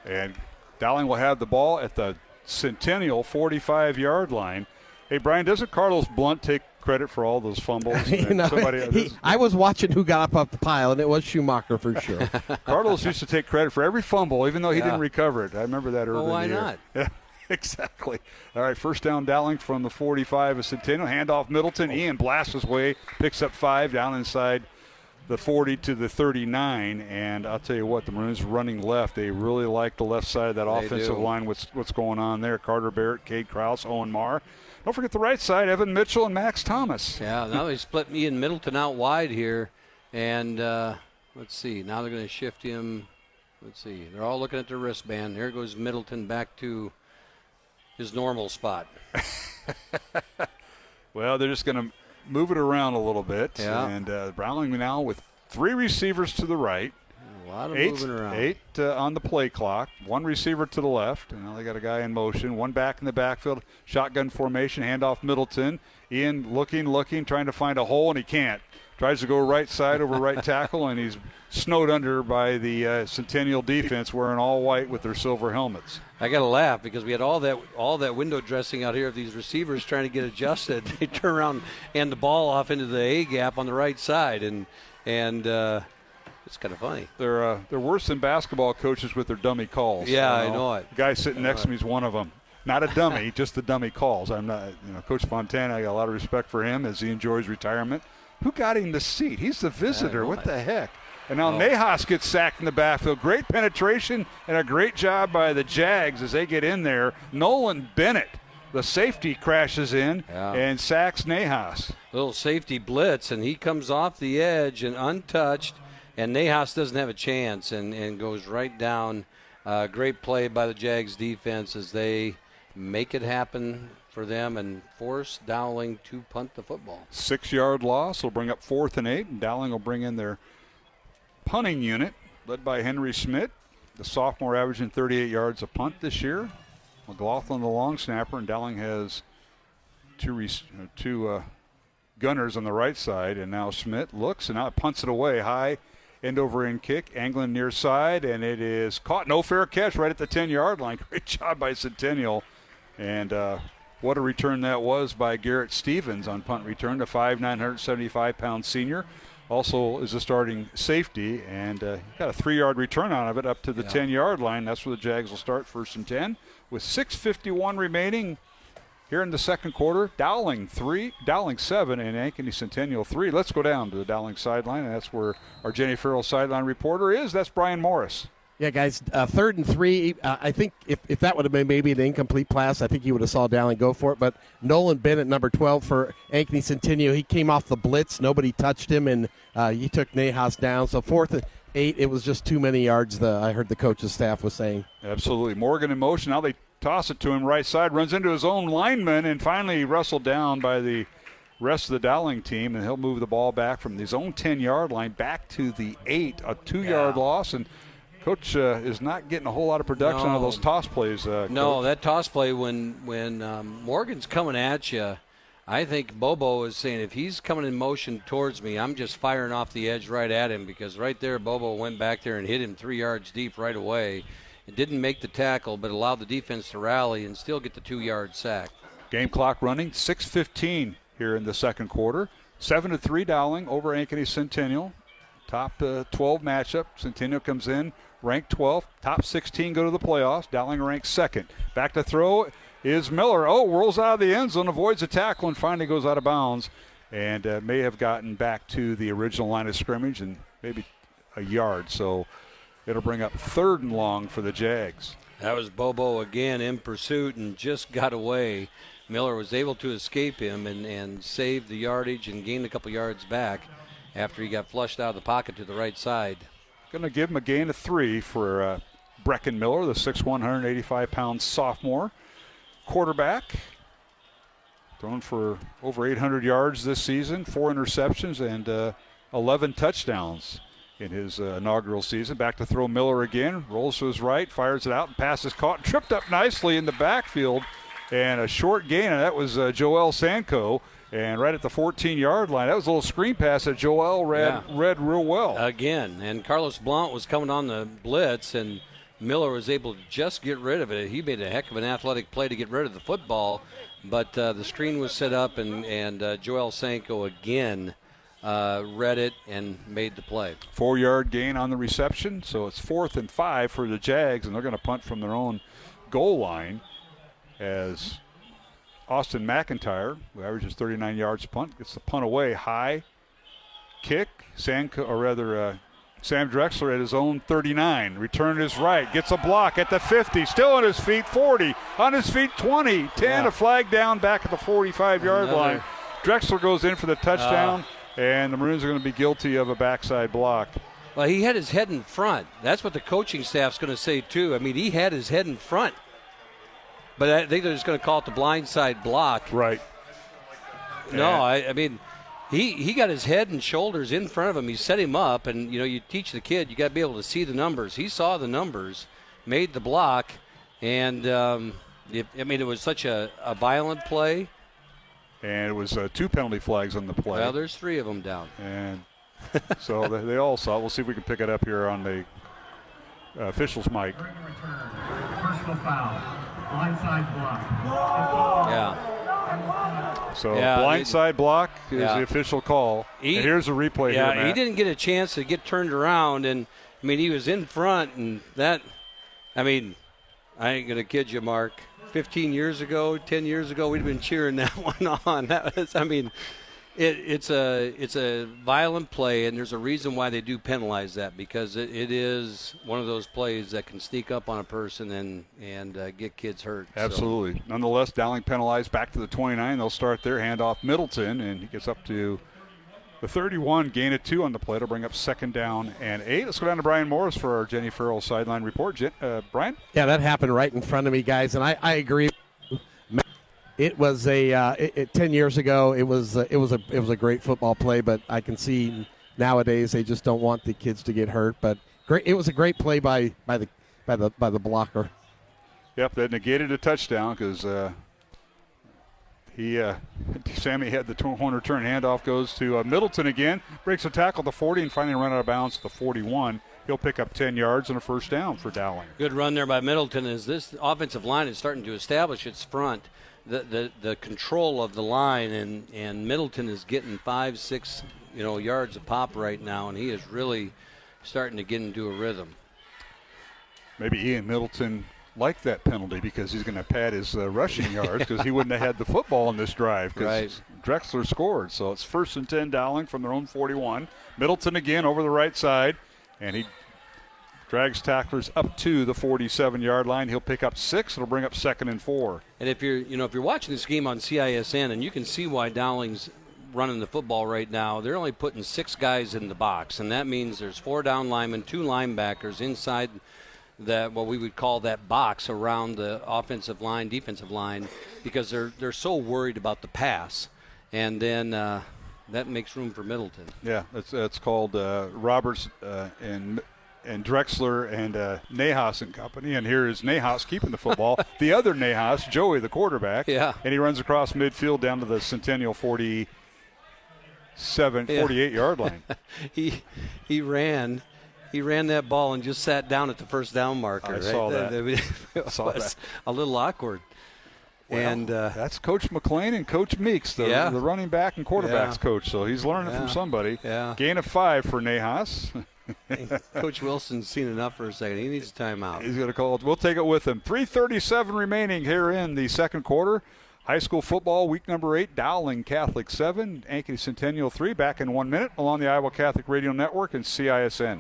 And Dowling will have the ball at the Centennial 45-yard line. Hey, Brian, doesn't Carlos Blunt take credit for all those fumbles? I was watching who got up off the pile, and it was Schumacher for sure. Carlos used to take credit for every fumble, even though he didn't recover it. I remember that earlier why in the year. not? Yeah, exactly. All right, 1st down Dowling from the 45 of Centennial. Handoff Middleton. Ian blasts his way, picks up 5 down inside the 40 to the 39. And I'll tell you what, the Maroons running left. They really like the left side of that offensive line, what's going on there. Carter Barrett, Cade Krause, Owen Marr. Don't forget the right side, Evan Mitchell and Max Thomas. Yeah, now they split Ian Middleton out wide here. And let's see, now they're going to shift him. Let's see, they're all looking at their wristband. There goes Middleton back to his normal spot. Well, they're just going to move it around a little bit. Yeah. And Browning now with 3 receivers to the right. A lot of moving around. 8 on the play clock. 1 receiver to the left. And now they got a guy in motion. 1 back in the backfield. Shotgun formation. Handoff Middleton. Ian looking, trying to find a hole, and he can't. Tries to go right side over right tackle, and he's snowed under by the Centennial defense wearing all white with their silver helmets. I got to laugh because we had all that window dressing out here of these receivers trying to get adjusted. They turn around and the ball off into the A gap on the right side, and it's kind of funny. They're worse than basketball coaches with their dummy calls. Yeah, I know it. The guy sitting next to me is one of them. Not a dummy, just the dummy calls. I'm not, Coach Fontana, I got a lot of respect for him as he enjoys retirement. Who got him the seat? He's the visitor. What the heck? And now Nahas gets sacked in the backfield. Great penetration and a great job by the Jags as they get in there. Nolan Bennett, the safety, crashes in and sacks Nahas. Little safety blitz, and he comes off the edge and untouched, and Nahas doesn't have a chance and goes right down. Great play by the Jags defense as they make it happen for them and force Dowling to punt the football. 6-yard loss will bring up 4th and 8, and Dowling will bring in their punting unit led by Henry Schmidt, the sophomore averaging 38 yards a punt this year. McLaughlin the long snapper, and Dowling has two gunners on the right side, and now Schmidt looks and now punts it away high. End over end kick, angling near side, and it is caught. No fair catch right at the 10-yard line. Great job by Centennial. And what a return that was by Garrett Stevens on punt return, the 5'9", 175-pound senior. Also is a starting safety, and got a 3-yard return out of it up to the 10-yard line. That's where the Jags will start 1st and 10. With 6:51 remaining here in the second quarter, Dowling 7, and Ankeny Centennial 3. Let's go down to the Dowling sideline, and that's where our Jenny Farrell sideline reporter is. That's Brian Morris. Yeah, guys, 3rd and 3. I think if that would have been maybe an incomplete pass, I think you would have saw Dowling go for it. But Nolan Bennett, number 12 for Ankeny Centennial, he came off the blitz. Nobody touched him, and he took Nahas down. So 4th and 8, it was just too many yards, I heard the coach's staff was saying. Absolutely. Morgan in motion. Now they toss it to him right side, runs into his own lineman, and finally wrestled down by the rest of the Dowling team, and he'll move the ball back from his own 10-yard line back to the 8, a 2-yard loss. And Coach is not getting a whole lot of production out of those toss plays. No, Coach. That toss play when Morgan's coming at you, I think Bobo is saying if he's coming in motion towards me, I'm just firing off the edge right at him, because right there Bobo went back there and hit him 3 yards deep right away. It didn't make the tackle, but allowed the defense to rally and still get the 2-yard sack. Game clock running, 6:15 here in the second quarter. 7-3 Dowling over Ankeny Centennial. Top 12 matchup. Centennial comes in ranked 12th. Top 16 go to the playoffs. Dowling ranked second. Back to throw is Miller. Rolls out of the end zone, avoids a tackle, and finally goes out of bounds. And may have gotten back to the original line of scrimmage and maybe a yard. So it'll bring up 3rd and long for the Jags. That was Bobo again in pursuit and just got away. Miller was able to escape him and save the yardage and gain a couple yards back after he got flushed out of the pocket to the right side. Going to give him a gain of 3 for Brecken Miller, the 6'1", 185-pound sophomore quarterback. Thrown for over 800 yards this season, 4 interceptions, and 11 touchdowns in his inaugural season. Back to throw Miller again. Rolls to his right, fires it out, and passes caught. Tripped up nicely in the backfield. And a short gain, and that was Joel Sanko. And right at the 14-yard line, that was a little screen pass that Joel read real well. Again, and Carlos Blount was coming on the blitz, and Miller was able to just get rid of it. He made a heck of an athletic play to get rid of the football, but the screen was set up, and Joel Sanko again read it and made the play. 4-yard gain on the reception, so it's 4th and 5 for the Jags, and they're going to punt from their own goal line as Austin McIntyre, who averages 39 yards punt, gets the punt away. High kick. Sam Drexler at his own 39. Return his right. Gets a block at the 50. Still on his feet. 40. On his feet. 20. 10. A flag down back at the 45-yard line. Drexler goes in for the touchdown, and the Maroons are going to be guilty of a backside block. Well, he had his head in front. That's what the coaching staff's going to say, too. I mean, he had his head in front. But I think they're just going to call it the blindside block. Right. No, I mean, he got his head and shoulders in front of him. He set him up, and, you teach the kid, you got to be able to see the numbers. He saw the numbers, made the block, and, it was such a violent play. And it was 2 penalty flags on the play. Well, there's 3 of them down. And so they all saw it. We'll see if we can pick it up here on the official's mic. Personal foul. Blindside block. Yeah. So blindside block is the official call. And here's a replay here, Matt. He didn't get a chance to get turned around. And, he was in front. And that, I ain't going to kid you, Mark. 15 years ago, 10 years ago, we'd been cheering that one on. That was, it's a violent play, and there's a reason why they do penalize that, because it is one of those plays that can sneak up on a person and get kids hurt. Absolutely. So. Nonetheless, Dowling penalized back to the 29. They'll start their handoff Middleton, and he gets up to the 31, gain of 2 on the play to bring up 2nd down and 8. Let's go down to Brian Morris for our Jenny Farrell sideline report. Brian? Yeah, that happened right in front of me, guys, and I agree. It was 10 years ago. It was a great football play, but I can see nowadays they just don't want the kids to get hurt. But great, it was a great play by the blocker. Yep, that negated a touchdown because Sammy had the corner turn. Handoff goes to Middleton again, breaks a tackle at the 40 and finally run out of bounds at the 41. He'll pick up 10 yards and a first down for Dowling. Good run there by Middleton as this offensive line is starting to establish its front. The control of the line, and Middleton is getting 5-6 yards a pop right now, and he is really starting to get into a rhythm. Maybe Ian Middleton liked that penalty because he's going to pad his rushing yards because he wouldn't have had the football in this drive because Drexler scored. So it's 1st and 10 Dowling from their own 41. Middleton again over the right side, and he drags tacklers up to the 47-yard line. He'll pick up 6. It'll bring up 2nd and 4. And if you're watching this game on CISN, and you can see why Dowling's running the football right now, they're only putting 6 guys in the box, and that means there's 4 down linemen, 2 linebackers inside that what we would call that box around the offensive line, defensive line, because they're so worried about the pass, and then that makes room for Middleton. Yeah, it's called Roberts and and Drexler and Nahas and company. And here is Nahas keeping the football. The other Nahas, Joey, the quarterback. Yeah. And he runs across midfield down to the Centennial 48-yard line. He ran that ball and just sat down at the first down marker. I saw that. It was a little awkward. Well, and that's Coach McLean and Coach Meeks, the running back and quarterbacks coach. So he's learning from somebody. Yeah. Gain of 5 for Nahas. Coach Wilson's seen enough for a second. He needs a timeout. He's going to call it. We'll take it with him. 3:37 remaining here in the second quarter. High school football, week number 8, Dowling Catholic 7, Ankeny Centennial 3. Back in 1 minute along the Iowa Catholic Radio Network and CISN.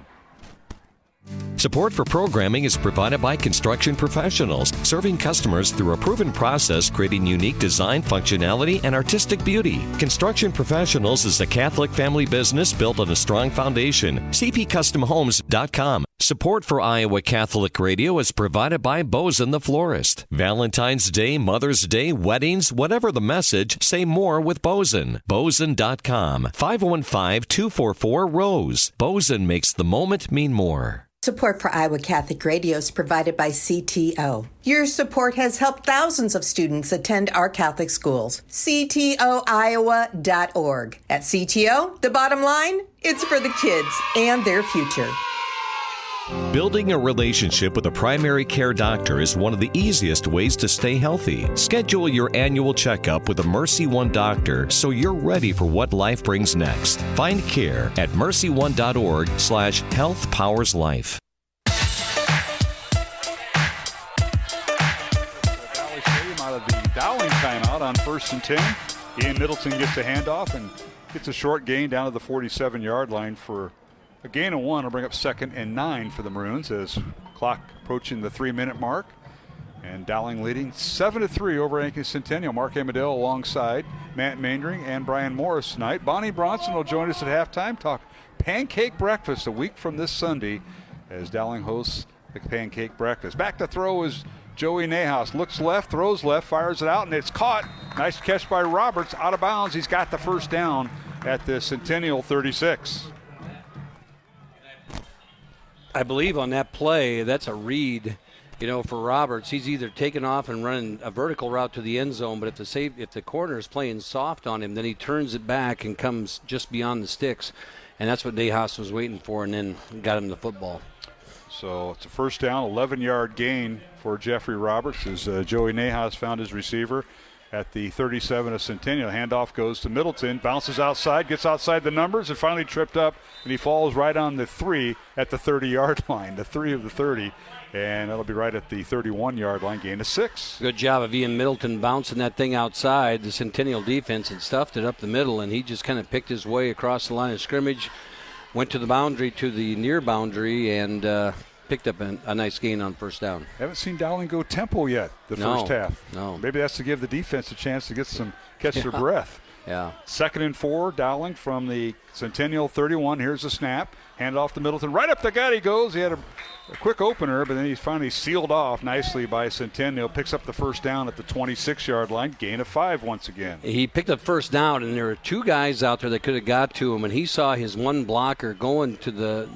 Support for programming is provided by Construction Professionals, serving customers through a proven process, creating unique design, functionality, and artistic beauty. Construction Professionals is a Catholic family business built on a strong foundation. CPCustomHomes.com. Support for Iowa Catholic Radio is provided by Bozen the Florist. Valentine's Day, Mother's Day, weddings, whatever the message, say more with Bozen. Bozen.com. 515-244-ROSE. Bozen makes the moment mean more. Support for Iowa Catholic Radio is provided by CTO. Your support has helped thousands of students attend our Catholic schools. CTOIowa.org. At CTO, the bottom line, it's for the kids and their future. Building a relationship with a primary care doctor is one of the easiest ways to stay healthy. Schedule your annual checkup with a Mercy One doctor so you're ready for what life brings next. Find care at mercyone.org/healthpowerslife. Out of the Dowling timeout on 1st and 10. Ian Middleton gets a handoff and gets a short gain down to the 47-yard line for a gain of 1. Will bring up 2nd and 9 for the Maroons as clock approaching the 3-minute mark. And Dowling leading 7-3 over Ankeny Centennial. Mark Amadale alongside Matt Mandring and Brian Morris tonight. Bonnie Bronson will join us at halftime. Talk pancake breakfast a week from this Sunday as Dowling hosts the pancake breakfast. Back to throw is Joey Nahas. Looks left, throws left, fires it out, and it's caught. Nice catch by Roberts. Out of bounds. He's got the first down at the Centennial 36. I believe on that play, that's a read, for Roberts. He's either taking off and running a vertical route to the end zone, but if the corner is playing soft on him, then he turns it back and comes just beyond the sticks. And that's what Nahas was waiting for, and then got him the football. So it's a first down, 11-yard gain for Jeffrey Roberts as Joey Nahas found his receiver at the 37 of Centennial. Handoff goes to Middleton, bounces outside, gets outside the numbers, and finally tripped up, and he falls right on the 3 at the 30-yard line, the 3 of the 30, and that'll be right at the 31-yard line, gain of 6. Good job of Ian Middleton bouncing that thing outside. The Centennial defense had stuffed it up the middle, and he just kind of picked his way across the line of scrimmage, went to the boundary, to the near boundary, and picked up a nice gain on first down. Haven't seen Dowling go tempo yet first half. No. Maybe that's to give the defense a chance to catch their breath. Yeah. 2nd and 4, Dowling from the Centennial 31. Here's the snap. Hand off to Middleton. Right up the gut he goes. He had a quick opener, but then he's finally sealed off nicely by Centennial. Picks up the first down at the 26-yard line. Gain of 5 once again. He picked up first down, and there were 2 guys out there that could have got to him, and he saw his one blocker going to the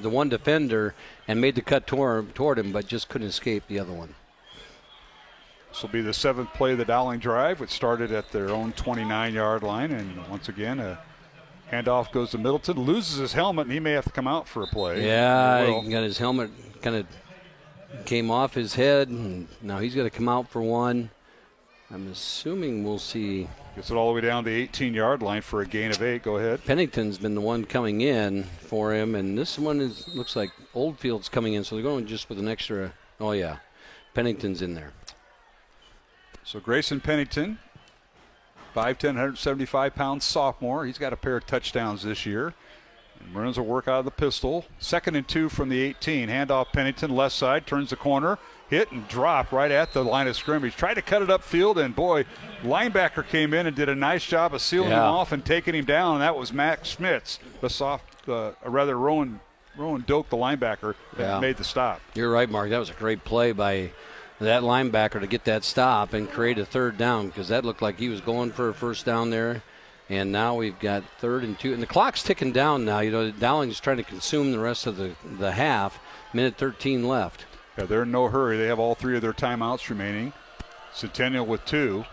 one defender and made the cut toward him, but just couldn't escape the other one. This will be the 7th play of the Dowling drive, which started at their own 29-yard line. And once again, a handoff goes to Middleton, loses his helmet, and he may have to come out for a play. Yeah, he got his helmet kind of came off his head, and now he's got to come out for one. I'm assuming we'll see. Gets it all the way down the 18-yard line for a gain of 8. Go ahead. Pennington's been the one coming in for him, and this one looks like Oldfield's coming in, so they're going just with an extra. Oh, yeah. Pennington's in there. So Grayson Pennington, 5'10", 175-pound sophomore. He's got a pair of touchdowns this year. And Maroons will work out of the pistol. 2nd and 2 from the 18. Handoff Pennington, left side, turns the corner. Hit and drop right at the line of scrimmage. Tried to cut it upfield, and boy, linebacker came in and did a nice job of sealing him off and taking him down. And that was Max Schmitz, Rowan Doak, the linebacker, that made the stop. You're right, Mark. That was a great play by that linebacker to get that stop and create a third down, because that looked like he was going for a first down there. And now we've got 3rd and 2. And the clock's ticking down now. Dowling's trying to consume the rest of the half. Minute 13 left. Yeah, they're in no hurry. They have all 3 of their timeouts remaining. Centennial with 2.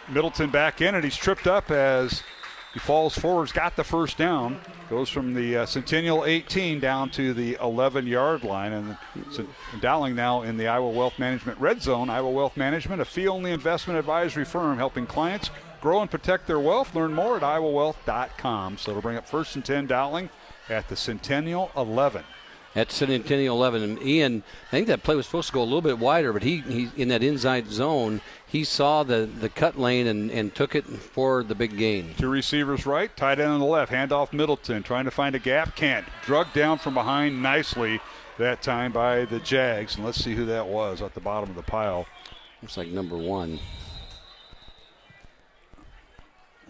Middleton back in, and he's tripped up as he falls forward. He's got the first down. Goes from the Centennial 18 down to the 11-yard line. And Dowling now in the Iowa Wealth Management red zone. Iowa Wealth Management, a fee-only investment advisory firm helping clients grow and protect their wealth. Learn more at iowawealth.com. So it'll bring up 1st and 10 Dowling at the Centennial 11. At Centennial 11. And Ian, I think that play was supposed to go a little bit wider, but he in that inside zone, he saw the cut lane and took it for the big gain. 2 receivers right, tight end on the left, handoff Middleton, trying to find a gap, can't. Drugged down from behind nicely that time by the Jags. And let's see who that was at the bottom of the pile. Looks like number 1.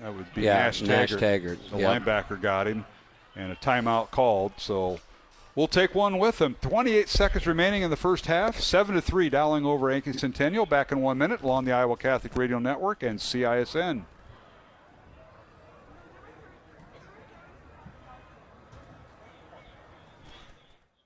That would be Nash Taggart. The linebacker got him, and a timeout called. So we'll take one with them. 28 seconds remaining in the first half. 7-3 Dowling over Ankeny Centennial. Back in 1 minute along the Iowa Catholic Radio Network and CISN.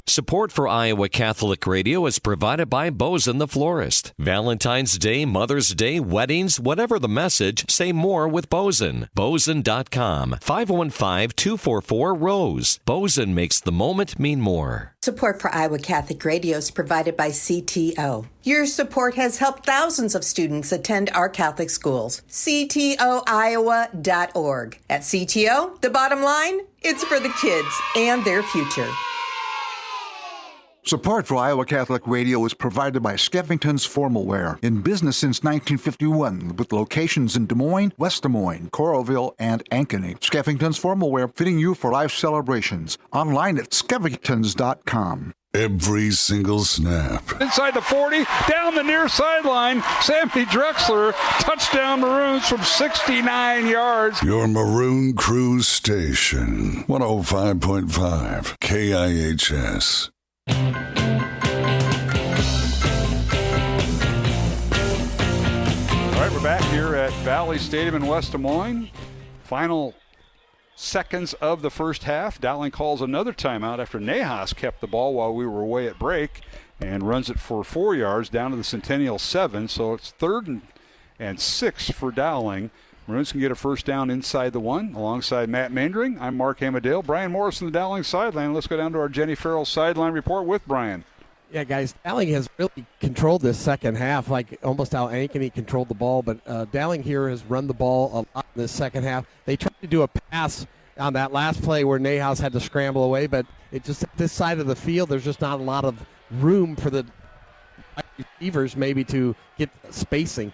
Support for Iowa Catholic Radio is provided by Bozen the Florist. Valentine's Day, Mother's Day, weddings, whatever the message, say more with Bozen. Bozen.com. 515-244-ROSE. Bozen makes the moment mean more. Support for Iowa Catholic Radio is provided by CTO. Your support has helped thousands of students attend our Catholic schools. CTOIowa.org. At CTO, the bottom line, it's for the kids and their future. Support for Iowa Catholic Radio is provided by Skeffington's Formal Wear, in business since 1951, with locations in Des Moines, West Des Moines, Coralville, and Ankeny. Skeffington's Formal Wear, fitting you for life celebrations. Online at skeffingtons.com. Every single snap. Inside the 40, down the near sideline, Sammy Drexler, touchdown Maroons from 69 yards. Your Maroon Cruise Station, 105.5 KIHS. All right, we're back here at Valley Stadium in West Des Moines. Final seconds of the first half. Dowling calls another timeout after Nahas kept the ball while we were away at break and runs it for 4 yards down to the Centennial 7. So it's 3rd and 6 for Dowling. Maroons can get a first down inside the 1 alongside Matt Mandring. I'm Mark Amadale. Brian Morris on the Dowling sideline. Let's go down to our Jenny Farrell sideline report with Brian. Yeah, guys, Dowling has really controlled this second half, like almost how Ankeny controlled the ball. But Dowling here has run the ball a lot in this second half. They tried to do a pass on that last play where Nahas had to scramble away, but it just this side of the field, there's just not a lot of room for the receivers maybe to get spacing.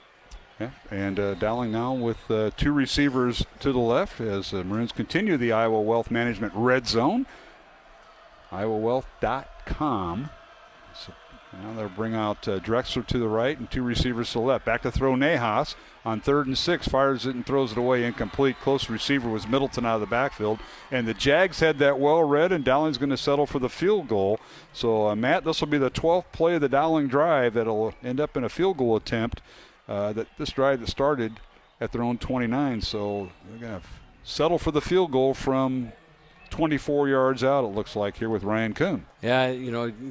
Yeah, and Dowling now with 2 receivers to the left as Maroons continue the Iowa Wealth Management red zone. IowaWealth.com. So now they'll bring out Drexler to the right and 2 receivers to the left. Back to throw Nahas on 3rd and 6. Fires it and throws it away incomplete. Close receiver was Middleton out of the backfield. And the Jags had that well read, and Dowling's going to settle for the field goal. So, Matt, this will be the 12th play of the Dowling drive that will end up in a field goal attempt. This drive that started at their own 29, so they're going to settle for the field goal from 24 yards out, it looks like, here with Ryan Kuhn. Yeah,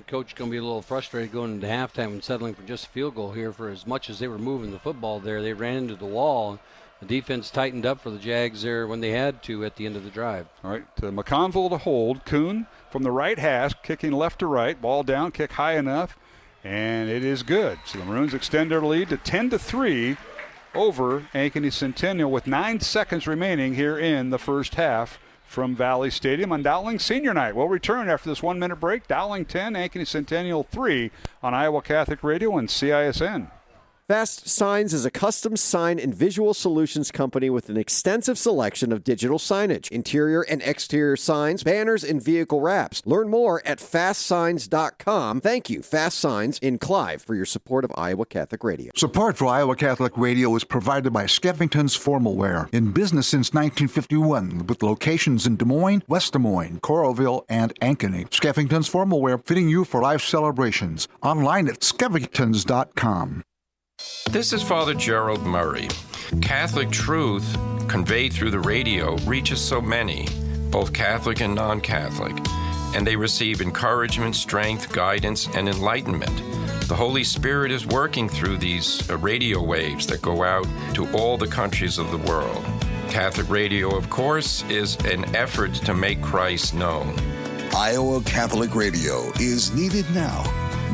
Coach going to be a little frustrated going into halftime and settling for just a field goal here. For as much as they were moving the football there, they ran into the wall. The defense tightened up for the Jags there when they had to at the end of the drive. All right, McConville to hold. Kuhn from the right hash, kicking left to right, ball down, kick high enough. And it is good. So the Maroons extend their lead to 10-3 over Ankeny Centennial with 9 seconds remaining here in the first half from Valley Stadium on Dowling Senior Night. We'll return after this 1-minute break. Dowling 10, Ankeny Centennial 3 on Iowa Catholic Radio and CISN. Fast Signs is a custom sign and visual solutions company with an extensive selection of digital signage, interior and exterior signs, banners, and vehicle wraps. Learn more at fastsigns.com. Thank you, Fast Signs in Clive, for your support of Iowa Catholic Radio. Support for Iowa Catholic Radio is provided by Skeffington's Formal Wear, in business since 1951, with locations in Des Moines, West Des Moines, Coralville, and Ankeny. Skeffington's Formal Wear, fitting you for life celebrations. Online at skeffingtons.com. This is Father Gerald Murray. Catholic truth conveyed through the radio reaches so many, both Catholic and non-Catholic, and they receive encouragement, strength, guidance, and enlightenment. The Holy Spirit is working through these radio waves that go out to all the countries of the world. Catholic radio, of course, is an effort to make Christ known. Iowa Catholic Radio is needed now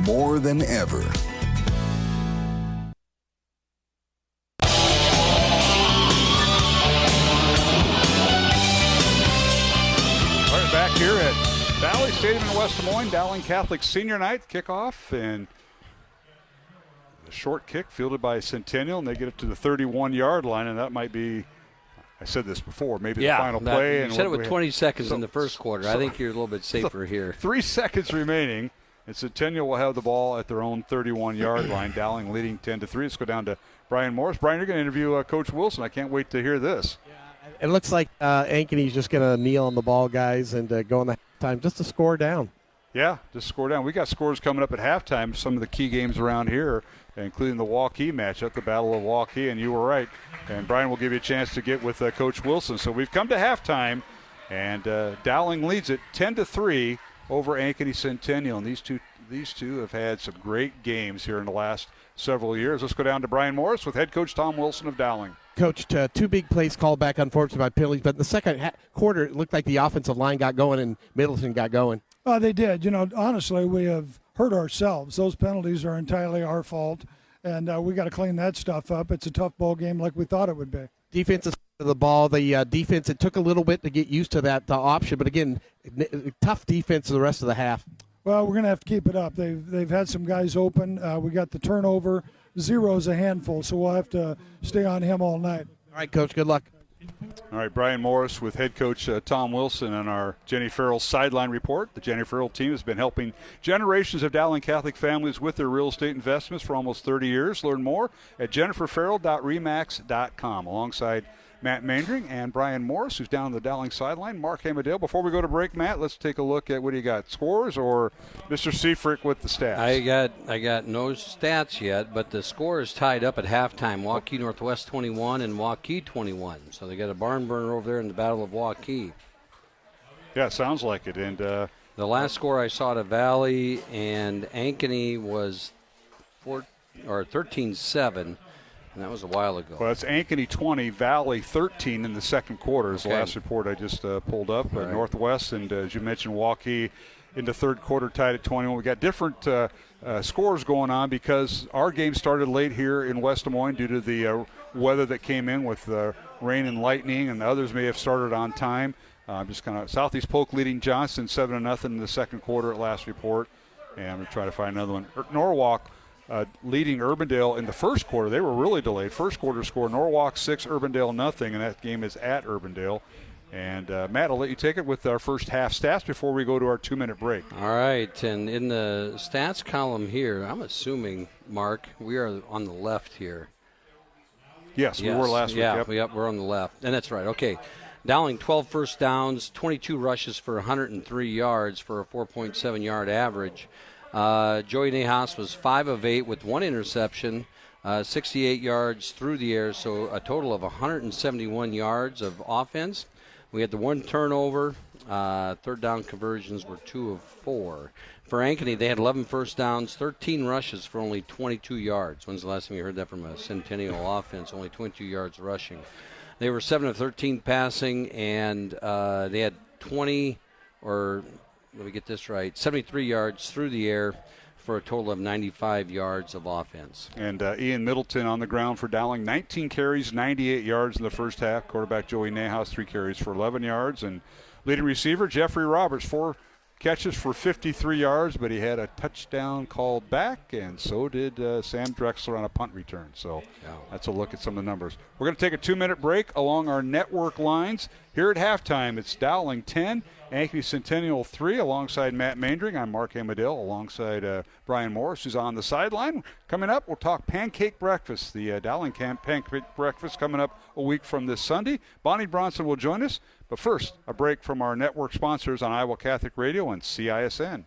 more than ever. Back here at Valley Stadium in West Des Moines, Dowling Catholic Senior Night kickoff, and the short kick fielded by Centennial, and they get it to the 31-yard line, and that might be, I said this before, maybe the final play. You said it with 20 seconds in the first quarter. I think you're a little bit safer here. 3 seconds remaining, and Centennial will have the ball at their own 31-yard line. Dowling leading 10-3. Let's go down to Brian Morris. Brian, you're going to interview Coach Wilson. I can't wait to hear this. It looks like Ankeny's just going to kneel on the ball, guys, and go on the halftime just to score down. Yeah, just score down. We got scores coming up at halftime, some of the key games around here, including the Waukee matchup, the Battle of Waukee, and you were right. And Brian will give you a chance to get with Coach Wilson. So we've come to halftime, and Dowling leads it 10-3 over Ankeny Centennial. And these two have had some great games here in the last several years. Let's go down to Brian Morris with head coach Tom Wilson of Dowling. Coach, 2 big plays called back, unfortunately, by penalties. But in the second quarter, it looked like the offensive line got going and Middleton got going. They did. Honestly, we have hurt ourselves. Those penalties are entirely our fault, and we got to clean that stuff up. It's a tough ball game like we thought it would be. Defensive side of the ball, the defense, it took a little bit to get used to that option. But, again, tough defense the rest of the half. Well, we're going to have to keep it up. They've had some guys open. We got the turnover. Zero's a handful, so we'll have to stay on him all night. All right, Coach, good luck. All right, Brian Morris with head coach Tom Wilson on our Jenny Farrell sideline report. The Jenny Farrell team has been helping generations of Dowling Catholic families with their real estate investments for almost 30 years. Learn more at jenniferfarrell.remax.com alongside Matt Mandring and Brian Morris, who's down on the Dowling sideline. Mark Hamadale. Before we go to break, Matt, let's take a look at what do you got, scores or Mr. Seafrick with the stats? I got no stats yet, but the score is tied up at halftime. Waukee Northwest 21 and Waukee 21. So they got a barn burner over there in the Battle of Waukee. Yeah, it sounds like it. And the last score I saw to Valley and Ankeny was 13-7. And that was a while ago. Well, it's Ankeny 20, Valley 13 in the second quarter is the last report I just pulled up. Right. Northwest, and as you mentioned, Waukee in the third quarter tied at 21. We got different scores going on because our game started late here in West Des Moines due to the weather that came in with rain and lightning, and the others may have started on time. Just kind of Southeast Polk leading Johnson 7-0 in the second quarter at last report. And I'm going to try to find another one. Norwalk leading Urbandale in the first quarter. They were really delayed. First quarter score, Norwalk 6, Urbandale 0, and that game is at Urbandale. And, Matt, I'll let you take it with our first half stats before we go to our 2-minute break. All right, and in the stats column here, I'm assuming, Mark, we are on the left here. Yes, we were last week. Yep, we're on the left. And that's right, okay. Dowling, 12 first downs, 22 rushes for 103 yards for a 4.7-yard average. Joey Nahas was 5 of 8 with 1 interception, 68 yards through the air, so a total of 171 yards of offense. We had the 1 turnover. Third down conversions were 2 of 4. For Ankeny, they had 11 first downs, 13 rushes for only 22 yards. When's the last time you heard that from a Centennial offense? Only 22 yards rushing. They were 7 of 13 passing, and they had 73 yards through the air for a total of 95 yards of offense. And Ian Middleton on the ground for Dowling, 19 carries, 98 yards in the first half. Quarterback Joey Nahas, 3 carries for 11 yards. And leading receiver Jeffrey Roberts, 4 catches for 53 yards, but he had a touchdown called back, and so did Sam Drexler on a punt return. So that's a look at some of the numbers. We're going to take a 2-minute break along our network lines. Here at halftime, it's Dowling 10, Ankeny Centennial 3, alongside Matt Mandring. I'm Mark Hamadale, alongside Brian Morris, who's on the sideline. Coming up, we'll talk pancake breakfast, the Dowling pancake breakfast coming up a week from this Sunday. Bonnie Bronson will join us. But first, a break from our network sponsors on Iowa Catholic Radio and CISN.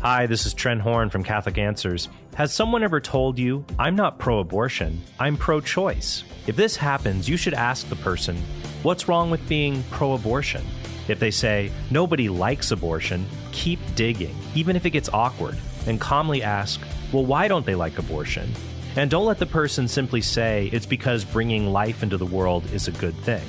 Hi, this is Trent Horn from Catholic Answers. Has someone ever told you, I'm not pro-abortion, I'm pro-choice? If this happens, you should ask the person, what's wrong with being pro-abortion? If they say, nobody likes abortion, keep digging, even if it gets awkward, and calmly ask, well, why don't they like abortion? And don't let the person simply say it's because bringing life into the world is a good thing.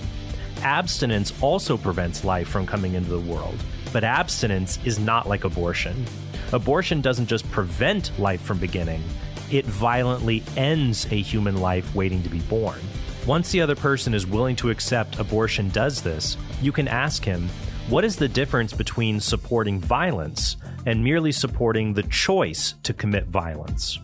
Abstinence also prevents life from coming into the world, but abstinence is not like abortion. Abortion doesn't just prevent life from beginning, it violently ends a human life waiting to be born. Once the other person is willing to accept abortion does this, you can ask him, what is the difference between supporting violence and merely supporting the choice to commit violence?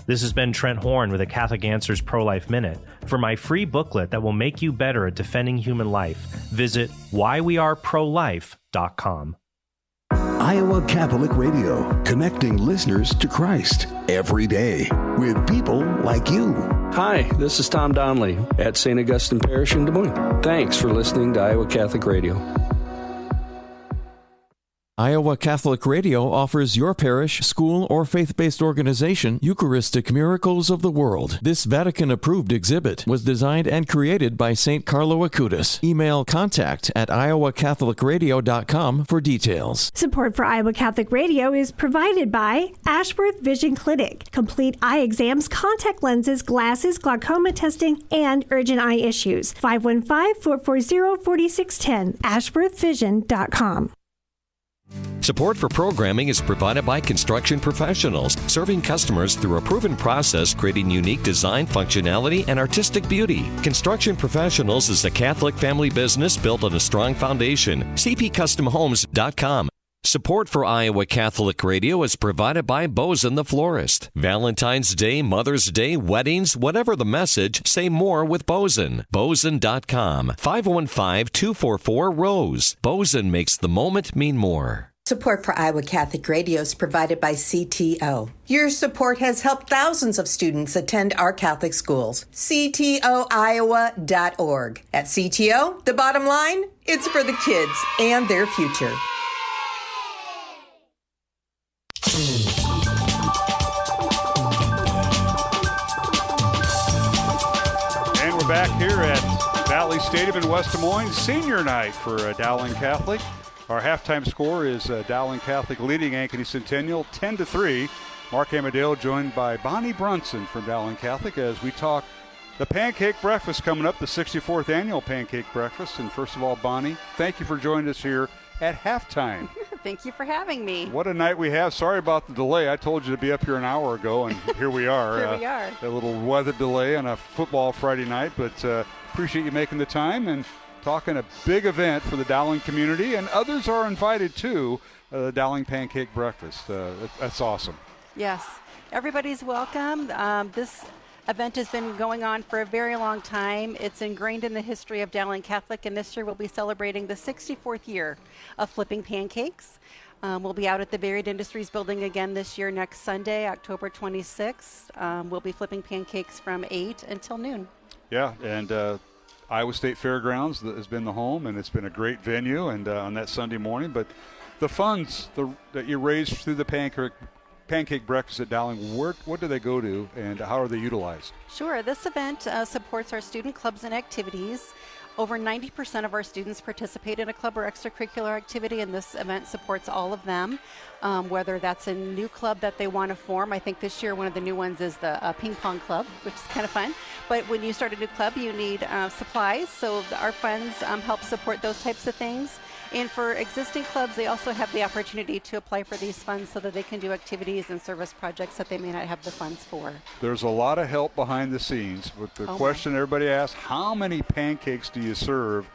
This has been Trent Horn with a Catholic Answers Pro-Life Minute. For my free booklet that will make you better at defending human life, visit whyweareprolife.com. Iowa Catholic Radio, connecting listeners to Christ every day with people like you. Hi, this is Tom Donnelly at St. Augustine Parish in Des Moines. Thanks for listening to Iowa Catholic Radio. Iowa Catholic Radio offers your parish, school, or faith-based organization Eucharistic Miracles of the World. This Vatican-approved exhibit was designed and created by St. Carlo Acutis. Email contact@iowacatholicradio.com for details. Support for Iowa Catholic Radio is provided by Ashworth Vision Clinic. Complete eye exams, contact lenses, glasses, glaucoma testing, and urgent eye issues. 515-440-4610. ashworthvision.com. Support for programming is provided by Construction Professionals, serving customers through a proven process, creating unique design, functionality, and artistic beauty. Construction Professionals is a Catholic family business built on a strong foundation. cpcustomhomes.com. Support for Iowa Catholic Radio is provided by Bozen the Florist. Valentine's Day, Mother's Day, weddings, whatever the message, say more with Bozen. Bozen.com. 515-244-ROSE. Bozen makes the moment mean more. Support for Iowa Catholic Radio is provided by CTO. Your support has helped thousands of students attend our Catholic schools. CTOiowa.org. At CTO, the bottom line, it's for the kids and their future. And we're back here at Valley Stadium in West Des Moines, senior night for Dowling Catholic. Our halftime score is Dowling Catholic leading Ankeny Centennial 10-3. Mark Amadale joined by Bonnie Brunson from Dowling Catholic as we talk the Pancake Breakfast coming up, the 64th annual Pancake Breakfast. And first of all, Bonnie, thank you for joining us here at halftime. Thank you for having me. What a night we have. Sorry about the delay. I told you to be up here an hour ago, and here we are. Here we are. A little weather delay on a football Friday night, but appreciate you making the time and talking a big event for the Dowling community, and others are invited to the Dowling Pancake Breakfast. That's awesome. Yes. Everybody's welcome. This event has been going on for a very long time. It's ingrained in the history of Dowling Catholic, and this year we'll be celebrating the 64th year of flipping pancakes. We'll be out at the Varied Industries building again this year next Sunday, October 26th. We'll be flipping pancakes from 8 until noon. Yeah, and Iowa State Fairgrounds has been the home, and it's been a great venue and on that Sunday morning. But the funds that you raise through the Pancake Breakfast at Dowling, what do they go to, and how are they utilized? Sure. This event supports our student clubs and activities. Over 90% of our students participate in a club or extracurricular activity, and this event supports all of them, whether that's a new club that they want to form. I think this year one of the new ones is the ping pong club, which is kind of fun. But when you start a new club, you need supplies, so our funds help support those types of things. And for existing clubs, they also have the opportunity to apply for these funds so that they can do activities and service projects that they may not have the funds for. There's a lot of help behind the scenes. With the question everybody asks, how many pancakes do you serve,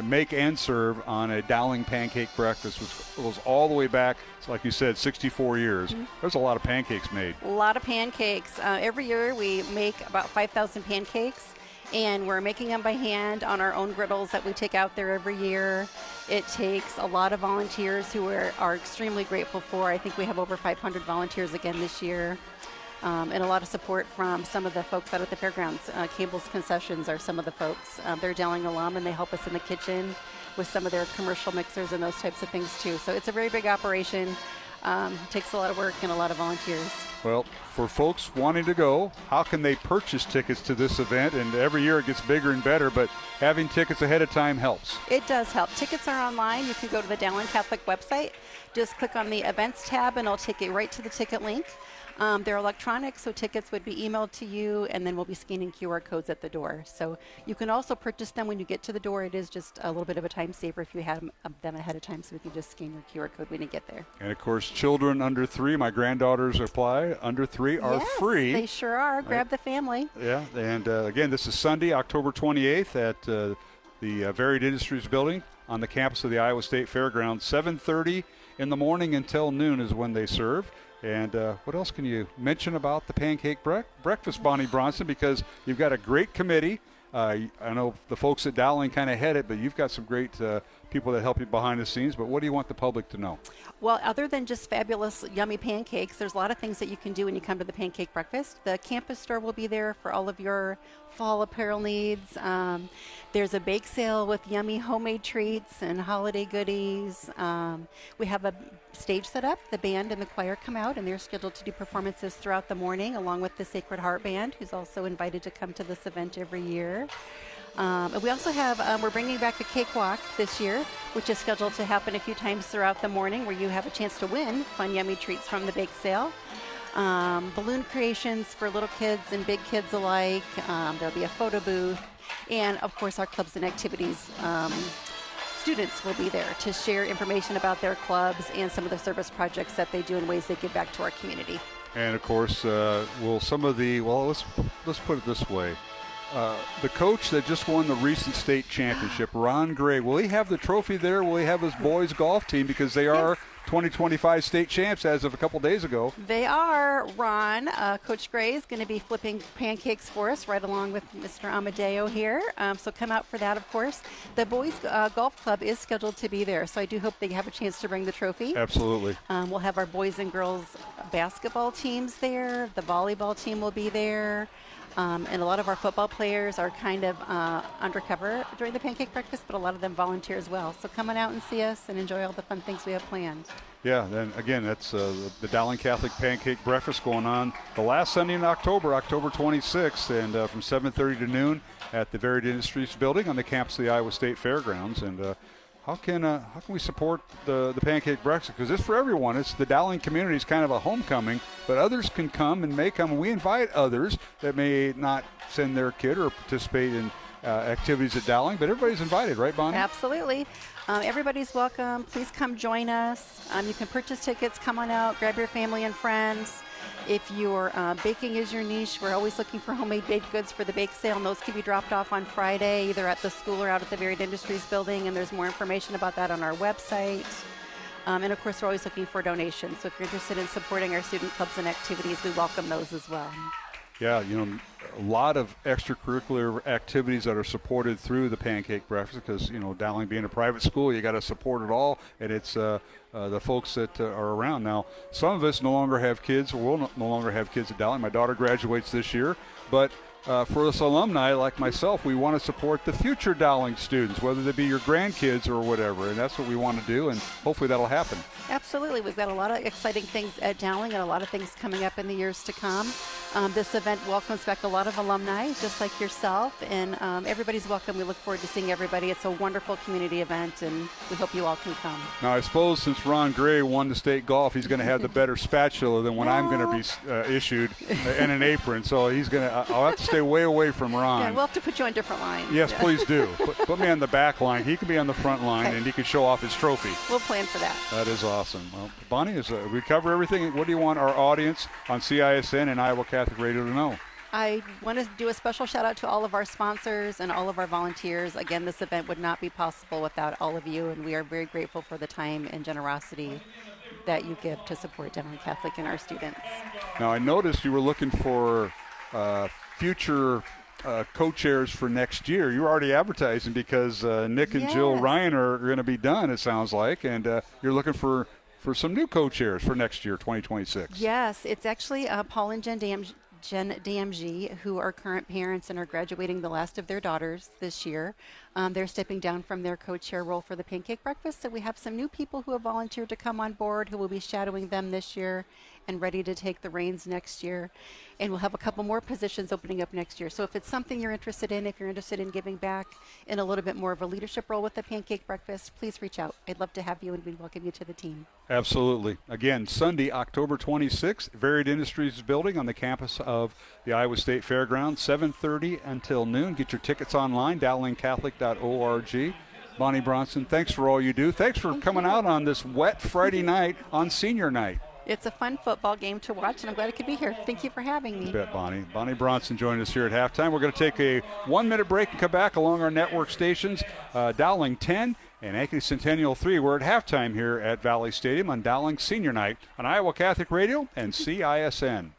make and serve on a Dowling Pancake Breakfast, which goes all the way back, like you said, 64 years. Mm-hmm. There's a lot of pancakes made. A lot of pancakes. Every year we make about 5,000 pancakes. And we're making them by hand on our own griddles that we take out there every year. It takes a lot of volunteers who are extremely grateful for. I think we have over 500 volunteers again this year. And a lot of support from some of the folks out at the fairgrounds. Cable's Concessions are some of the folks. They're Dowling alum, and they help us in the kitchen with some of their commercial mixers and those types of things too. So it's a very big operation. Takes a lot of work and a lot of volunteers. Well, for folks wanting to go, how can they purchase tickets to this event? And every year it gets bigger and better, but having tickets ahead of time helps. It does help. Tickets are online. You can go to the Dowling Catholic website. Just click on the events tab and it'll take you right to the ticket link. They're electronic, so tickets would be emailed to you, and then we'll be scanning QR codes at the door. So you can also purchase them when you get to the door. It is just a little bit of a time saver if you have them ahead of time, so we can just scan your QR code when you get there. And, of course, children under 3, my granddaughters apply, under 3 are free. They sure are. Grab the family. Yeah, and again, this is Sunday, October 28th at the Varied Industries Building on the campus of the Iowa State Fairgrounds. 7:30 in the morning until noon is when they serve. And what else can you mention about the pancake breakfast, Bonnie Bronson? Because you've got a great committee. I know the folks at Dowling kind of head it, but you've got some great people that help you behind the scenes. But what do you want the public to know? Well, other than just fabulous, yummy pancakes, there's a lot of things that you can do when you come to the pancake breakfast. The campus store will be there for all of your fall apparel needs. There's a bake sale with yummy homemade treats and holiday goodies. We have a stage set up. The band and the choir come out, and they're scheduled to do performances throughout the morning, along with the Sacred Heart Band, who's also invited to come to this event every year. And we also have, we're bringing back a cakewalk this year, which is scheduled to happen a few times throughout the morning, where you have a chance to win fun, yummy treats from the bake sale. Balloon creations for little kids and big kids alike. There'll be a photo booth. And, of course, our clubs and activities students will be there to share information about their clubs and some of the service projects that they do and ways they give back to our community. And, of course, let's put it this way. The coach that just won the recent state championship, Ron Gray, will he have the trophy there? Will he have his boys golf team? Because they are 2025 state champs as of a couple days ago. They are, Ron. Coach Gray is going to be flipping pancakes for us right along with Mr. Amadeo here. So come out for that, of course. The boys golf club is scheduled to be there, so I do hope they have a chance to bring the trophy. Absolutely. We'll have our boys and girls basketball teams there. The volleyball team will be there. And a lot of our football players are kind of undercover during the pancake breakfast, but a lot of them volunteer as well. So come on out and see us and enjoy all the fun things we have planned. Yeah, then again, that's the Dowling Catholic Pancake Breakfast going on the last Sunday in October, October 26th, and from 7:30 to noon at the Varied Industries Building on the campus of the Iowa State Fairgrounds. And how can we support the pancake breakfast? Because it's for everyone. It's the Dowling community is kind of a homecoming, but others can come and may come. And we invite others that may not send their kid or participate in activities at Dowling, but everybody's invited, right, Bonnie? Absolutely. Everybody's welcome. Please come join us. You can purchase tickets. Come on out. Grab your family and friends. If your baking is your niche, we're always looking for homemade baked goods for the bake sale, and those can be dropped off on Friday, either at the school or out at the Varied Industries Building, and there's more information about that on our website. And, of course, we're always looking for donations. So if you're interested in supporting our student clubs and activities, we welcome those as well. Yeah, a lot of extracurricular activities that are supported through the pancake breakfast because, Dowling being a private school, you got to support it all, and it's the folks that are around. Now, some of us no longer have kids or will no longer have kids at Dowling. My daughter graduates this year, but for us alumni like myself, we want to support the future Dowling students, whether they be your grandkids or whatever, and that's what we want to do, and hopefully that'll happen. Absolutely. We've got a lot of exciting things at Dowling and a lot of things coming up in the years to come. This event welcomes back a lot of alumni, just like yourself, and everybody's welcome. We look forward to seeing everybody. It's a wonderful community event, and we hope you all can come. Now, I suppose since Ron Gray won the state golf, he's going to have the better spatula than what I'm going to be issued and an apron, so I'll have to stay way away from Ron. Yeah, we'll have to put you on different lines. Yes, please do. Put me on the back line. He can be on the front line, and he can show off his trophy. We'll plan for that. That is awesome. Well, Bonnie, we cover everything. What do you want our audience on CISN and Iowa Catholic Radio to know? I want to do a special shout out to all of our sponsors and all of our volunteers. Again, this event would not be possible without all of you, and we are very grateful for the time and generosity that you give to support Dowling Catholic and our students. Now, I noticed you were looking for future co-chairs for next year. You're already advertising because Nick and Jill Ryan are going to be done, it sounds like, and you're looking for some new co-chairs for next year, 2026. Yes, it's actually Paul and Jen Jen DMG, who are current parents and are graduating the last of their daughters this year. They're stepping down from their co-chair role for the pancake breakfast. So we have some new people who have volunteered to come on board who will be shadowing them this year and ready to take the reins next year. And we'll have a couple more positions opening up next year. So if it's something you're interested in, if you're interested in giving back in a little bit more of a leadership role with the pancake breakfast, please reach out. I'd love to have you and we'd welcome you to the team. Absolutely. Again, Sunday, October 26th, Varied Industries building on the campus of the Iowa State Fairgrounds, 7:30 until noon. Get your tickets online, dowlingcatholic.org. Bonnie Bronson, thanks for all you do. Thanks for coming out on this wet Friday night on senior night. It's a fun football game to watch, and I'm glad I could be here. Thank you for having me. You bet, Bonnie. Bonnie Bronson joined us here at halftime. We're going to take a 1-minute break and come back along our network stations. Dowling 10 and Ankeny Centennial 3. We're at halftime here at Valley Stadium on Dowling Senior Night on Iowa Catholic Radio and CISN.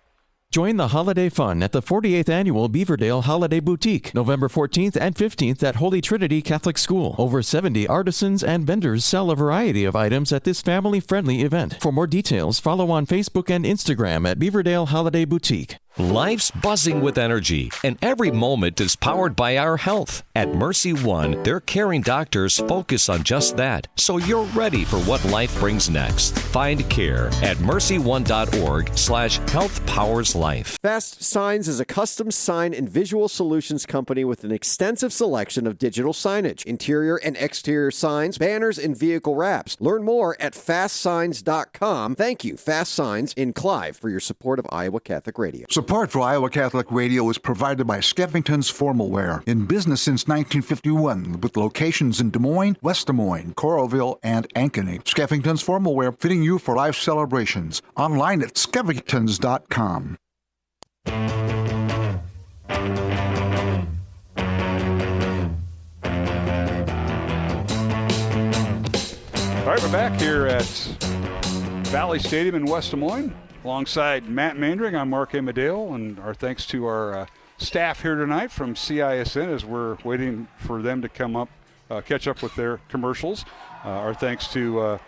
Join the holiday fun at the 48th Annual Beaverdale Holiday Boutique, November 14th and 15th at Holy Trinity Catholic School. Over 70 artisans and vendors sell a variety of items at this family-friendly event. For more details, follow on Facebook and Instagram at Beaverdale Holiday Boutique. Life's buzzing with energy, and every moment is powered by our health. At Mercy One, their caring doctors focus on just that, so you're ready for what life brings next. Find care at mercyone.org/healthpowerslife. Fast Signs is a custom sign and visual solutions company with an extensive selection of digital signage, interior and exterior signs, banners, and vehicle wraps. Learn more at fastsigns.com. Thank you, Fast Signs in Clive, for your support of Iowa Catholic Radio. Support for Iowa Catholic Radio is provided by Skeffington's Formal Wear, in business since 1951, with locations in Des Moines, West Des Moines, Coralville, and Ankeny. Skeffington's Formal Wear, fitting you for life celebrations. Online at skeffingtons.com. All right, we're back here at Valley Stadium in West Des Moines. Alongside Matt Mandring, I'm Mark Amadale, and our thanks to our staff here tonight from CISN as we're waiting for them to come up, catch up with their commercials. Our thanks to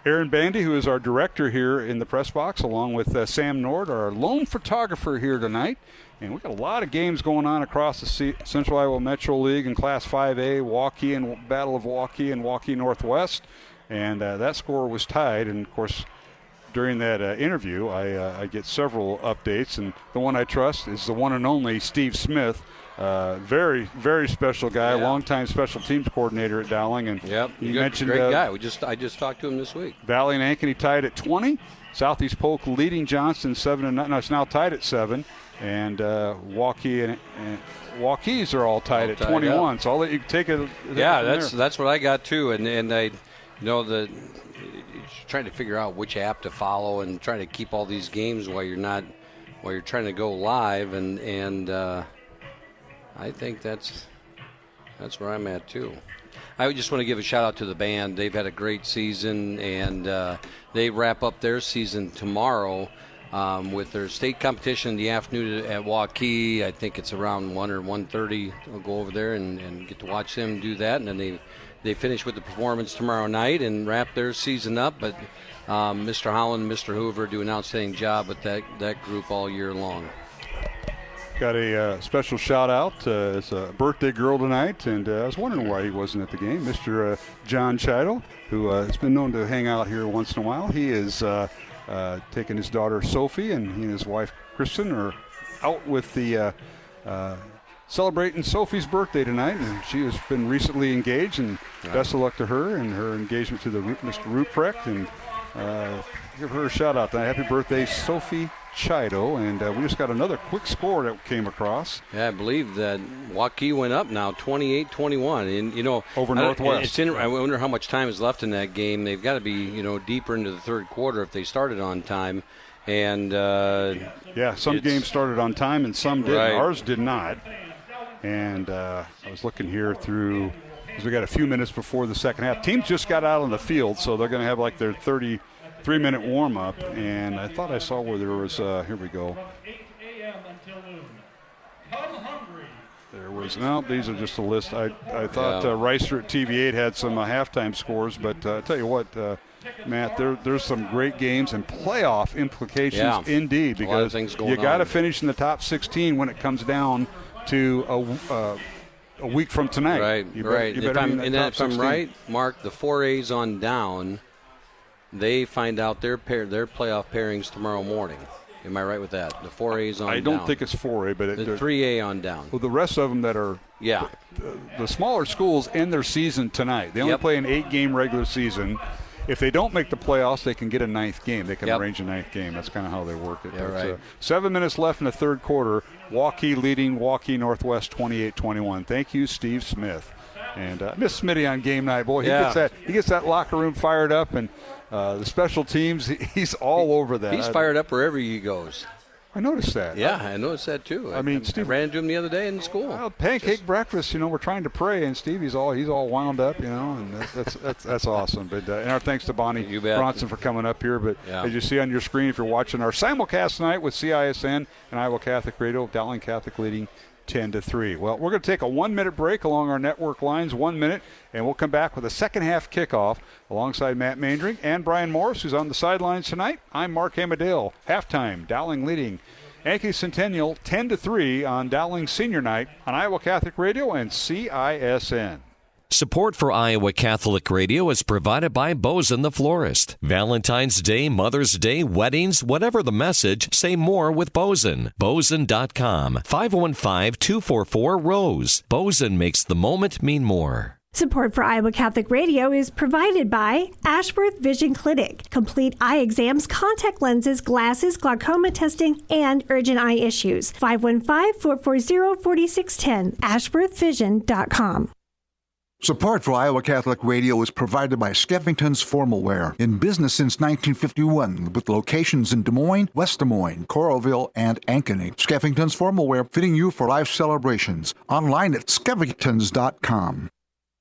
Aaron Bandy, who is our director here in the press box, along with Sam Nord, our lone photographer here tonight. And we've got a lot of games going on across the Central Iowa Metro League in Class 5A, Waukee and Battle of Waukee and Waukee Northwest. And that score was tied, and, of course, during that interview, I get several updates, and the one I trust is the one and only Steve Smith. Very, very special guy, longtime special teams coordinator at Dowling. And you mentioned great guy. I just talked to him this week. Valley and Ankeny tied at 20. Southeast Polk leading Johnston 7-0. No, it's now tied at 7, and Waukee and Waukees are all tied at 21. Up. So I'll let you take it. That's what I got too, and I know trying to figure out which app to follow and trying to keep all these games while you're trying to go live, and I think that's where I'm at too. I just want to give a shout out to the band. They've had a great season, and they wrap up their season tomorrow with their state competition in the afternoon at Waukee. I think it's around 1 or 1:30. We'll go over there and get to watch them do that, and then they finish with the performance tomorrow night and wrap their season up. But Mr. Holland and Mr. Hoover do an outstanding job with that group all year long. Got a special shout-out. It's a birthday girl tonight, and I was wondering why he wasn't at the game. Mr. John Chido, who has been known to hang out here once in a while. He is taking his daughter Sophie, and he and his wife Kristen are out with the celebrating Sophie's birthday tonight, and she has been recently engaged, and best of luck to her and her engagement to Mr. Ruprecht, and give her a shout-out tonight. Happy birthday, Sophie Chido. And we just got another quick score that came across. Yeah, I believe that Waukee went up now 28-21, and over Northwest. I wonder how much time is left in that game. They've got to be deeper into the third quarter if they started on time. And some games started on time and some didn't. Right. Ours did not. And I was looking here through, because we got a few minutes before the second half. Teams just got out on the field, so they're going to have like their 33-minute warm-up. And I thought I saw where there was, here we go. There was, no, these are just a list. I thought Reister at TV8 had some halftime scores, but I tell you what, Matt, there's some great games and playoff implications indeed, because you got to finish in the top 16 when it comes down to a week from tonight. Right, right. If I'm right, Mark, the 4As on down, they find out their playoff pairings tomorrow morning. Am I right with that? The 4As on down. I don't think it's 4A, but the 3A on down. Well, the rest of them that are the smaller schools end their season tonight. They only play an 8-game regular season. If they don't make the playoffs, they can get a 9th game. They can arrange a 9th game. That's kind of how they work it. Yeah, right. 7 minutes left in the third quarter. Waukee leading Waukee Northwest 28-21. Thank you, Steve Smith. And Miss Smitty on game night, boy, he gets that locker room fired up, and the special teams, he's all over that. He's fired up wherever he goes. I noticed that. Yeah, I noticed that too. I ran into him the other day in school. Well, pancake breakfast, we're trying to pray, and Steve, he's all wound up, and that's awesome. But and our thanks to Bonnie Bronson for coming up here. But as you see on your screen, if you're watching our simulcast tonight with CISN and Iowa Catholic Radio, Dowling Catholic leading 10-3. Well, we're going to take a 1-minute break along our network lines, 1 minute, and we'll come back with a second-half kickoff alongside Matt Mandring and Brian Morris, who's on the sidelines tonight. I'm Mark Amadale. Halftime, Dowling leading Ankeny Centennial 10-3 on Dowling Senior Night on Iowa Catholic Radio and CISN. Support for Iowa Catholic Radio is provided by Bozen the Florist. Valentine's Day, Mother's Day, weddings, whatever the message, say more with Bozen. Bozen.com, 515-244-ROSE. Bozen makes the moment mean more. Support for Iowa Catholic Radio is provided by Ashworth Vision Clinic. Complete eye exams, contact lenses, glasses, glaucoma testing, and urgent eye issues. 515-440-4610. AshworthVision.com. Support for Iowa Catholic Radio is provided by Skeffington's Formalware, in business since 1951, with locations in Des Moines, West Des Moines, Coralville, and Ankeny. Skeffington's Formalware, fitting you for life celebrations. Online at skeffingtons.com.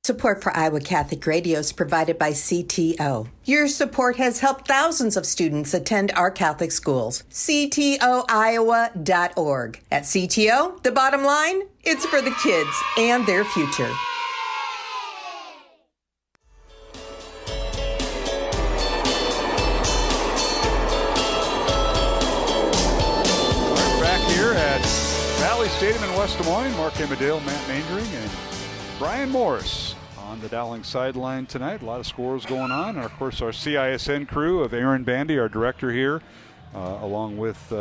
Support for Iowa Catholic Radio is provided by CTO. Your support has helped thousands of students attend our Catholic schools. CTOIowa.org. At CTO, the bottom line, it's for the kids and their future. Stadium in West Des Moines. Mark Amadale, Matt Mandring, and Brian Morris on the Dowling sideline tonight. A lot of scores going on. And, of course, our CISN crew of Aaron Bandy, our director here, along with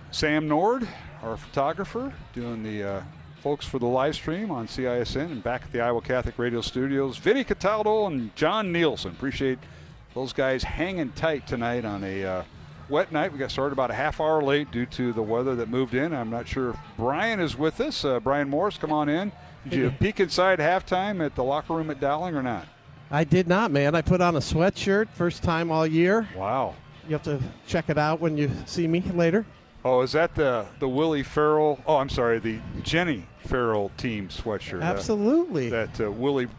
Sam Nord, our photographer, doing the folks for the live stream on CISN, and back at the Iowa Catholic Radio studios, Vinny Cataldo and John Nielsen. Appreciate those guys hanging tight tonight on a wet night. We got started about a half hour late due to the weather that moved in. I'm not sure if Brian is with us. Brian Morris, come on in. Did you peek inside halftime at the locker room at Dowling or not? I did not, man. I put on a sweatshirt, first time all year. Wow. You have to check it out when you see me later. Oh, is that the Willie Farrell? Oh, I'm sorry, the Jenny Farrell team sweatshirt. Absolutely. That Willie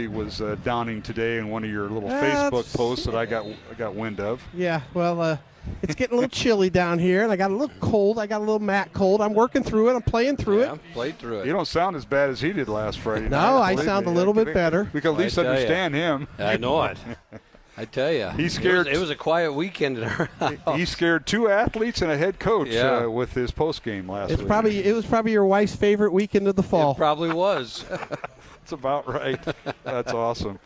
was donning today in one of your little Facebook posts that I got wind of. Yeah, well, it's getting a little chilly down here, and I got a little cold. I got a little Matt cold. I'm working through it. I'm playing through it. Played through it. You don't sound as bad as he did last Friday night. No, I sound a little bit better. We can at least understand him. I know it. I tell you, he scared. It was a quiet weekend in our house. He scared 2 athletes and a head coach with his post game last week. It was probably your wife's favorite weekend of the fall. It probably was. That's about right. That's awesome.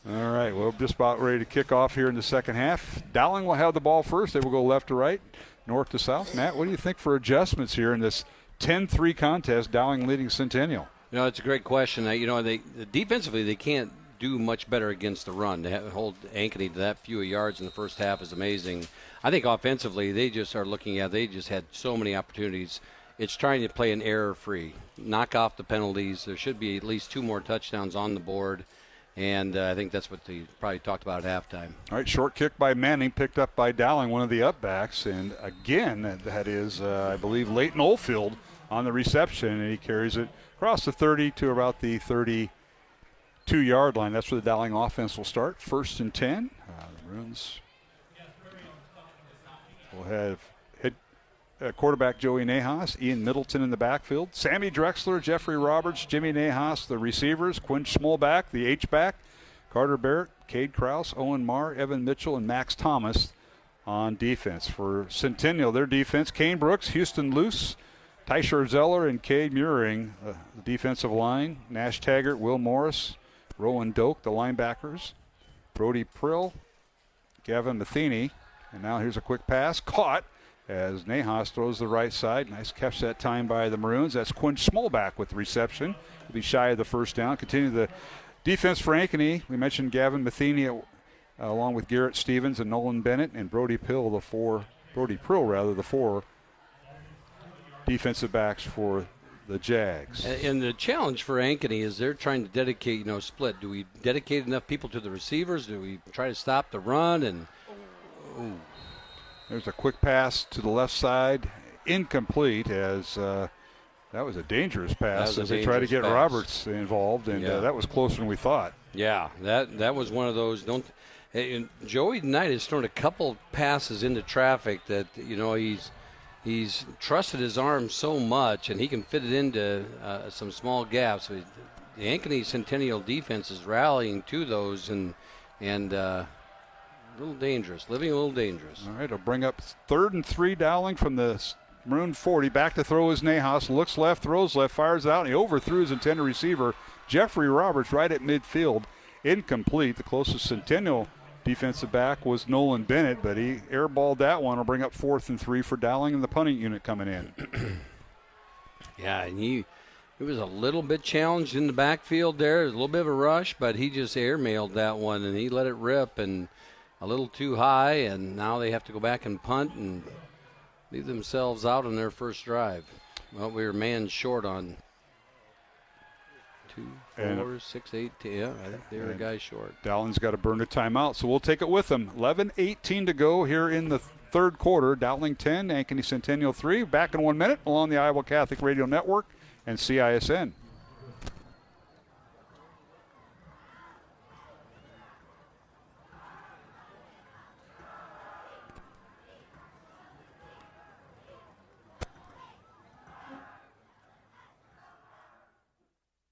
All right, well, just about ready to kick off here in the second half. Dowling will have the ball first. They will go left to right, north to south. Matt, what do you think for adjustments here in this 10-3 contest, Dowling leading Centennial? It's a great question. They defensively, they can't do much better against the run. To hold Ankeny to that few yards in the first half is amazing. I think offensively, they just are they just had so many opportunities. It's trying to play an error-free, knock off the penalties. There should be at least 2 more touchdowns on the board. And I think that's what they probably talked about at halftime. All right, short kick by Manning, picked up by Dowling, one of the upbacks. And again, that is, I believe, Leighton Oldfield on the reception, and he carries it across the 30 to about the 32-yard line. That's where the Dowling offense will start. 1st and 10. The Bruins will have quarterback Joey Nahas, Ian Middleton in the backfield, Sammy Drexler, Jeffrey Roberts, Jimmy Nahas, the receivers, Quinn Schmolback, the H-back, Carter Barrett, Cade Krause, Owen Marr, Evan Mitchell, and Max Thomas on defense. For Centennial, their defense, Kane Brooks, Houston Luce, Tysher Zeller, and Cade Muring, the defensive line. Nash Taggart, Will Morris, Rowan Doak, the linebackers. Brody Prill, Gavin Matheny, and now here's a quick pass. Caught as Nahas throws the right side. Nice catch that time by the Maroons. That's Quinn Smolback with the reception. He'll be shy of the first down. Continue the defense for Ankeny. We mentioned Gavin Matheny along with Garrett Stevens and Nolan Bennett and Brody Prill, the four defensive backs for the Jags. And the challenge for Ankeny is they're trying to dedicate, split. Do we dedicate enough people to the receivers? Do we try to stop the run? And there's a quick pass to the left side, incomplete, as that was a dangerous pass as they try to get Roberts involved, and that was closer than we thought. Yeah, that was one of those. Joey tonight has thrown a couple passes into traffic that he's trusted his arm so much, and he can fit it into some small gaps. The Ankeny Centennial defense is rallying to those, and a little dangerous, living a little dangerous. All right, it'll bring up 3rd and 3, Dowling from the Maroon 40. Back to throw is Nahas. Looks left, throws left, fires out, and he overthrew his intended receiver, Jeffrey Roberts, right at midfield. Incomplete. The closest Centennial defensive back was Nolan Bennett, but he airballed that one. Will bring up 4th and 3 for Dowling and the punting unit coming in. Yeah, and he was a little bit challenged in the backfield there. There's a little bit of a rush, but he just airmailed that one, and he let it rip and a little too high, and now they have to go back and punt and leave themselves out on their first drive. Well, we were man short on 2, 4, 6, 8, 10. Yeah, I think they were a guy short. Dowling's got to burn a timeout, so we'll take it with them. 11:18 to go here in the third quarter. Dowling 10, Ankeny Centennial 3. Back in 1 minute along the Iowa Catholic Radio Network and CISN.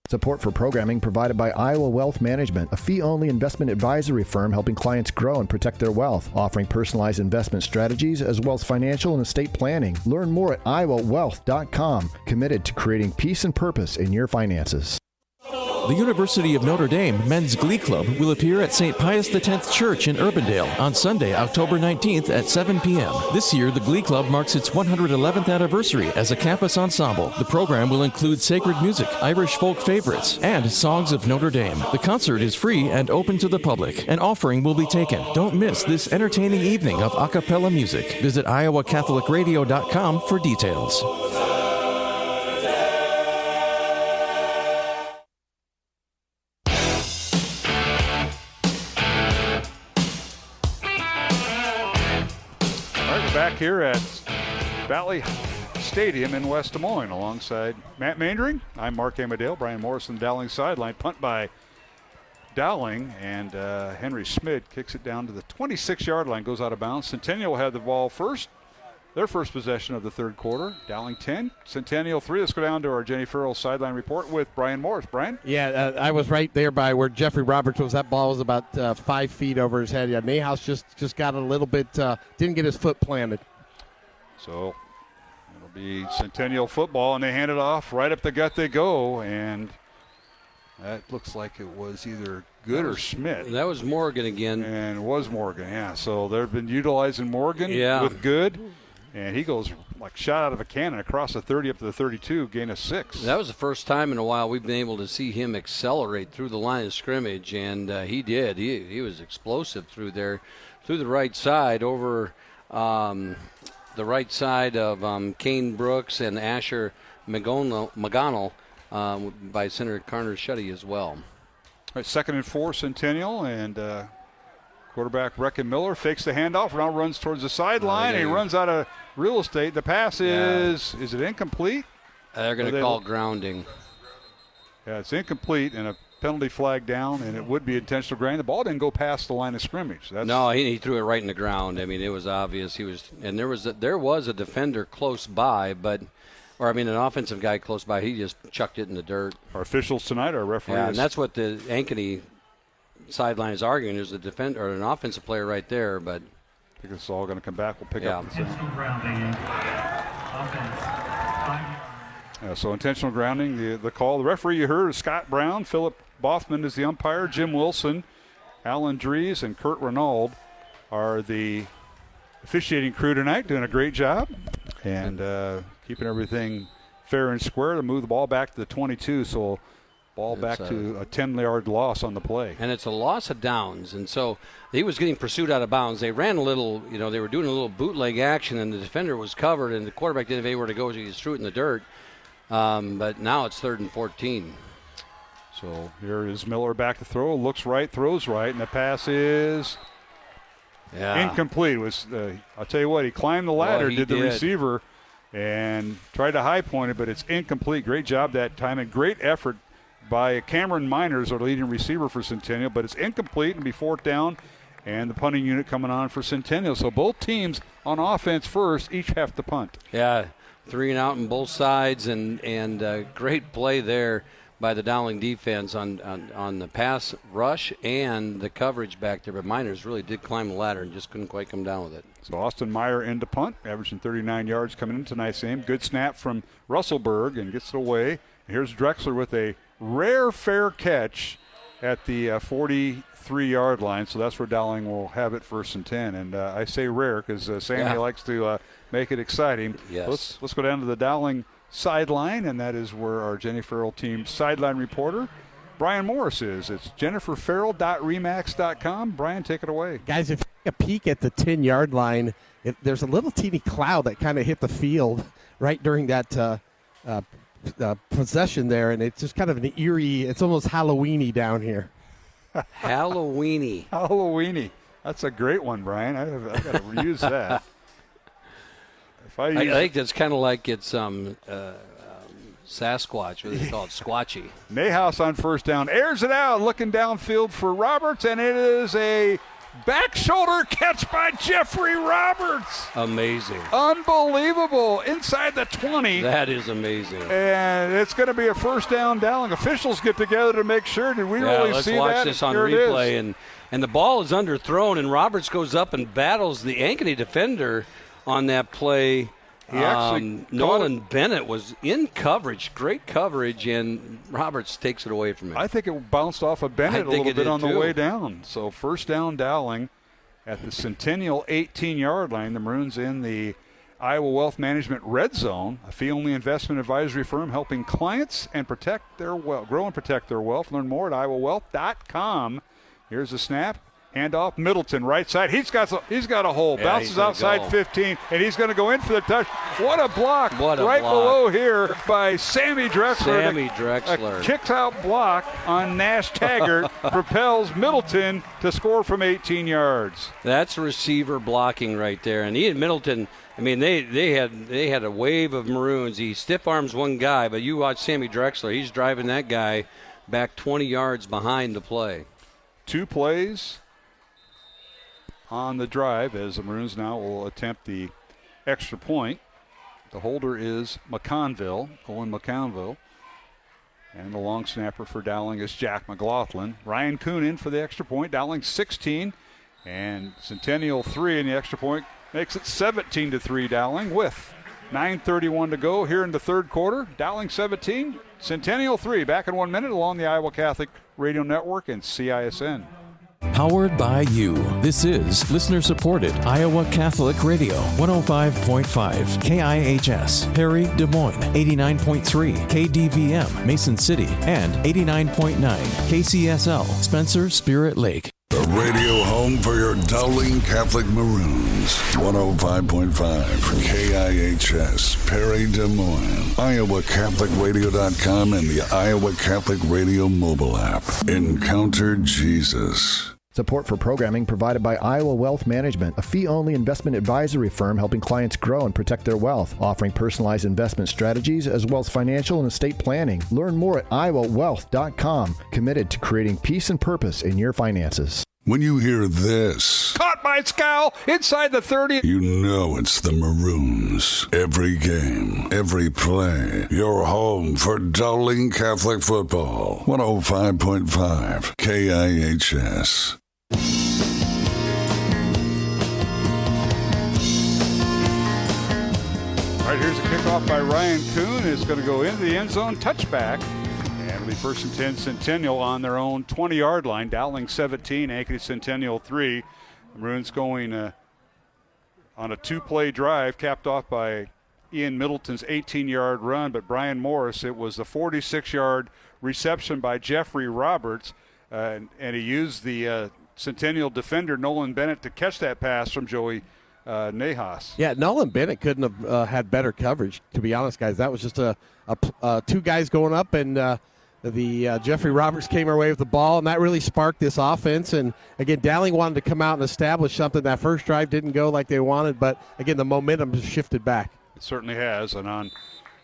Support for programming provided by Iowa Wealth Management, a fee-only investment advisory firm helping clients grow and protect their wealth, offering personalized investment strategies as well as financial and estate planning. Learn more at iowawealth.com, committed to creating peace and purpose in your finances. The University of Notre Dame Men's Glee Club will appear at St. Pius X Church in Urbandale on Sunday, October 19th at 7 p.m. This year, the Glee Club marks its 111th anniversary as a campus ensemble. The program will include sacred music, Irish folk favorites, and songs of Notre Dame. The concert is free and open to the public. An offering will be taken. Don't miss this entertaining evening of a cappella music. Visit iowacatholicradio.com for details. Back here at Valley Stadium in West Des Moines alongside Matt Mandering. I'm Mark Amadale. Brian Morrison, Dowling sideline. Punt by Dowling, and Henry Schmidt kicks it down to the 26-yard line, goes out of bounds. Centennial will have the ball first. Their first possession of the third quarter. Dowling 10, Centennial 3. Let's go down to our Jenny Farrell sideline report with Brian Morris. Brian? Yeah, I was right there by where Jeffrey Roberts was. That ball was about 5 feet over his head. Yeah, Nahas just got a little bit, didn't get his foot planted. So it'll be Centennial football, and they hand it off. Right up the gut they go, and that looks like it was either Good or Schmidt. That was Morgan again. And it was Morgan, yeah. So they've been utilizing Morgan with Good. And he goes like shot out of a cannon across the 30 up to the 32, gain of 6. That was the first time in a while we've been able to see him accelerate through the line of scrimmage, and he did. He was explosive through there, through the right side, over the right side of Kane Brooks and Asher McGonnell by center Connor Shuddy as well. All right, 2nd and 4, Centennial, and quarterback Brecken Miller fakes the handoff, now runs towards the sideline, and he runs out of real estate. The pass is it incomplete? They're going to call grounding. Yeah, it's incomplete and a penalty flag down, and it would be intentional grounding. The ball didn't go past the line of scrimmage. No, he threw it right in the ground. I mean, it was obvious. And there was a defender close by, an offensive guy close by. He just chucked it in the dirt. Our officials tonight, our referees. Yeah, and that's what the Ankeny sideline is arguing. There's a defender or an offensive player right there, but I think it's all going to come back. We'll pick up. Intentional grounding. Offense. 5 yards. So intentional grounding, the call. The referee you heard is Scott Brown. Philip Bothman is the umpire. Jim Wilson, Alan Dries, and Kurt Renaud are the officiating crew tonight, doing a great job and keeping everything fair and square to move the ball back to the 22. So ball back to a 10-yard loss on the play. And it's a loss of downs. And so he was getting pursued out of bounds. They ran a little, they were doing a little bootleg action, and the defender was covered, and the quarterback didn't have anywhere to go, so he just threw it in the dirt. But now it's 3rd and 14. So here is Miller back to throw. Looks right, throws right, and the pass is incomplete. I'll tell you what, he climbed the ladder, did the receiver, and tried to high point it, but it's incomplete. Great job that time, and great effort by Cameron Miners, our leading receiver for Centennial, but it's incomplete and be 4th down, and the punting unit coming on for Centennial. So both teams on offense first, each have to punt. Yeah, 3 and out on both sides, and great play there by the Dowling defense on the pass rush and the coverage back there. But Miners really did climb the ladder and just couldn't quite come down with it. So Austin Meyer into punt, averaging 39 yards coming into tonight's game. Good snap from Russellberg and gets it away. And here's Drexler with a rare fair catch at the 43-yard line. So that's where Dowling will have it 1st and 10. And I say rare because Sammy likes to make it exciting. Yes. Let's go down to the Dowling sideline, and that is where our Jenny Farrell team sideline reporter Brian Morris is. It's jenniferfarrell.remax.com. Brian, take it away. Guys, if you take a peek at the 10-yard line, there's a little teeny cloud that kind of hit the field right during that possession there, and it's just kind of an eerie, it's almost Halloween-y down here. Halloween-y. That's a great one, Brian. I've got to reuse that. I think that's kind of like it's Sasquatch, or they call it Squatchy. Mayhouse on 1st down, airs it out, looking downfield for Roberts, and it is a back shoulder catch by Jeffrey Roberts. Amazing. Unbelievable. Inside the 20. That is amazing. And it's going to be a 1st down. Dowling officials get together to make sure. Did we really see that? Let's watch this on replay. And the ball is underthrown, and Roberts goes up and battles the Ankeny defender on that play. He actually Nolan Bennett was in coverage, great coverage, and Roberts takes it away from him. I think it bounced off of Bennett a little bit on the way down. So 1st down Dowling at the Centennial 18-yard line. The Maroons in the Iowa Wealth Management Red Zone, a fee-only investment advisory firm helping clients and protect their wealth, grow and protect their wealth. Learn more at iowawealth.com. Here's the snap. Handoff, Middleton, right side. He's got a hole. Bounces outside 15, and he's going to go in for the touch. What a block. Below here by Sammy Drexler. A kick-out block on Nash Taggart propels Middleton to score from 18 yards. That's receiver blocking right there. And Ian Middleton, I mean, they had a wave of Maroons. He stiff arms one guy, but you watch Sammy Drexler. He's driving that guy back 20 yards behind the play. 2 plays on the drive as the Maroons now will attempt the extra point. The holder is Owen McConville. And the long snapper for Dowling is Jack McLaughlin. Ryan Kuhn in for the extra point. Dowling 16 and Centennial 3, and the extra point makes it 17-3 Dowling with 9:31 to go here in the 3rd quarter. Dowling 17, Centennial 3. Back in 1 minute along the Iowa Catholic Radio Network and CISN. Powered by you. This is listener-supported Iowa Catholic Radio, 105.5 KIHS, Perry, Des Moines, 89.3 KDVM, Mason City, and 89.9 KCSL, Spencer, Spirit Lake. The radio home for your Dowling Catholic Maroons, 105.5 KIHS, Perry, Des Moines, IowaCatholicRadio.com, and the Iowa Catholic Radio mobile app. Encounter Jesus. Support for programming provided by Iowa Wealth Management, a fee-only investment advisory firm helping clients grow and protect their wealth, offering personalized investment strategies as well as financial and estate planning. Learn more at iowawealth.com, committed to creating peace and purpose in your finances. When you hear this, caught by Scow inside the 30. You know it's the Maroons. Every game, every play. Your home for Dowling Catholic football. 105.5 KIHS. All right, here's a kickoff by Ryan Kuhn. It's going to go into the end zone, touchback. And it'll be 1st and 10 Centennial on their own 20-yard line. Dowling 17, Ankeny Centennial 3. The Maroons going on a 2-play drive, capped off by Ian Middleton's 18-yard run. But Brian Morris, it was a 46-yard reception by Jeffrey Roberts. And he used the Centennial defender, Nolan Bennett, to catch that pass from Joey Nahas. Yeah, Nolan Bennett couldn't have had better coverage, to be honest, guys. That was just two guys going up, and the Jeffrey Roberts came our way with the ball, and that really sparked this offense. And, again, Dowling wanted to come out and establish something. That first drive didn't go like they wanted, but, again, the momentum just shifted back. It certainly has. And on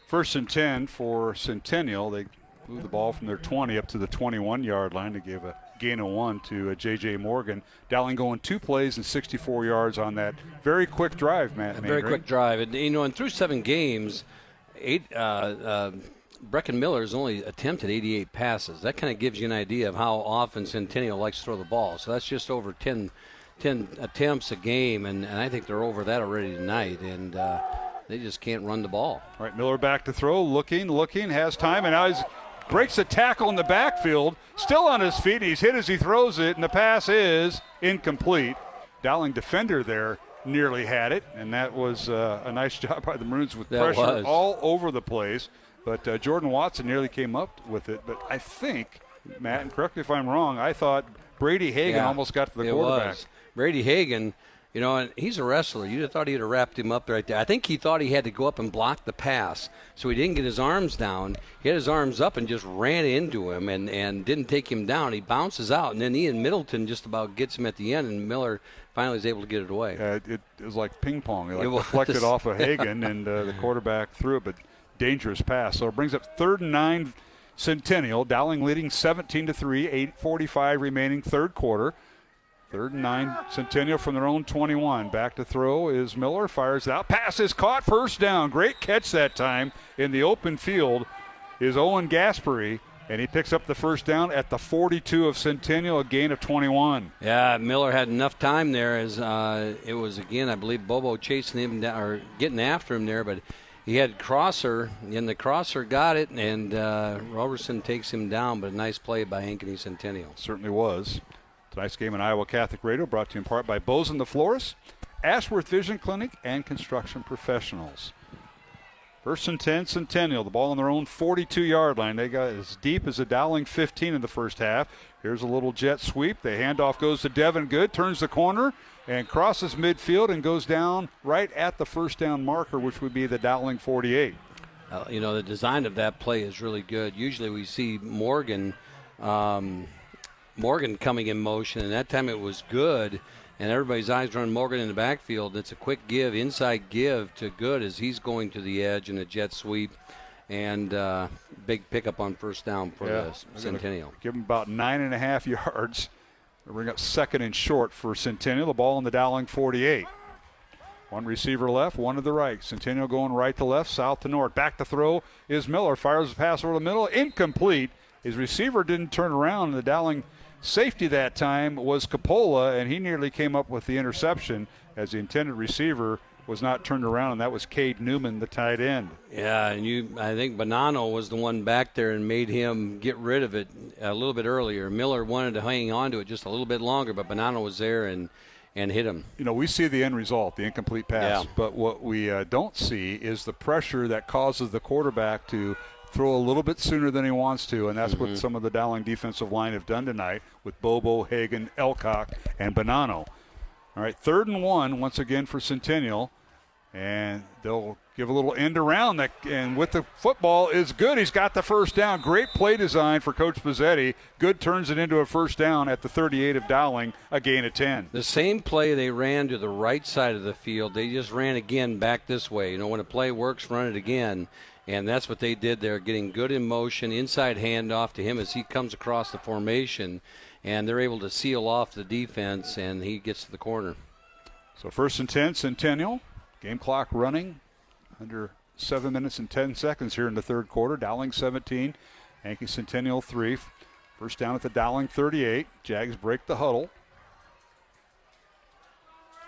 1st and 10 for Centennial, they moved the ball from their 20 up to the 21-yard line to give a gain of 1 to J.J. Morgan. Dowling going 2 plays and 64 yards on that very quick drive, Matt. Very quick drive. And, and through 7 games, Brecken Miller's only attempted 88 passes. That kind of gives you an idea of how often Centennial likes to throw the ball. So that's just over 10 attempts a game, and I think they're over that already tonight. And they just can't run the ball. All right, Miller back to throw, looking, has time, and now he's breaks a tackle in the backfield, still on his feet. He's hit as he throws it, and the pass is incomplete. Dowling defender there nearly had it, and that was a nice job by the Maroons with pressure all over the place. But Jordan Watson nearly came up with it. But I think, Matt, and correct me if I'm wrong, I thought Brady Hagan almost got to the quarterback. Brady Hagan, and he's a wrestler. You'd have thought he'd have wrapped him up right there. I think he thought he had to go up and block the pass, so he didn't get his arms down. He had his arms up and just ran into him and didn't take him down. He bounces out, and then Ian Middleton just about gets him at the end, and Miller finally is able to get it away. It was like ping pong. It deflected off of Hagan, and the quarterback threw it, but dangerous pass. So it brings up 3rd and 9 Centennial. Dowling leading 17-3, 8:45 remaining, third quarter. 3rd and 9 Centennial from their own 21. Back to throw is Miller. Fires it out. Pass is caught. First down. Great catch that time. In the open field is Owen Gaspery, and he picks up the first down at the 42 of Centennial, a gain of 21. Yeah, Miller had enough time there as it was, again, I believe Bobo chasing him down, or getting after him there, but he had Crosser, and the Crosser got it, and Robertson takes him down, but a nice play by Ankeny Centennial. Certainly was. Tonight's game on Iowa Catholic Radio brought to you in part by Bozen the Florist, Ashworth Vision Clinic, and Construction Professionals. 1st and 10 Centennial, the ball on their own 42-yard line. They got as deep as a Dowling 15 in the first half. Here's a little jet sweep. The handoff goes to Devin Good, turns the corner, and crosses midfield and goes down right at the first down marker, which would be the Dowling 48. The design of that play is really good. Usually we see Morgan coming in motion, and that time it was Good, and everybody's eyes are on Morgan in the backfield. It's a quick give, inside give to Good as he's going to the edge in a jet sweep, and big pickup on first down for the Centennial. Give him about 9.5 yards. They'll bring up 2nd and short for Centennial. The ball in the Dowling 48. One receiver left, one to the right. Centennial going right to left, south to north. Back to throw is Miller. Fires a pass over the middle. Incomplete. His receiver didn't turn around, and the Dowling safety that time was Coppola, and he nearly came up with the interception as the intended receiver was not turned around, and that was Cade Newman, the tight end. Yeah, and I think Bonanno was the one back there and made him get rid of it a little bit earlier. Miller wanted to hang on to it just a little bit longer, but Bonanno was there and hit him. We see the end result, the incomplete pass, but what we don't see is the pressure that causes the quarterback to throw a little bit sooner than he wants to, and that's what some of the Dowling defensive line have done tonight with Bobo, Hagan, Elcock, and Bonanno. All right, 3rd and 1 once again for Centennial, and they'll give a little end around that, and with the football is Good. He's got the first down. Great play design for Coach Pizzetti. Good turns it into a first down at the 38 of Dowling, a gain of 10. The same play they ran to the right side of the field, they just ran again back this way. When a play works, run it again. And that's what they did there, getting Good in motion, inside handoff to him as he comes across the formation. and they're able to seal off the defense, and he gets to the corner. So 1st and 10, Centennial. Game clock running under 7 minutes and 10 seconds here in the third quarter. Dowling 17, Ankeny Centennial 3. First down at the Dowling 38. Jags break the huddle.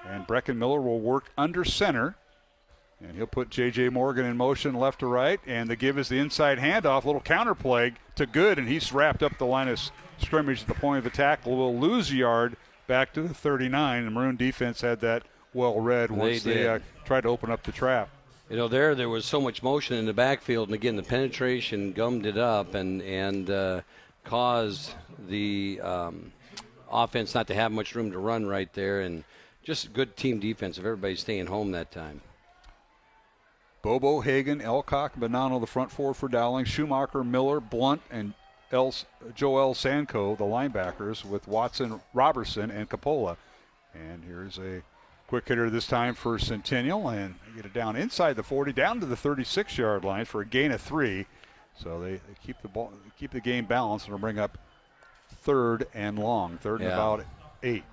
And Breckenmiller will work under center. And he'll put J.J. Morgan in motion left to right. And the give is the inside handoff, little counter play to Good. And he's wrapped up the line of scrimmage at the point of the tackle. Will lose a yard back to the 39. The Maroon defense had that well read once they tried to open up the trap. You know, there was so much motion in the backfield. And, again, the penetration gummed it up and caused the offense not to have much room to run right there. And just good team defense of everybody staying home that time. Bobo, Hagan, Elcock, Bonanno, the front four for Dowling. Schumacher, Miller, Blunt, and Joel Sanko, the linebackers, with Watson, Robertson, and Capola. And here's a quick hitter this time for Centennial, and they get it down inside the 40, down to the 36-yard line for a gain of 3. So they keep the game balanced, and will bring up 3rd and long, third and about 8.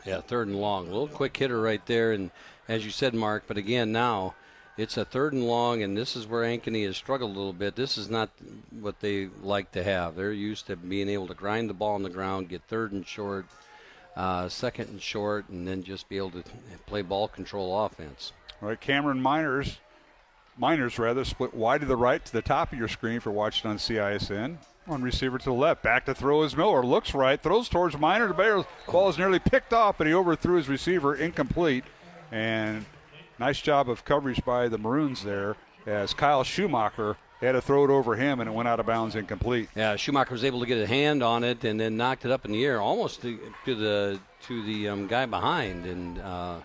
Yeah, 3rd and long. A little quick hitter right there, and as you said, Mark, but again now it's a 3rd and long, and this is where Ankeny has struggled a little bit. This is not what they like to have. They're used to being able to grind the ball on the ground, get 3rd and short, 2nd and short, and then just be able to play ball control offense. All right, Cameron Miners split wide to the right to the top of your screen for watching on CISN. On receiver to the left. Back to throw is Miller. Looks right. Throws towards Minor. The ball is nearly picked off, but he overthrew his receiver. Incomplete. And nice job of coverage by the Maroons there as Kyle Schumacher had to throw it over him, and it went out of bounds, incomplete. Yeah, Schumacher was able to get a hand on it and then knocked it up in the air almost to the guy behind. And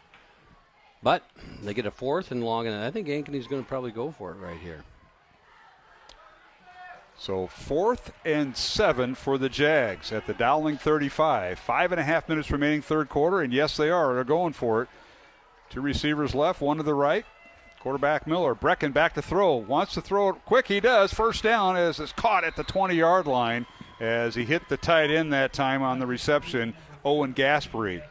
but they get a 4th and long, and I think Ankeny's going to probably go for it right here. So 4th and 7 for the Jags at the Dowling 35. 5.5 minutes remaining third quarter, and yes, they are. They're going for it. 2 receivers left, 1 to the right. Quarterback Miller. Brecken back to throw. Wants to throw it quick. He does. First down as it's caught at the 20-yard line as he hit the tight end that time on the reception, Owen Gaspery.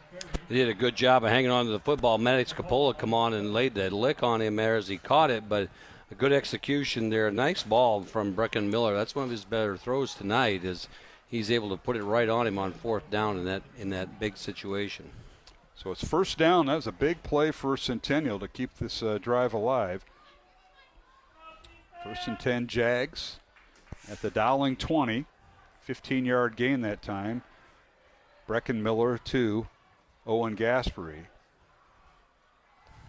He did a good job of hanging on to the football. Maddox Capola come on and laid that lick on him there as he caught it, but a good execution there. A nice ball from Brecken Miller. That's one of his better throws tonight, is he's able to put it right on him on 4th down in that big situation. So it's first down. That was a big play for Centennial to keep this drive alive. 1st and 10 Jags at the Dowling 20. 15-yard gain that time. Brecken Miller to Owen Gaspery.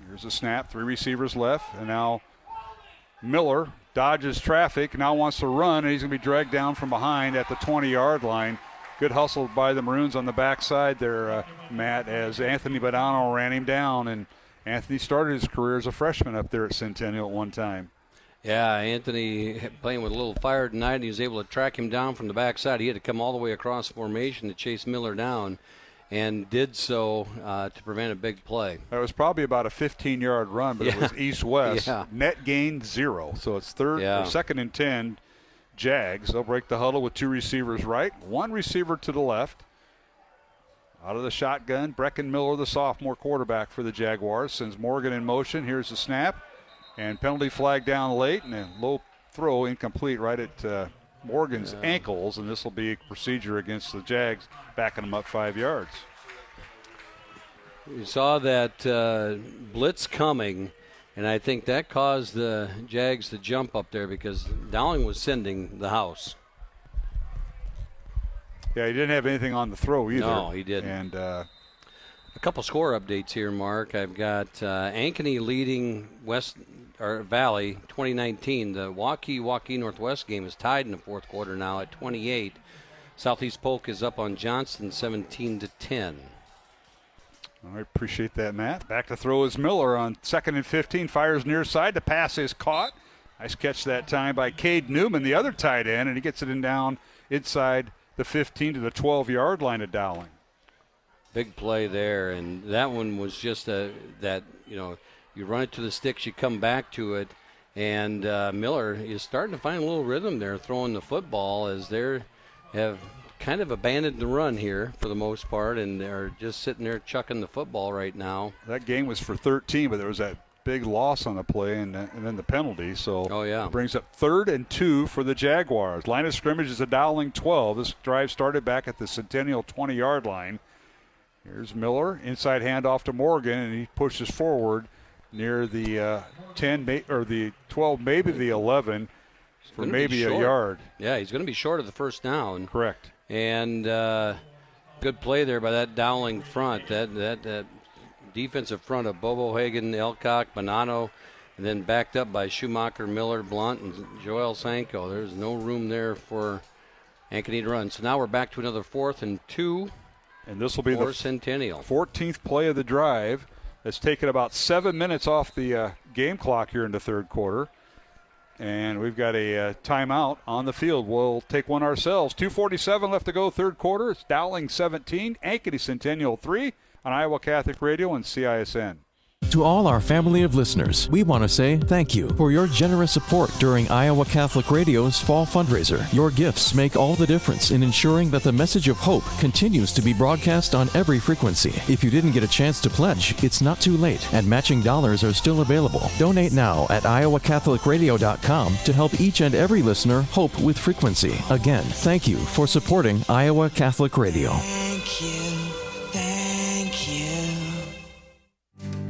Here's a snap. 3 receivers left, and now Miller dodges traffic, now wants to run, and he's going to be dragged down from behind at the 20-yard line. Good hustle by the Maroons on the backside there, Matt, as Anthony Badano ran him down. And Anthony started his career as a freshman up there at Centennial at one time. Yeah, Anthony playing with a little fire tonight. He was able to track him down from the backside. He had to come all the way across formation to chase Miller down, and did so to prevent a big play. That was probably about a 15-yard run, but it was east-west. Yeah. Net gain 0. So it's 2nd and 10 Jags. They'll break the huddle with 2 receivers right, 1 receiver to the left. Out of the shotgun, Brecken Miller, the sophomore quarterback for the Jaguars, sends Morgan in motion. Here's the snap, and penalty flag down late, and a low throw incomplete right at Morgan's ankles, and this will be a procedure against the Jags, backing them up 5 yards. You saw that blitz coming, and I think that caused the Jags to jump up there because Dowling was sending the house. Yeah, he didn't have anything on the throw either. No, he didn't. And a couple score updates here, Mark. I've got Ankeny leading Valley 2019. The Waukee Northwest game is tied in the fourth quarter now at 28. Southeast Polk is up on Johnston 17-10. I appreciate that, Matt. Back to throw is Miller on 2nd and 15. Fires near side. The pass is caught. Nice catch that time by Cade Newman, the other tight end, and he gets it down inside the 15 to the 12-yard line of Dowling. Big play there, and that one was just you run it to the sticks, you come back to it, and Miller is starting to find a little rhythm there throwing the football as they have kind of abandoned the run here for the most part, and they're just sitting there chucking the football right now. That game was for 13, but there was that big loss on the play and then the penalty. So it brings up 3rd and 2 for the Jaguars. Line of scrimmage is a Dowling 12. This drive started back at the Centennial 20-yard line. Here's Miller, inside handoff to Morgan, and he pushes forward near the 10 or the 12, maybe the 11 for maybe a yard. Yeah, he's going to be short of the first down. Correct. And good play there by that Dowling front. That defensive front of Bobo Hagen, Elcock, Bonanno, and then backed up by Schumacher, Miller, Blunt, and Joel Sanko. There's no room there for Ankeny to run. So now we're back to another 4th and 2. And this will be the Centennial 14th play of the drive. That's taken about 7 minutes off the game clock here in the third quarter. And we've got a timeout on the field. We'll take one ourselves. 2:47 left to go, third quarter. It's Dowling 17, Ankeny Centennial 3 on Iowa Catholic Radio and CISN. To all our family of listeners, we want to say thank you for your generous support during Iowa Catholic Radio's fall fundraiser. Your gifts make all the difference in ensuring that the message of hope continues to be broadcast on every frequency. If you didn't get a chance to pledge, it's not too late, and matching dollars are still available. Donate now at iowacatholicradio.com to help each and every listener hope with frequency. Again, thank you for supporting Iowa Catholic Radio. Thank you.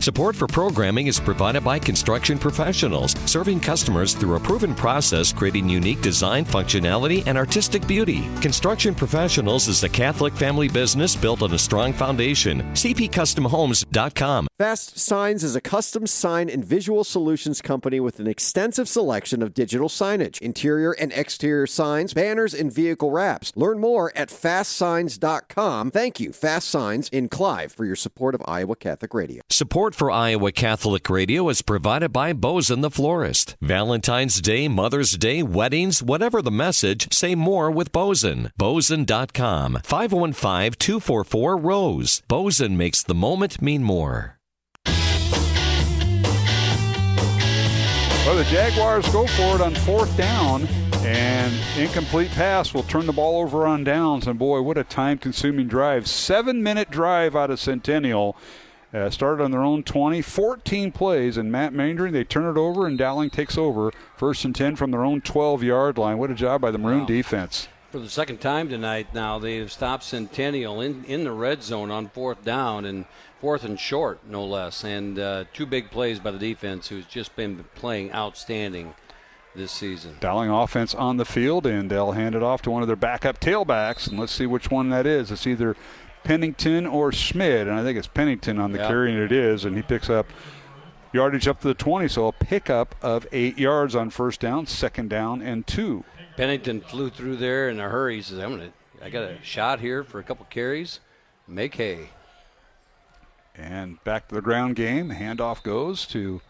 Support for programming is provided by Construction Professionals, serving customers through a proven process, creating unique design, functionality, and artistic beauty. Construction Professionals is a Catholic family business built on a strong foundation. cpcustomhomes.com. Fast Signs is a custom sign and visual solutions company with an extensive selection of digital signage, interior and exterior signs, banners, and vehicle wraps. Learn more at fastsigns.com. Thank you, Fast Signs in Clive, for your support of Iowa Catholic Radio. Support for Iowa Catholic Radio is provided by Bozen the Florist. Valentine's Day, Mother's Day, weddings, whatever the message, say more with Bozen. Bozen.com. 515-244-ROSE. Bozen makes the moment mean more. Well, the Jaguars go for it on 4th down, and incomplete pass will turn the ball over on downs. And boy, what a time-consuming drive. 7-minute drive out of Centennial. Started on their own 20, 14 plays, and Matt Maindring, they turn it over, and Dowling takes over 1st and 10 from their own 12-yard line. What a job by the Maroon defense. For the second time tonight now, they've stopped Centennial in the red zone on 4th down, and 4th and short, no less. And 2 big plays by the defense, who's just been playing outstanding this season. Dowling offense on the field, and they'll hand it off to one of their backup tailbacks, and let's see which one that is. It's either Pennington or Schmid, and I think it's Pennington on the carry, and it is, and he picks up yardage up to the 20, so a pickup of 8 yards on 1st down, 2nd down, and 2. Pennington flew through there in a hurry. He says, I got a shot here for a couple carries. Make hay. And back to the ground game. Handoff goes to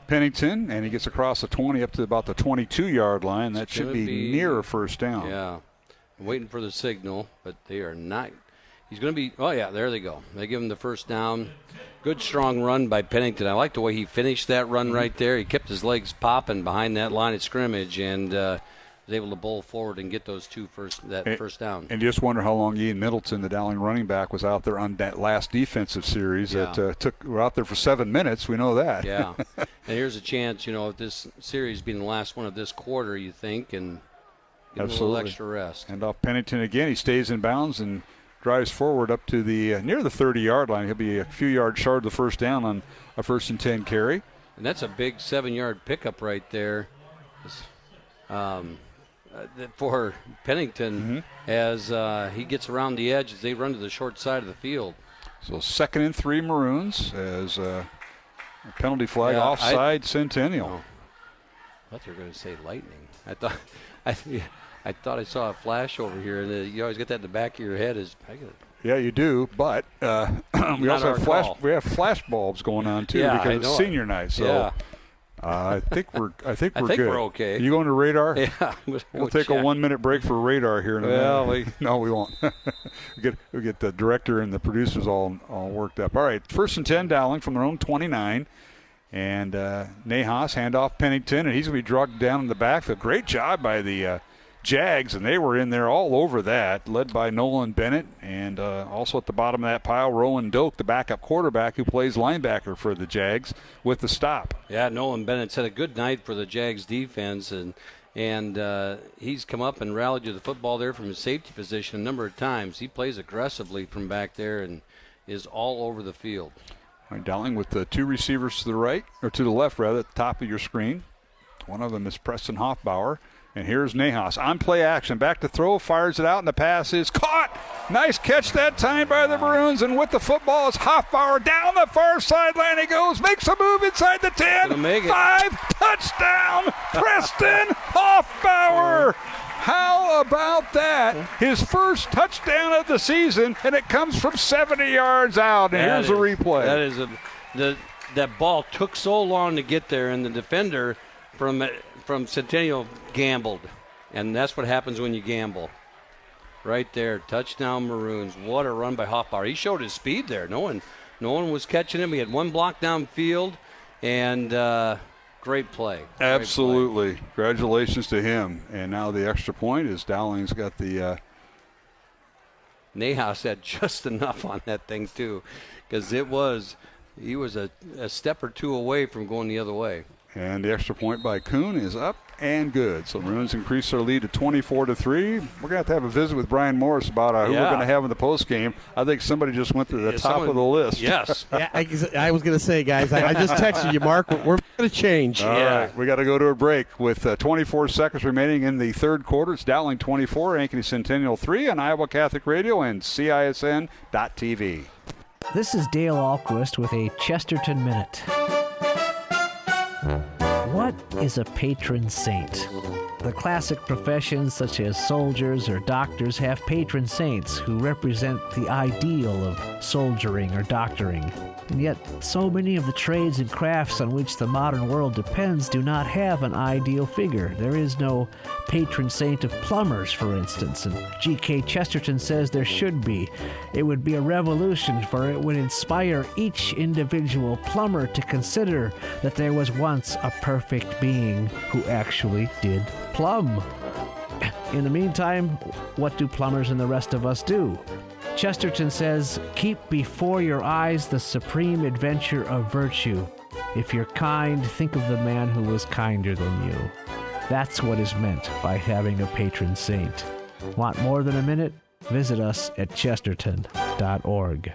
Pennington, and he gets across the 20 up to about the 22-yard line. That should be near a 1st down. Yeah. I'm waiting for the signal, but they are not. He's going to be, oh, yeah, there they go. They give him the 1st down. Good, strong run by Pennington. I like the way he finished that run right there. He kept his legs popping behind that line of scrimmage and was able to bowl forward and get those first down. And you just wonder how long Ian Middleton, the Dowling running back, was out there on that last defensive series. We're out there for 7 minutes. We know that. Yeah. And here's a chance, if this series being the last one of this quarter, you think, and get a little extra rest. And off Pennington again. He stays in bounds and drives forward up to the near the 30-yard line. He'll be a few yards short of the 1st down on a 1st and 10 carry. And that's a big 7-yard pickup right there for Pennington as he gets around the edge as they run to the short side of the field. So 2nd and 3 Maroons as a penalty flag offside Centennial. I thought you were going to say lightning. I thought I saw a flash over here, and you always get that in the back of your head. Yeah, you do, but we also have flash bulbs going on too because it's senior night. So I think we're good. We're okay. Are you going to radar? Yeah, we'll take a 1-minute break for radar here in a minute. No, we won't. we get the director and the producers all worked up. All right, 1st and 10 Dowling from their own 29. And Nahas handoff Pennington, and he's going to be drugged down in the backfield. Great job by the Jags, and they were in there all over that, led by Nolan Bennett, and also at the bottom of that pile, Rowan Doak, the backup quarterback who plays linebacker for the Jags, with the stop. Yeah, Nolan Bennett's had a good night for the Jags defense, and he's come up and rallied to the football there from his safety position a number of times. He plays aggressively from back there and is all over the field. All right, Dowling with the two receivers to the right, or to the left rather, at the top of your screen. One of them is Preston Hoffbauer. And here's Nahas on play action. Back to throw, fires it out, and the pass is caught. Nice catch that time by the Maroons. And with the football is Hoffbauer down the far sideline. He goes, makes a move inside the 10. 5, touchdown, Preston Hoffbauer. How about that? His first touchdown of the season, and it comes from 70 yards out. And here's a replay. That ball took so long to get there, and the defender from Centennial gambled, and that's what happens when you gamble. Right there, touchdown Maroons. What a run by Hoffbauer. He showed his speed there. No one was catching him. He had one block downfield, and great play. Absolutely. Congratulations to him. And now the extra point is Dowling's got the... Nahas had just enough on that thing, too, because he was a step or two away from going the other way. And the extra point by Kuhn is up and good. So Maroons increase their lead to 24-3. We're going to have a visit with Brian Morris about who we're going to have in the postgame. I think somebody just went to the top of the list. Yes. I was going to say, guys, I just texted you, Mark. We're going to change. All right. We got to go to a break with 24 seconds remaining in the third quarter. It's Dowling 24, Ankeny Centennial 3 on Iowa Catholic Radio and CISN.TV. This is Dale Alquist with a Chesterton Minute. What is a patron saint? The classic professions such as soldiers or doctors have patron saints who represent the ideal of soldiering or doctoring. And yet, so many of the trades and crafts on which the modern world depends do not have an ideal figure. There is no patron saint of plumbers, for instance, and G.K. Chesterton says there should be. It would be a revolution, for it would inspire each individual plumber to consider that there was once a perfect being who actually did plumb. In the meantime, what do plumbers and the rest of us do? Chesterton says, keep before your eyes the supreme adventure of virtue. If you're kind, think of the man who was kinder than you. That's what is meant by having a patron saint. Want more than a minute? Visit us at chesterton.org.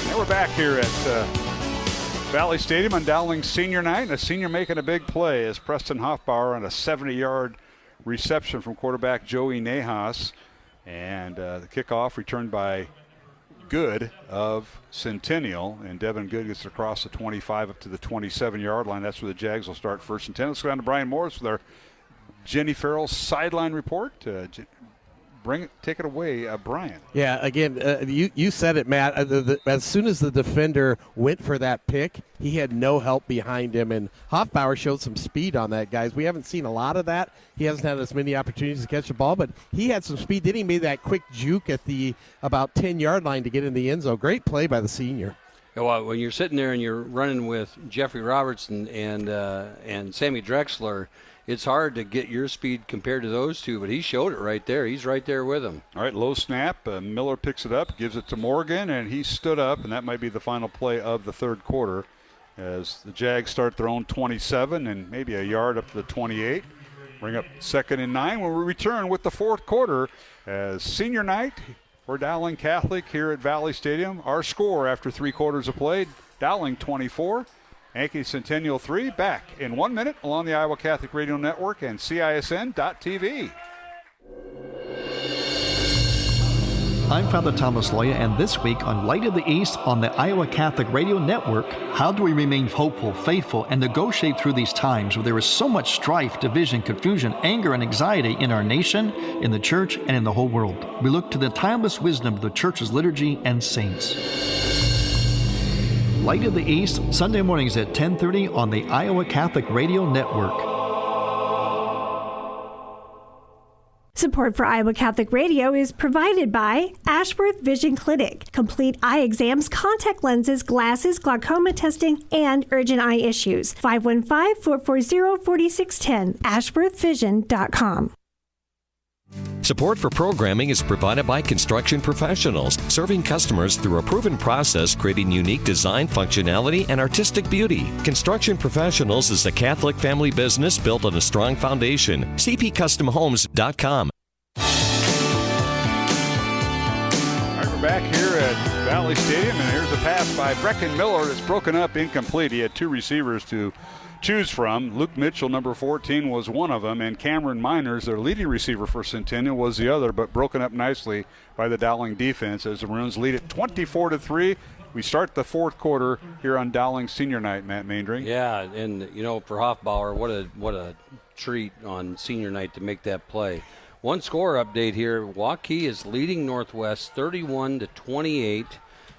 And we're back here at Valley Stadium on Dowling Senior Night, and a senior making a big play as Preston Hoffbauer on a 70-yard reception from quarterback Joey Nahas, and the kickoff returned by Good of Centennial, and Devin Good gets across the 25 up to the 27-yard line. That's where the Jags will start first and 10. Let's go down to Brian Morris with our Jenny Farrell sideline report. Take it away, Brian. Yeah, again, you said it, Matt. As soon as the defender went for that pick, he had no help behind him, and Hoffbauer showed some speed on that, guys. We haven't seen a lot of that. He hasn't had as many opportunities to catch the ball, but he had some speed. Then he made that quick juke at the about 10-yard line to get in the end zone. Great play by the senior. Well, when you're sitting there and you're running with Jeffrey Robertson and Sammy Drexler, it's hard to get your speed compared to those two, but he showed it right there. He's right there with him. All right, low snap. Miller picks it up, gives it to Morgan, and he stood up, and that might be the final play of the third quarter as the Jags start their own 27 and maybe a yard up to the 28. Bring up 2nd and 9 when we return with the fourth quarter as senior night for Dowling Catholic here at Valley Stadium. Our score after 3 quarters of play, Dowling 24. Ankeny Centennial 3, back in 1 minute along the Iowa Catholic Radio Network and CISN.TV. I'm Father Thomas Loya, and this week on Light of the East on the Iowa Catholic Radio Network, how do we remain hopeful, faithful, and negotiate through these times where there is so much strife, division, confusion, anger, and anxiety in our nation, in the church, and in the whole world? We look to the timeless wisdom of the church's liturgy and saints. Light of the East, Sunday mornings at 10:30 on the Iowa Catholic Radio Network. Support for Iowa Catholic Radio is provided by Ashworth Vision Clinic. Complete eye exams, contact lenses, glasses, glaucoma testing, and urgent eye issues. 515-440-4610. AshworthVision.com. Support for programming is provided by Construction Professionals, serving customers through a proven process, creating unique design, functionality, and artistic beauty. Construction Professionals is a Catholic family business built on a strong foundation. CPCustomHomes.com. All right, we're back here at Valley Stadium, and here's a pass by Brecken Miller that's broken up, incomplete. He had two receivers to choose from. Luke Mitchell, number 14, was one of them, and Cameron Miners, their leading receiver for Centennial, was the other, but broken up nicely by the Dowling defense as the Maroons lead it 24-3. We start the fourth quarter here on Dowling Senior Night, Matt Maindring. Yeah, and for Hoffbauer, what a treat on Senior Night to make that play. One score update here: Waukee is leading Northwest 31-28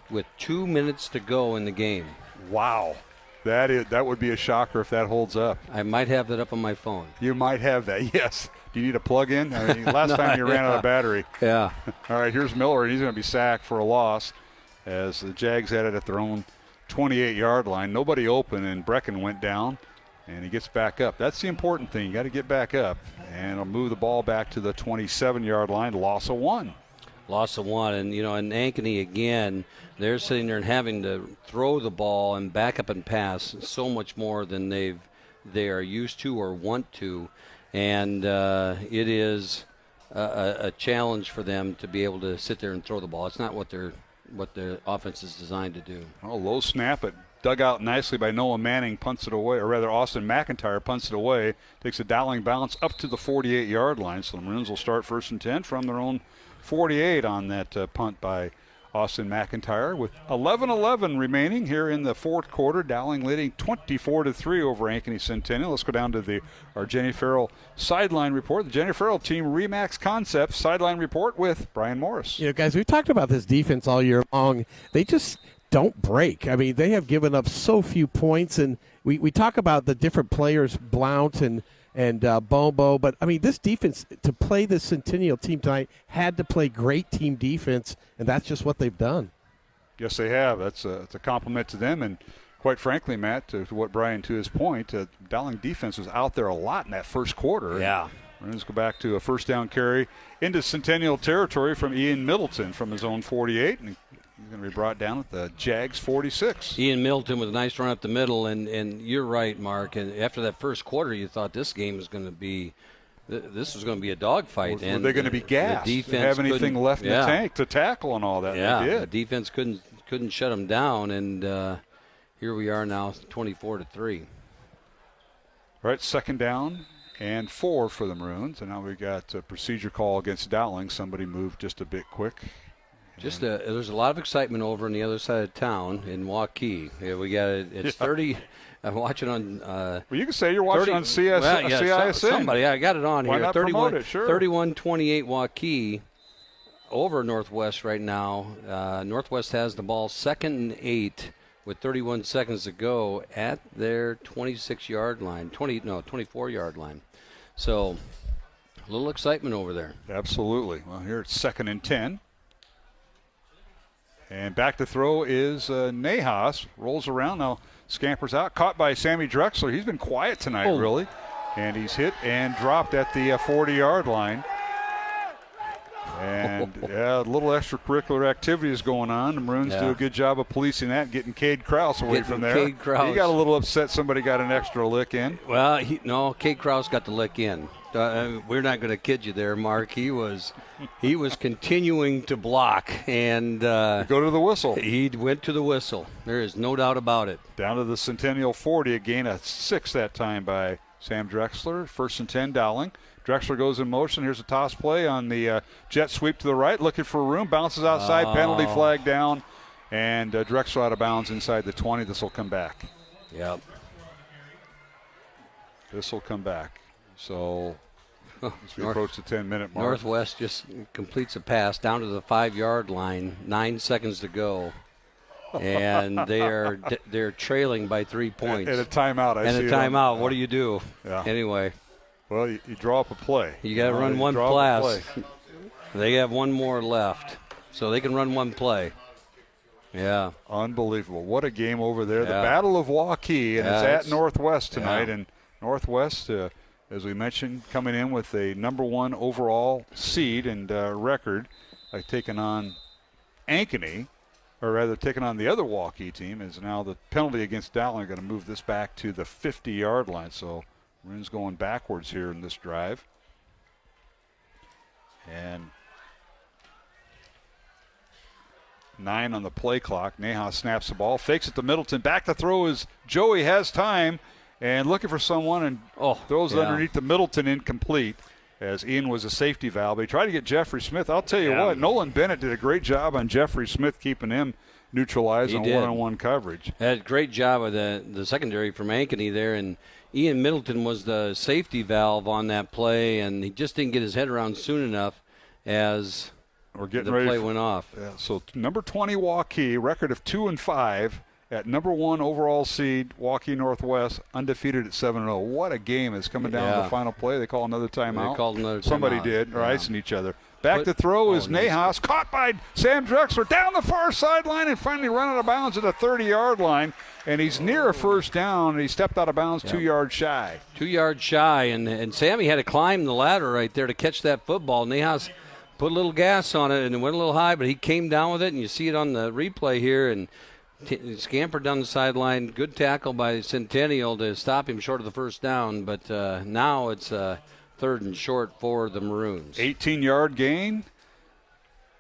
with 2 minutes to go in the game. Wow. That would be a shocker if that holds up. I might have that up on my phone. You might have that, yes. Do you need a plug-in? I mean, last time you ran out of battery. Yeah. All right, here's Miller, and he's going to be sacked for a loss as the Jags had it at their own 28-yard line. Nobody open, and Brecken went down, and he gets back up. That's the important thing. You got to get back up, and he'll move the ball back to the 27-yard line. Loss of one. Loss of one, and in Ankeny again, they're sitting there and having to throw the ball and back up and pass so much more than they are used to or want to, and it is a challenge for them to be able to sit there and throw the ball. It's not what the offense is designed to do. Oh, low snap, it dug out nicely by Noah Manning, punts it away, or rather Austin McIntyre punts it away, takes a Dowling bounce up to the 48-yard line, so the Maroons will start 1st and 10 from their own 48 on that punt by Austin McIntyre with 11:11 remaining here in the fourth quarter. Dowling leading 24-3 over Ankeny Centennial. Let's go down to our Jenny Farrell sideline report. The Jenny Farrell team Remax Concepts sideline report with Brian Morris. Guys, we've talked about this defense all year long. They just don't break. I mean, they have given up so few points, and we talk about the different players, Blount and Bombo, but I mean, this defense, to play this Centennial team tonight, had to play great team defense, and that's just what they've done. Yes, they have. It's a compliment to them, and quite frankly, Matt, to what Brian, to his point, Dowling defense was out there a lot in that first quarter. Yeah. Let's go back to a first down carry into Centennial territory from Ian Middleton from his own 48, and he's going to be brought down at the Jags 46. Ian Middleton with a nice run up the middle, and you're right, Mark. And after that first quarter, you thought this game was going to be a dogfight. Were they going to be gassed? The defense have anything left in the tank to tackle and all that? Yeah, they did. The defense couldn't shut them down, and here we are now, 24-3. All right, 2nd down and 4 for the Maroons, and now we got a procedure call against Dowling. Somebody moved just a bit quick. There's a lot of excitement over on the other side of town in Waukee. Yeah, we got it. It's 30. I'm watching on. Well, you can say you're watching on CISN. Somebody, I got it on Why here. Not 31, promote it, sure. 31-28 Waukee over Northwest right now. Northwest has the ball 2nd and 8 with 31 seconds to go at their 26-yard line, 24-yard line. So a little excitement over there. Absolutely. Well, here it's 2nd and 10. And back to throw is Nahas. Rolls around now, scampers out. Caught by Sammy Drexler. He's been quiet tonight, really. And he's hit and dropped at the 40-yard line. And a little extracurricular activities going on. The Maroons do a good job of policing that and getting Cade Krause away from there. Cade Krause. He got a little upset somebody got an extra lick in. Well, Cade Krause got the lick in. We're not going to kid you there, Mark. He was continuing to block and go to the whistle. He went to the whistle. There is no doubt about it. Down to the Centennial 40, a gain of 6 that time by Sam Drexler. 1st and 10, Dowling. Drexler goes in motion. Here's a toss play on the jet sweep to the right, looking for room. Bounces outside, penalty flag down, and Drexler out of bounds inside the 20. This will come back. Yep. This will come back. So as we approach the 10-minute mark. Northwest just completes a pass down to the 5-yard line, 9 seconds to go. And they're trailing by 3 points. And a timeout. I see a timeout. What do you do? Yeah. Anyway. Well, you draw up a play. You got to run one pass. They have one more left, so they can run one play. Yeah. Unbelievable. What a game over there. The Battle of Waukee, and it's at Northwest tonight. And Northwest, as we mentioned, coming in with a number 1 overall seed and record, taking on Ankeny, or rather taking on the other Waukee team, is now the penalty against Dowling going to move this back to the 50-yard line. So Maroons going backwards here in this drive. And 9 on the play clock. Nahas snaps the ball, fakes it to Middleton. Back to throw is Joey, has time, and looking for someone, and throws it underneath the Middleton, incomplete, as Ian was a safety valve. He tried to get Jeffrey Smith. I'll tell you what, Nolan Bennett did a great job on Jeffrey Smith, keeping him neutralized on one-on-one coverage. Had a great job of the secondary from Ankeny there, and Ian Middleton was the safety valve on that play, and he just didn't get his head around soon enough as We're getting the ready play went off. Yeah, so number 20 Waukee, record of 2-5 at number 1 overall seed Waukee Northwest, undefeated at 7-0. What a game is coming down to the final play. They call another timeout. They called another timeout. Somebody did, or icing each other. Back to throw is Nahas, caught by Sam Drexler down the far sideline and finally run out of bounds at the 30-yard line. And he's near a first down, and he stepped out of bounds 2 yards shy. 2 yards shy, and Sammy had to climb the ladder right there to catch that football. Nahas put a little gas on it and it went a little high, but he came down with it, and you see it on the replay here, and scampered down the sideline. Good tackle by Centennial to stop him short of the first down, but now it's 3rd and short for the Maroons. 18-yard gain.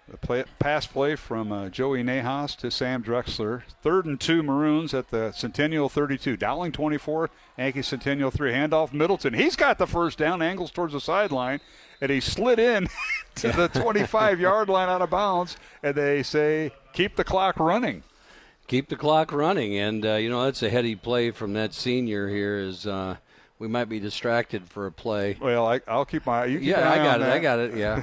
The pass play from Joey Nahas to Sam Drexler. 3rd and 2 Maroons at the Centennial 32. Dowling 24, Ankeny Centennial 3. Handoff Middleton. He's got the first down, angles towards the sideline, and he slid in to the 25-yard line out of bounds, and they say, keep the clock running. Keep the clock running, and, that's a heady play from that senior here is we might be distracted for a play. Well, I'll keep my eye. I got it, yeah.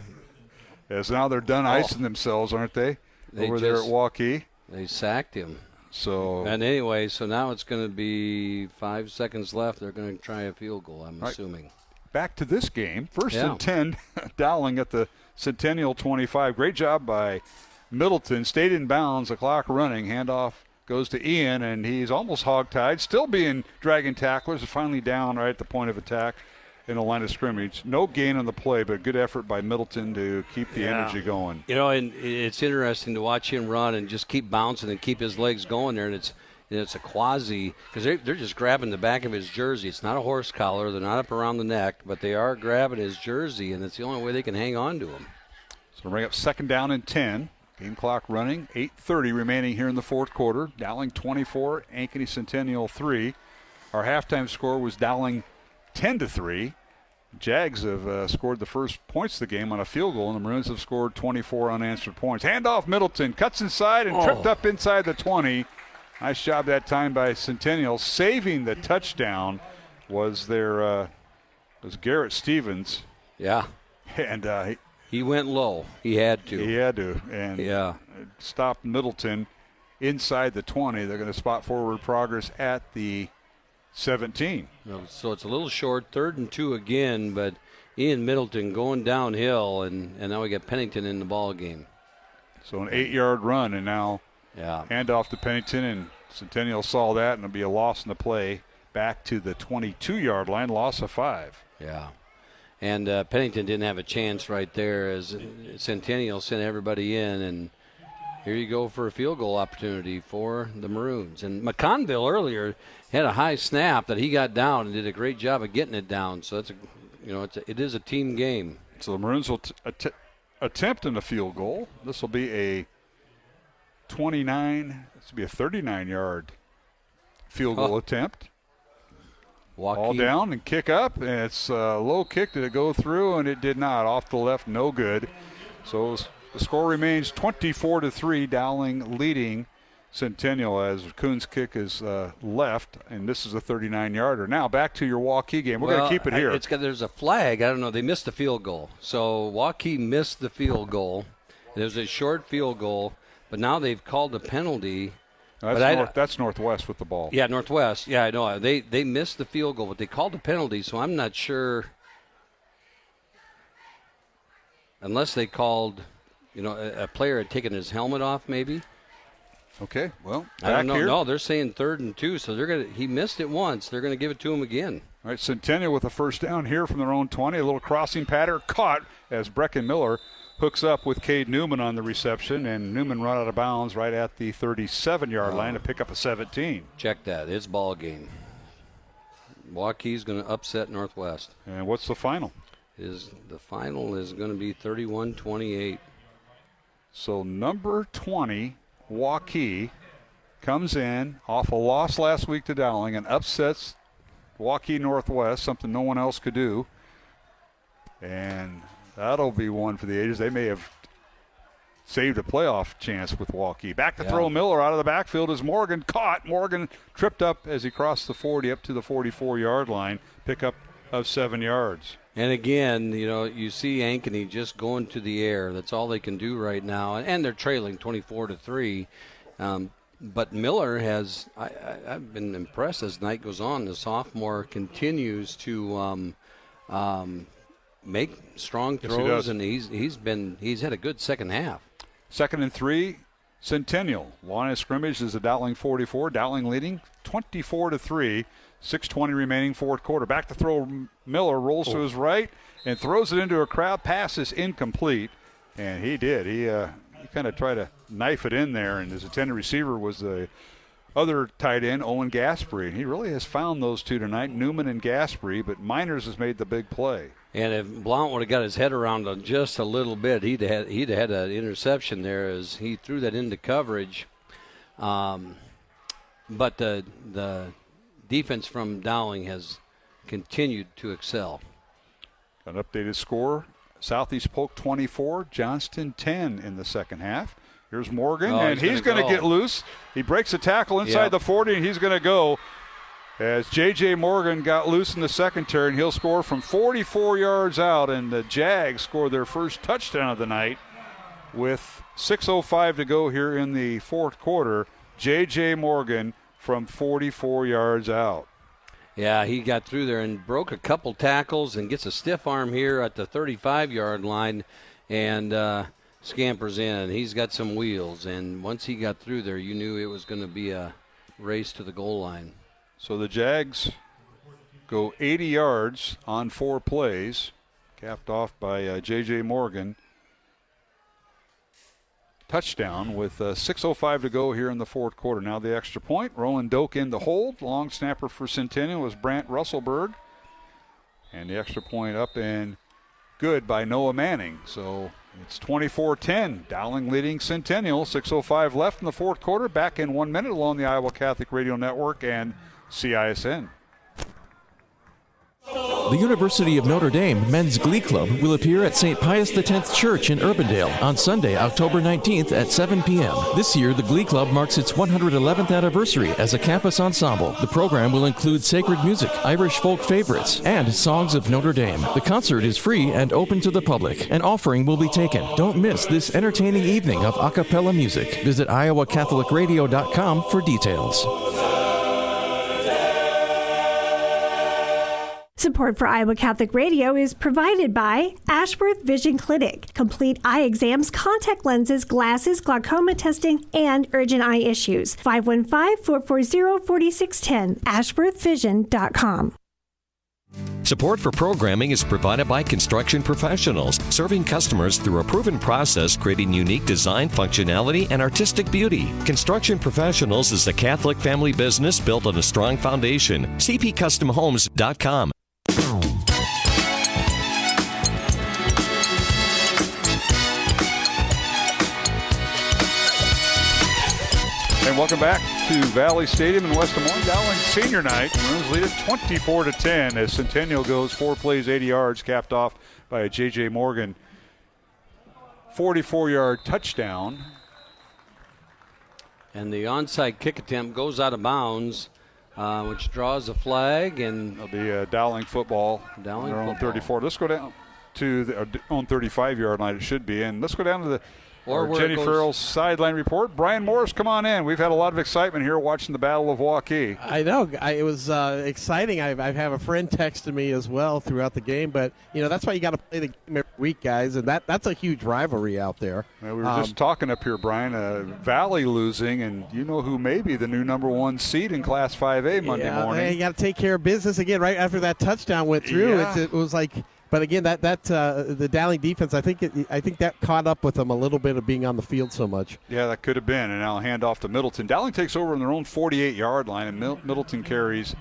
As now they're done icing themselves, aren't they? Over there at Waukee. They sacked him. So now it's going to be 5 seconds left. They're going to try a field goal, I'm assuming. Back to this game. 1st and 10, Dowling at the Centennial 25. Great job by Middleton. Stayed in bounds, the clock running. Handoff goes to Ian, and he's almost hogtied. Still being dragging tacklers. Finally down right at the point of attack in the line of scrimmage. No gain on the play, but good effort by Middleton to keep the energy going. And it's interesting to watch him run and just keep bouncing and keep his legs going there. And it's a quasi, because they're just grabbing the back of his jersey. It's not a horse collar. They're not up around the neck, but they are grabbing his jersey, and it's the only way they can hang on to him. So bring up 2nd down and 10. Game clock running. 8:30 remaining here in the 4th quarter. Dowling 24, Ankeny Centennial 3. Our halftime score was Dowling 10-3. Jags have scored the first points of the game on a field goal, and the Maroons have scored 24 unanswered points. Handoff Middleton, cuts inside and tripped up inside the 20. Nice job that time by Centennial. Saving the touchdown was Garrett Stevens. Yeah. And he went low. He had to. And stopped Middleton inside the 20. They're going to spot forward progress at the 17. So it's a little short, 3rd and 2 again, but Ian Middleton going downhill, and now we got Pennington in the ball game. So an 8-yard run, and now handoff to Pennington, and Centennial saw that, and it'll be a loss in the play back to the 22-yard line, loss of 5. Yeah. And Pennington didn't have a chance right there as Centennial sent everybody in, and here you go for a field goal opportunity for the Maroons. And McConville earlier had a high snap that he got down and did a great job of getting it down. So it is a team game. So the Maroons will attempt in a field goal. This will be a 39-yard field goal attempt. Ball down and kick up, and it's a low kick. Did it go through? And it did not. Off the left, no good. So the score remains 24-3, Dowling leading Centennial as Kuhn's kick is left, and this is a 39-yarder. Now back to your Waukee game. We're going to keep it here. There's a flag. I don't know. They missed the field goal. So Waukee missed the field goal. There's a short field goal, but now they've called a penalty. That's Northwest with the ball. Yeah, Northwest. Yeah, I know. They missed the field goal, but they called a penalty, so I'm not sure unless they called, a player had taken his helmet off maybe. Okay, well, I don't know. here. No, they're saying 3rd and 2, so he missed it once. They're going to give it to him again. All right, Centennial with a first down here from their own 20. A little crossing pattern caught as Brecken Miller hooks up with Cade Newman on the reception, and Newman run out of bounds right at the 37-yard line to pick up a 17. Check that. It's ball game. Waukee's going to upset Northwest. And what's the final? The final is going to be 31-28. So number 20, Waukee, comes in off a loss last week to Dowling and upsets Waukee Northwest, something no one else could do. And that'll be one for the ages. They may have saved a playoff chance with Waukee. Back to throw Miller out of the backfield as Morgan caught. Morgan tripped up as he crossed the 40 up to the 44-yard line. Pickup of 7 yards. And again, you see Ankeny just going to the air. That's all they can do right now. And they're trailing 24-3. But Miller has, I've been impressed as night goes on. The sophomore continues to make strong throws, and he's had a good second half. 2nd and 3, Centennial. Line of scrimmage is the Dowling 44. Dowling leading 24-3. 6:20 remaining, fourth quarter. Back to throw, Miller rolls to his right and throws it into a crowd. Pass is incomplete, and he did. He kind of tried to knife it in there, and his intended receiver was the other tight end, Owen Gaspery. He really has found those two tonight, Newman and Gaspery, but Miners has made the big play. And if Blount would have got his head around it just a little bit, he'd have had an interception there as he threw that into coverage. But the defense from Dowling has continued to excel. An updated score, Southeast Polk 24, Johnston 10 in the second half. Here's Morgan, and he's going to get loose. He breaks a tackle inside the 40, and he's going to go. As J.J. Morgan got loose in the second turn, he'll score from 44 yards out, and the Jags score their first touchdown of the night with 6:05 to go here in the fourth quarter. J.J. Morgan from 44 yards out. Yeah, he got through there and broke a couple tackles and gets a stiff arm here at the 35-yard line and scampers in. He's got some wheels, and once he got through there, you knew it was going to be a race to the goal line. So the Jags go 80 yards on 4 plays, capped off by J.J. Morgan. Touchdown with 6:05 to go here in the fourth quarter. Now the extra point. Roland Doak in the hold. Long snapper for Centennial was Brant Russellberg. And the extra point up and good by Noah Manning. So it's 24-10. Dowling leading Centennial. 6:05 left in the fourth quarter. Back in 1 minute along the Iowa Catholic Radio Network and CISN. The University of Notre Dame Men's Glee Club will appear at St. Pius X Church in Urbandale on Sunday, October 19th at 7 p.m. This year, the Glee Club marks its 111th anniversary as a campus ensemble. The program will include sacred music, Irish folk favorites, and songs of Notre Dame. The concert is free and open to the public. An offering will be taken. Don't miss this entertaining evening of a cappella music. Visit iowacatholicradio.com for details. Support for Iowa Catholic Radio is provided by Ashworth Vision Clinic. Complete eye exams, contact lenses, glasses, glaucoma testing, and urgent eye issues. 515-440-4610. ashworthvision.com. Support for programming is provided by Construction Professionals, serving customers through a proven process, creating unique design, functionality, and artistic beauty. Construction Professionals is a Catholic family business built on a strong foundation. cpcustomhomes.com. And welcome back to Valley Stadium in West Des Moines. Dowling Senior Night. Maroons lead it 24-10 as Centennial goes 4 plays, 80 yards, capped off by a J.J. Morgan 44-yard touchdown. And the onside kick attempt goes out of bounds, which draws a flag. And it'll be Dowling football. Dowling their own football. 34. Let's go down to their own 35-yard line. It should be. And let's go down to the Or Jenny Farrell's sideline report. Brian Morris, come on in. We've had a lot of excitement here watching the Battle of Waukee. I know. It was exciting. I have a friend texting me as well throughout the game, but, that's why you got to play the game every week, guys, and that's a huge rivalry out there. We were just talking up here, Brian, Valley losing, and you know who may be the new number 1 seed in Class 5A Monday morning. You got to take care of business again right after that touchdown went through. Yeah. It was like – but again, the Dowling defense, I think that caught up with them a little bit of being on the field so much. Yeah, that could have been. And now hand off to Middleton. Dowling takes over on their own 48-yard line, and Middleton carries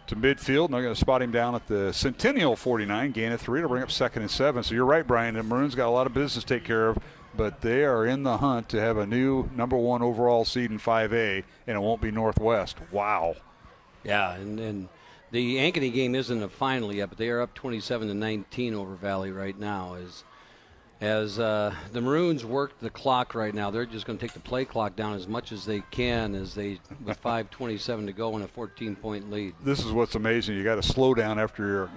to midfield. And they're going to spot him down at the Centennial 49, gain of 3 to bring up 2nd and 7. So you're right, Brian. The Maroons got a lot of business to take care of, but they are in the hunt to have a new number 1 overall seed in 5A, and it won't be Northwest. Wow. Yeah, and the Ankeny game isn't a final yet, but they are up 27-19 over Valley right now. As the Maroons work the clock right now, they're just going to take the play clock down as much as they can with 5:27 to go and a 14-point lead. This is what's amazing. You got to slow down after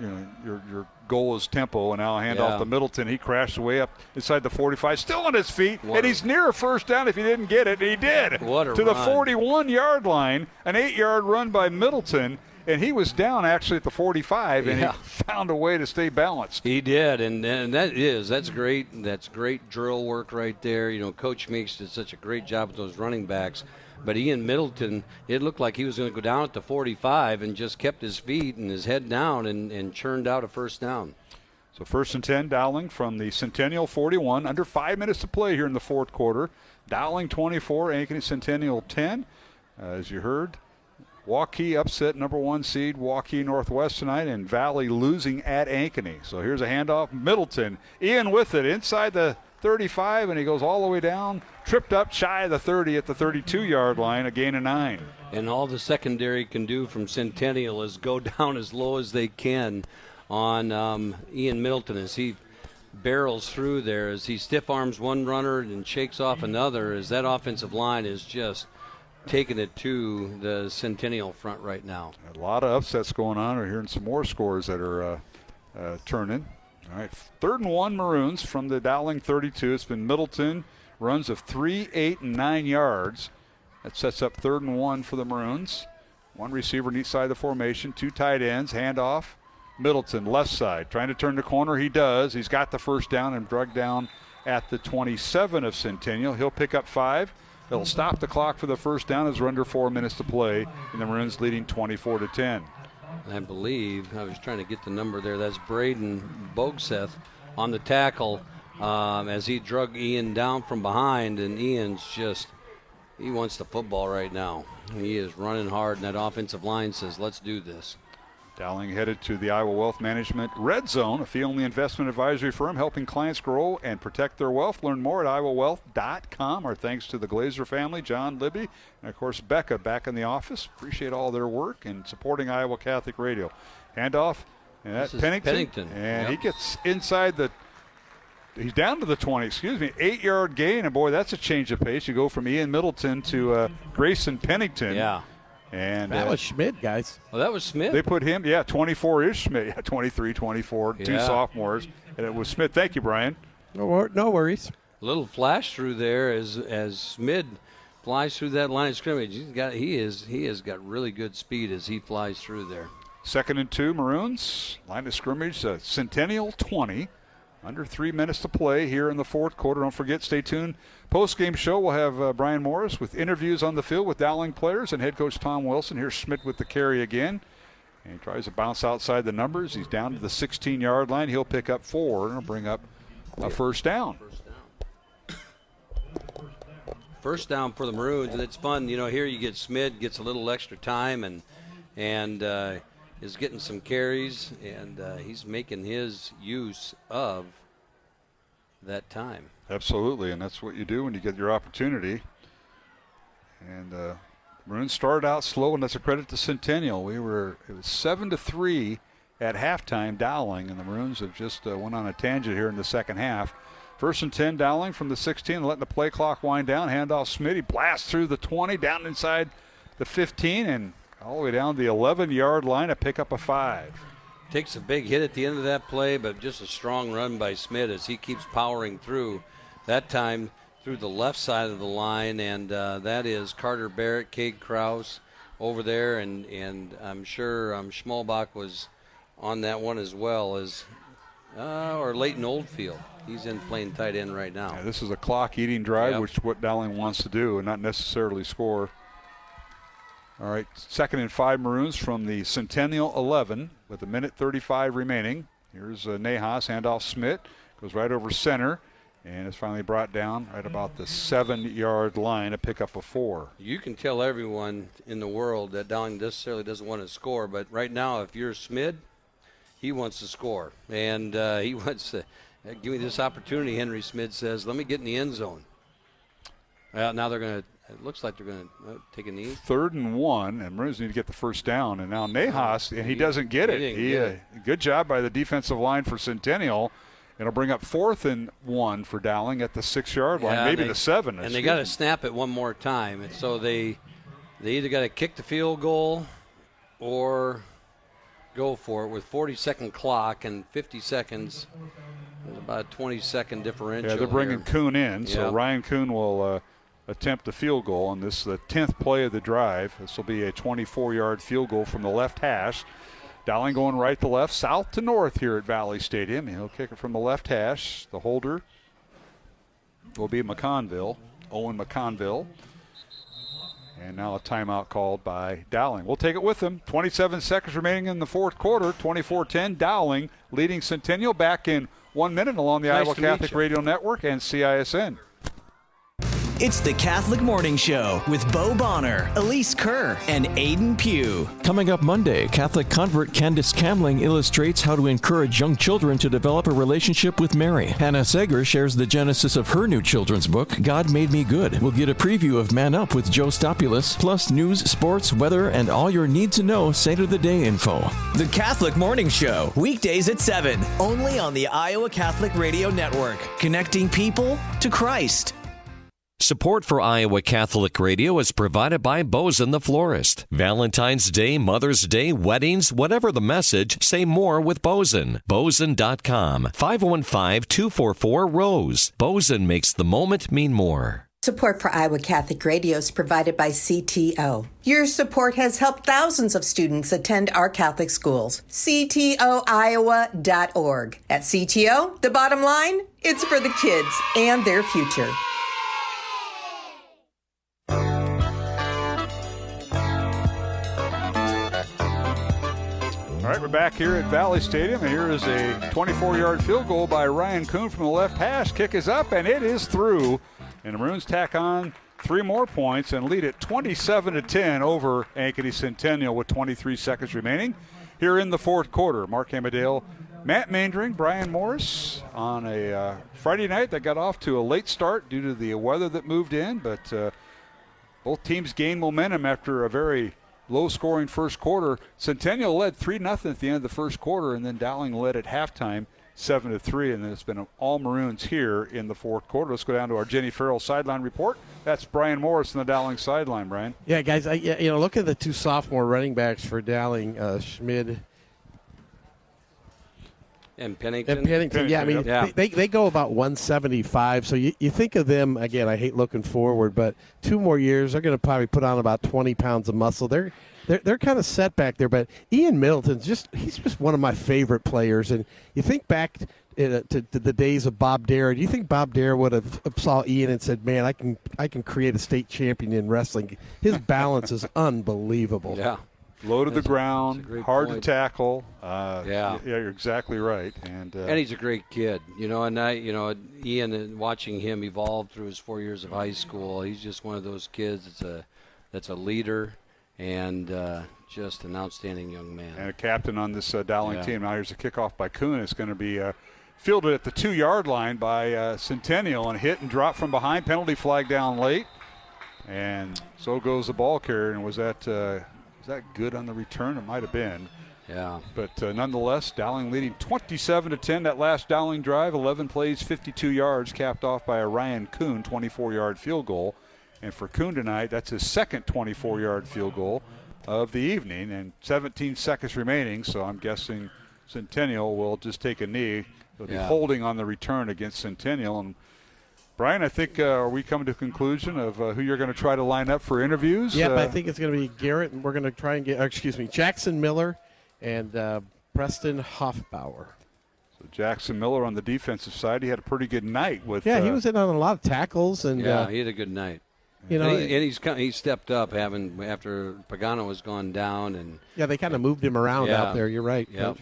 your goal is tempo, and now hand off to Middleton. He crashed way up inside the 45, still on his feet, and he's near a first down if he didn't get it, and he did. What a to run. The 41-yard line, an 8-yard run by Middleton. And he was down actually at the 45, and he found a way to stay balanced. He did, and that's great. That's great drill work right there. Coach Meeks did such a great job with those running backs. But Ian Middleton, it looked like he was going to go down at the 45 and just kept his feet and his head down and churned out a first down. So 1st and 10, Dowling from the Centennial 41. Under 5 minutes to play here in the fourth quarter. Dowling 24, Ankeny Centennial 10. As you heard, Waukee upset number 1 seed Waukee Northwest tonight, and Valley losing at Ankeny. So here's a handoff. Middleton, Ian with it inside the 35, and he goes all the way down, tripped up shy of the 30 at the 32-yard line, a gain of 9. And all the secondary can do from Centennial is go down as low as they can on Ian Middleton as he barrels through there, as he stiff arms one runner and shakes off another, as that offensive line is just taking it to the Centennial front right now. A lot of upsets going on. We're hearing some more scores that are turning. All right, 3rd and 1 Maroons from the Dowling 32. It's been Middleton, runs of 3, 8, and 9 yards. That sets up 3rd and 1 for the Maroons. 1 receiver on each side of the formation, 2 tight ends, handoff. Middleton, left side, trying to turn the corner. He does. He's got the first down and drug down at the 27 of Centennial. He'll pick up 5. They'll stop the clock for the first down as we're under 4 minutes to play, and the Maroons leading 24-10. I believe, I was trying to get the number there, that's Braden Bogseth on the tackle as he drug Ian down from behind, and Ian's he wants the football right now. He is running hard, and that offensive line says, let's do this. Dowling headed to the Iowa Wealth Management Red Zone, a fee-only investment advisory firm helping clients grow and protect their wealth. Learn more at iowawealth.com. Our thanks to the Glazer family, John, Libby, and, of course, Becca back in the office. Appreciate all their work and supporting Iowa Catholic Radio. Handoff, and that's Pennington. And he gets inside he's down to the 20, 8-yard gain. And, boy, that's a change of pace. You go from Ian Middleton to Grayson Pennington. Yeah. And that was Schmidt, guys. Oh, that was Smith. They put him, 24 is Schmidt. 23, 24, 2 sophomores. And it was Smith. Thank you, Brian. No worries. A little flash through there as Smith flies through that line of scrimmage. He has got really good speed as he flies through there. 2nd and 2, Maroons. Line of scrimmage, Centennial 20. Under 3 minutes to play here in the fourth quarter. Don't forget, stay tuned. Post-game show, we'll have Brian Morris with interviews on the field with Dowling players and head coach Tom Wilson. Here's Schmidt with the carry again. And he tries to bounce outside the numbers. He's down to the 16-yard line. He'll pick up 4 and he'll bring up a first down. First down for the Maroons, and it's fun. Here you get Schmidt, gets a little extra time and is getting some carries, and he's making his use of that time. Absolutely, and that's what you do when you get your opportunity. And Maroons started out slow, and that's a credit to Centennial. It was 7-3 at halftime, Dowling, and the Maroons have just went on a tangent here in the second half. 1st and 10, Dowling from the 16, letting the play clock wind down. Handoff Schmidt, he blasts through the 20, down inside the 15, and all the way down the 11-yard line to pick up a 5. Takes a big hit at the end of that play, but just a strong run by Smith as he keeps powering through. That time through the left side of the line, and that is Carter Barrett, Cade Krause over there, and I'm sure Schmalbach was on that one as well as or Leighton Oldfield. He's in playing tight end right now. Yeah, this is a clock-eating drive, which is what Dowling wants to do, and not necessarily score. All right, 2nd and 5 Maroons from the Centennial 11 with 1:35 remaining. Here's Nahas, handoff Smith, goes right over center, and is finally brought down right about the 7-yard line, a pickup of 4. You can tell everyone in the world that Dowling necessarily doesn't want to score, but right now, if you're Smid, he wants to score, and he wants to give me this opportunity. Henry Smid says, "Let me get in the end zone." Now they're going to. It looks like they're going to take a knee. 3rd and 1, and Maroons need to get the first down. And now Nahas, and he doesn't get it. Good job by the defensive line for Centennial. It'll bring up 4th and 1 for Dowling at the 6-yard line, maybe the 7. And they got to snap it one more time. And so they either got to kick the field goal or go for it with 40-second clock and 50 seconds. There's about a 20-second differential. Yeah, they're bringing Kuhn in, so Ryan Kuhn will attempt a field goal on this, the 10th play of the drive. This will be a 24-yard field goal from the left hash. Dowling going right to left, south to north here at Valley Stadium. He'll kick it from the left hash. The holder will be Owen McConville. And now a timeout called by Dowling. We'll take it with them. 27 seconds remaining in the fourth quarter. 24-10, Dowling leading Centennial back in 1 minute along the Iowa Catholic Radio Network and CISN. It's the Catholic Morning Show with Bo Bonner, Elise Kerr, and Aiden Pugh. Coming up Monday, Catholic convert Candace Camling illustrates how to encourage young children to develop a relationship with Mary. Hannah Sager shares the genesis of her new children's book, God Made Me Good. We'll get a preview of Man Up with Joe Stopulos, plus news, sports, weather, and all your need-to-know Saint of the Day info. The Catholic Morning Show, weekdays at 7, only on the Iowa Catholic Radio Network, connecting people to Christ. Support for Iowa Catholic Radio is provided by Bozen the Florist. Valentine's Day, Mother's Day, weddings, whatever the message, say more with Bozen. Bozen.com, 515-244-ROSE. Bozen makes the moment mean more. Support for Iowa Catholic Radio is provided by CTO. Your support has helped thousands of students attend our Catholic schools. CTOiowa.org. At CTO, the bottom line, it's for the kids and their future. All right, we're back here at Valley Stadium, and here is a 24-yard field goal by Ryan Kuhn from the left hash. Kick is up, and it is through. And the Maroons tack on 3 more points and lead it 27-10 over Ankeny Centennial with 23 seconds remaining here in the fourth quarter. Mark Amadale, Matt Maindring, Brian Morris on a Friday night that got off to a late start due to the weather that moved in, but both teams gained momentum after a very low-scoring first quarter. Centennial led 3-0 at the end of the first quarter, and then Dowling led at halftime 7-3, and then it's been all Maroons here in the fourth quarter. Let's go down to our Jenny Farrell sideline report. That's Brian Morris on the Dowling sideline, Brian. Yeah, guys, look at the 2 sophomore running backs for Dowling, Schmid and Pennington. Yeah, I mean, they go about 175. So you think of them, again, I hate looking forward, but 2 more years, they're going to probably put on about 20 pounds of muscle. They're kind of set back there, but Ian Middleton's he's just one of my favorite players. And you think back to the days of Bob Dare. Do you think Bob Dare would have saw Ian and said, man, I can create a state champion in wrestling? His balance is unbelievable. Yeah. Low to the ground, hard to tackle. You're exactly right. And he's a great kid, and Ian, and watching him evolve through his 4 years of high school, he's just one of those kids that's a leader and just an outstanding young man. And a captain on this Dowling team. Now here's a kickoff by Kuhn. It's going to be fielded at the 2-yard line by Centennial and hit and drop from behind. Penalty flag down late. And so goes the ball carrier. And was that good on the return? It might have been. Yeah. But nonetheless, Dowling leading 27-10. That last Dowling drive, 11 plays, 52 yards, capped off by a Ryan Kuhn 24-yard field goal. And for Kuhn tonight, that's his second 24-yard field goal of the evening, and 17 seconds remaining, so I'm guessing Centennial will just take a knee. They'll be holding on the return against Centennial, and Brian, I think are we coming to a conclusion of who you're going to try to line up for interviews? Yep, I think it's going to be Garrett, and we're going to try and get, Jackson Miller and Preston Hoffbauer. So Jackson Miller on the defensive side, he had a pretty good night with. Yeah, he was in on a lot of tackles, and he had a good night. You know, and he's stepped up after Pagano has gone down, and they kind of moved him around out there. You're right. Yep.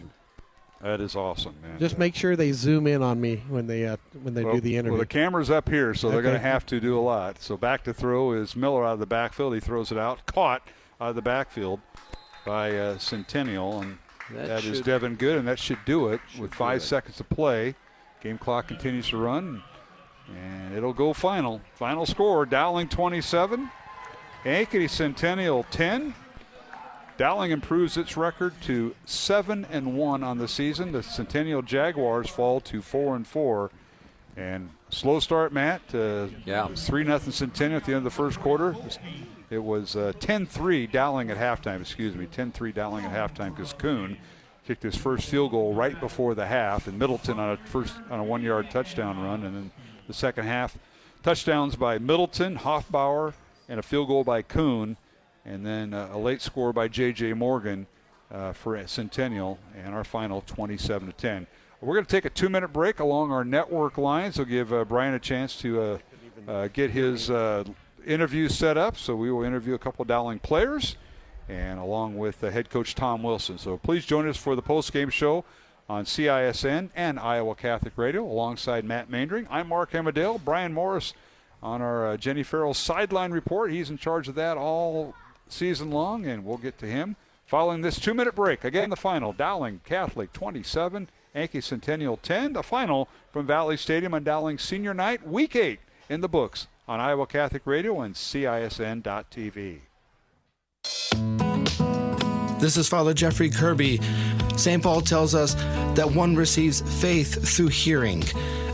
That is awesome, man. Just make sure they zoom in on me when they do the interview. Well, the camera's up here, so they're going to have to do a lot. So back to throw is Miller out of the backfield. He throws it out, caught out of the backfield by Centennial, and that is Devin Good, and that should do it with 5 seconds to play. Game clock continues to run, and it'll go final. Final score, Dowling 27, Ankeny Centennial 10. Dowling improves its record to 7-1 on the season. The Centennial Jaguars fall to 4-4. And slow start, Matt. 3-0 Centennial at the end of the first quarter. It was 10-3 Dowling at halftime. 10-3 Dowling at halftime because Kuhn kicked his first field goal right before the half, and Middleton on a 1-yard touchdown run. And then the second half, touchdowns by Middleton, Hoffbauer, and a field goal by Kuhn. And then a late score by J.J. Morgan for Centennial, and our final 27-10. We're going to take a 2-minute break along our network lines. We'll give Brian a chance to get his interview set up. So we will interview a couple of Dowling players, and along with head coach Tom Wilson. So please join us for the post-game show on CISN and Iowa Catholic Radio alongside Matt Maindring. I'm Mark Amadale. Brian Morris on our Jenny Farrell sideline report. He's in charge of that all season long, and we'll get to him following this 2-minute break. Again, the final, Dowling Catholic 27, Ankeny Centennial 10. The final from Valley Stadium on Dowling Senior Night, Week 8 in the books on Iowa Catholic Radio and CISN.TV. This is Father Jeffrey Kirby. St. Paul tells us that one receives faith through hearing.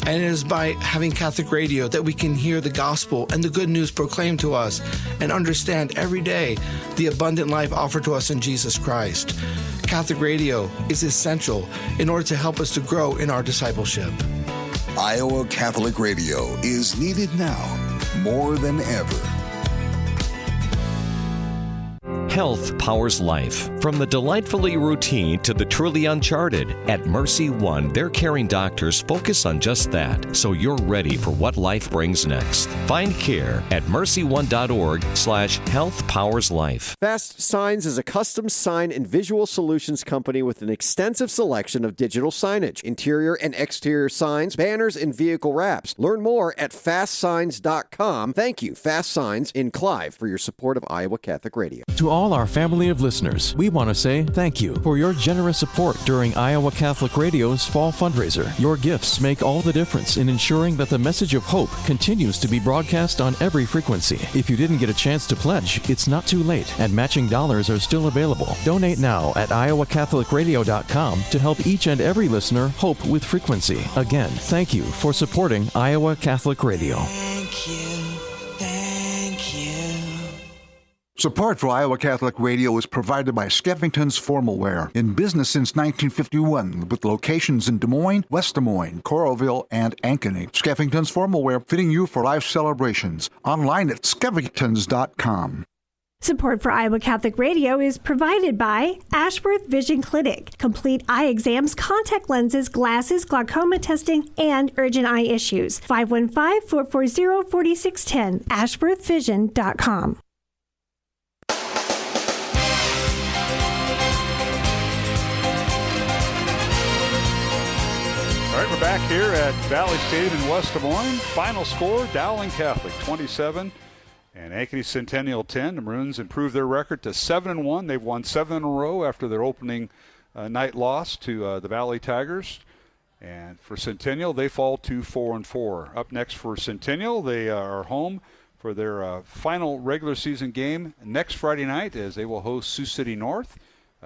And it is by having Catholic radio that we can hear the gospel and the good news proclaimed to us and understand every day the abundant life offered to us in Jesus Christ. Catholic radio is essential in order to help us to grow in our discipleship. Iowa Catholic Radio is needed now more than ever. Health powers life. From the delightfully routine to the truly uncharted, at Mercy One, their caring doctors focus on just that, so you're ready for what life brings next. Find care at mercyone.org/healthpowerslife. Fast Signs is a custom sign and visual solutions company with an extensive selection of digital signage, interior and exterior signs, banners, and vehicle wraps. Learn more at fastsigns.com. Thank you, Fast Signs in Clive, for your support of Iowa Catholic Radio. To all our family of listeners, we want to say thank you for your generous support during Iowa Catholic Radio's fall fundraiser. Your gifts make all the difference in ensuring that the message of hope continues to be broadcast on every frequency. If you didn't get a chance to pledge, it's not too late, and matching dollars are still available. Donate now at iowacatholicradio.com to help each and every listener hope with frequency. Again, thank you for supporting Iowa Catholic Radio. Thank you. Support for Iowa Catholic Radio is provided by Skeffington's Formal Wear, in business since 1951, with locations in Des Moines, West Des Moines, Coralville, and Ankeny. Skeffington's Formal Wear, fitting you for life celebrations. Online at skeffingtons.com. Support for Iowa Catholic Radio is provided by Ashworth Vision Clinic. Complete eye exams, contact lenses, glasses, glaucoma testing, and urgent eye issues. 515-440-4610. ashworthvision.com. All right, we're back here at Valley Stadium in West Des Moines. Final score, Dowling Catholic 27 and Ankeny Centennial 10. The Maroons improved their record to 7-1. They've won 7 in a row after their opening night loss to the Valley Tigers. And for Centennial, they fall to 4-4. Up next for Centennial, they are home for their final regular season game next Friday night, as they will host Sioux City North.